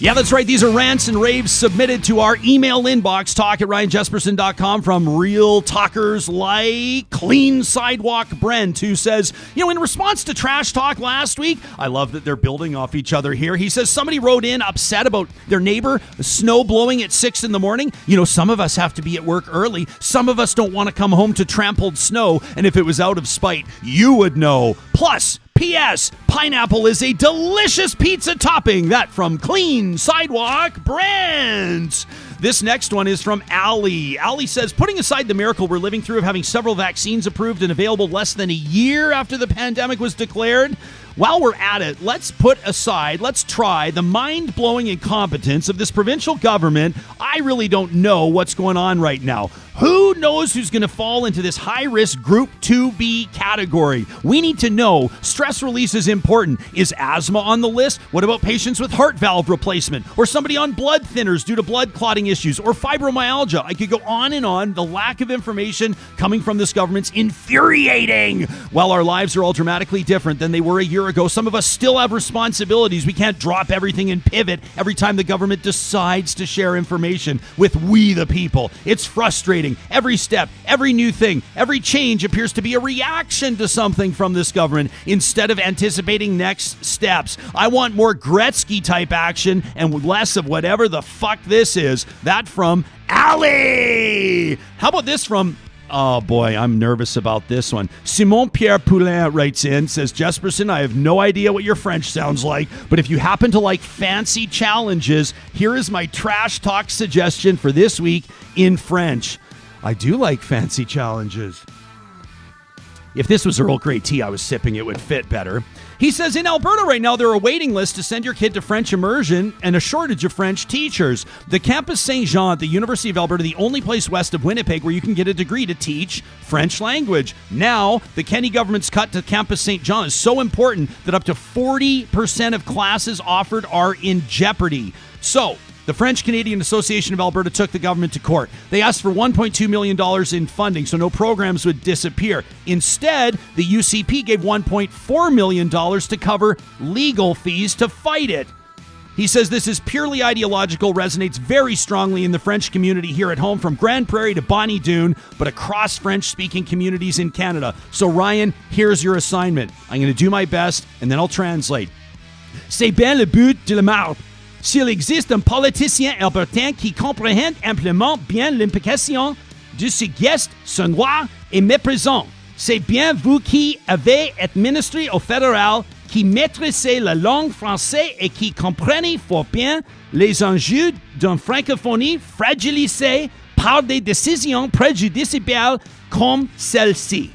Yeah, that's right. These are rants and raves submitted to our email inbox, talk@ryanjesperson.com, from real talkers like Clean Sidewalk Brent, who says, in response to trash talk last week, I love that they're building off each other here. He says somebody wrote in upset about their neighbor, snow blowing at 6 in the morning. Some of us have to be at work early. Some of us don't want to come home to trampled snow. And if it was out of spite, you would know. Plus, P.S. Pineapple is a delicious pizza topping. That from Clean Sidewalk Brand. This next one is from Allie. Allie says, putting aside the miracle we're living through of having several vaccines approved and available less than a year after the pandemic was declared, while we're at it, let's try the mind-blowing incompetence of this provincial government. I really don't know what's going on right now. Who knows who's going to fall into this high-risk Group 2B category? We need to know. Stress release is important. Is asthma on the list? What about patients with heart valve replacement? Or somebody on blood thinners due to blood clotting issues? Or fibromyalgia? I could go on and on. The lack of information coming from this government's infuriating. While our lives are all dramatically different than they were a year ago, some of us still have responsibilities. We can't drop everything and pivot every time the government decides to share information with we the people. It's frustrating. Every step, every new thing, every change appears to be a reaction to something from this government instead of anticipating next steps. I want more Gretzky-type action and less of whatever the fuck this is. That from Allie. How about this from... Oh boy, I'm nervous about this one. Simon Pierre Poulin writes in, says, Jesperson, I have no idea what your French sounds like, but if you happen to like fancy challenges, here is my trash talk suggestion for this week in French. I do like fancy challenges. If this was Earl Grey tea I was sipping, it would fit better. He says, in Alberta right now, there are waiting lists to send your kid to French immersion and a shortage of French teachers. The Campus Saint-Jean at the University of Alberta, the only place west of Winnipeg where you can get a degree to teach French language. Now, the Kenney government's cut to Campus Saint-Jean is so important that up to 40% of classes offered are in jeopardy. So, the French-Canadian Association of Alberta took the government to court. They asked for $1.2 million in funding, so no programs would disappear. Instead, the UCP gave $1.4 million to cover legal fees to fight it. He says this is purely ideological, resonates very strongly in the French community here at home, from Grand Prairie to Bonnie Doon, but across French-speaking communities in Canada. So, Ryan, here's your assignment. I'm going to do my best, and then I'll translate. C'est bien le but de la marde. S'il existe un politicien albertain qui comprenne amplement bien l'implication de ce geste sonore et méprisant, c'est bien vous qui avez administré au fédéral, qui maîtrisez la langue française et qui comprenez fort bien les enjeux d'une francophonie fragilisée par des décisions préjudiciables comme celle-ci.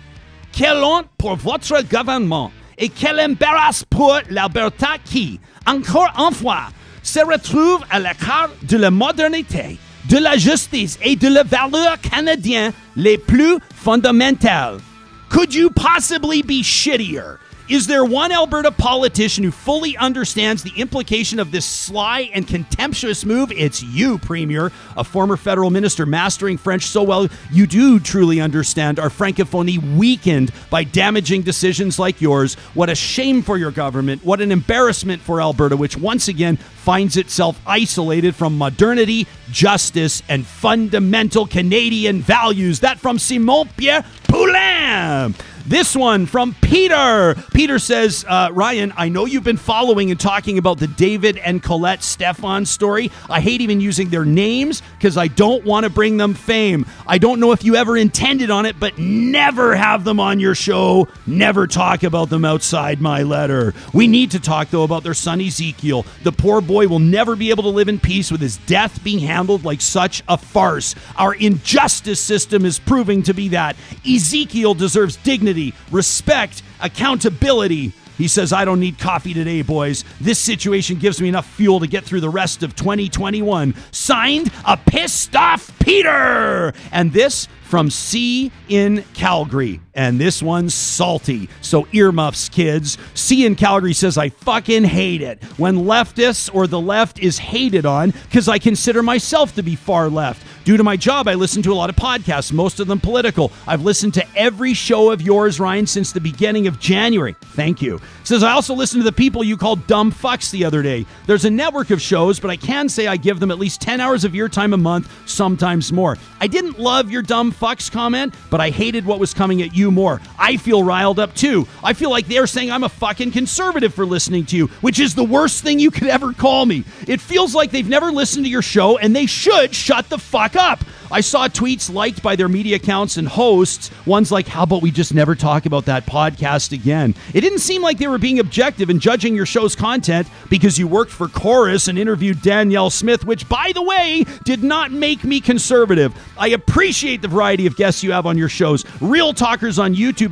Quelle honte pour votre gouvernement et quel embarras pour l'Alberta qui, encore une fois, se retrouve à l'écart de la modernité, de la justice et de la valeur canadienne les plus fondamentales. Could you possibly be shittier? Is there one Alberta politician who fully understands the implication of this sly and contemptuous move? It's you, Premier, a former federal minister mastering French so well you do truly understand our francophonie weakened by damaging decisions like yours. What a shame for your government. What an embarrassment for Alberta, which once again finds itself isolated from modernity, justice, and fundamental Canadian values. That from Simon Pierre Poulin. This one from Peter. Peter says, Ryan, I know you've been following and talking about the David and Colette Stefan story. I hate even using their names because I don't want to bring them fame. I don't know if you ever intended on it, but never have them on your show. Never talk about them outside my letter. We need to talk, though, about their son Ezekiel. The poor boy will never be able to live in peace with his death being handled like such a farce. Our injustice system is proving to be that. Ezekiel deserves dignity, respect, accountability. He says, I don't need coffee today, boys. This situation gives me enough fuel to get through the rest of 2021. Signed, a pissed off Peter. And this from C in Calgary. And this one's salty. So earmuffs, kids. C in Calgary says, I fucking hate it when leftists or the left is hated on because I consider myself to be far left. Due to my job, I listen to a lot of podcasts, most of them political. I've listened to every show of yours, Ryan, since the beginning of January. Thank you. Says, I also listened to the people you called dumb fucks the other day. There's a network of shows, but I can say I give them at least 10 hours of your time a month, sometimes more. I didn't love your dumb fucks comment, but I hated what was coming at you more. I feel riled up too. I feel like they're saying I'm a fucking conservative for listening to you, which is the worst thing you could ever call me. It feels like they've never listened to your show and they should shut the fuck up. I saw tweets liked by their media accounts and hosts. One's like, how about we just never talk about that podcast again? It didn't seem like they were being objective in judging your show's content because you worked for Chorus and interviewed Danielle Smith, which, by the way, did not make me conservative. I appreciate the variety of guests you have on your shows. Real talkers on YouTube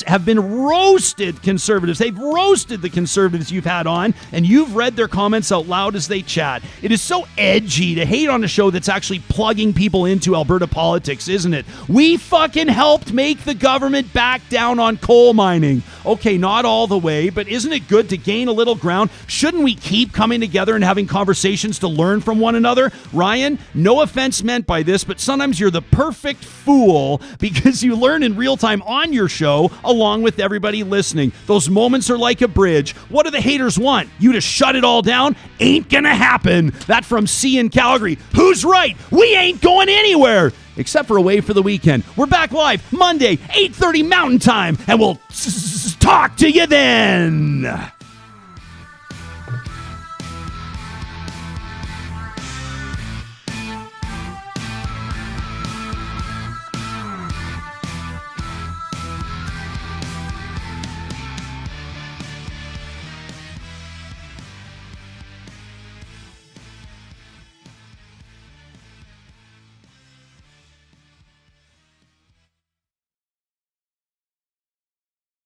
have been roasted conservatives. They've roasted the conservatives you've had on, and you've read their comments out loud as they chat. It is so edgy to hate on a show that's actually plugging people into Alberta politics, isn't it? We fucking helped make the government back down on coal mining. Okay, not all the way, but isn't it good to gain a little ground? Shouldn't we keep coming together and having conversations to learn from one another? Ryan, no offense meant by this, but sometimes you're the perfect fool because you learn in real time on your show along with everybody listening. Those moments are like a bridge. What do the haters want? You to shut it all down? Ain't gonna happen. That from C in Calgary. Who's right? We ain't going anywhere except for away for the weekend. We're back live Monday, 8:30 Mountain Time, and we'll talk to you then.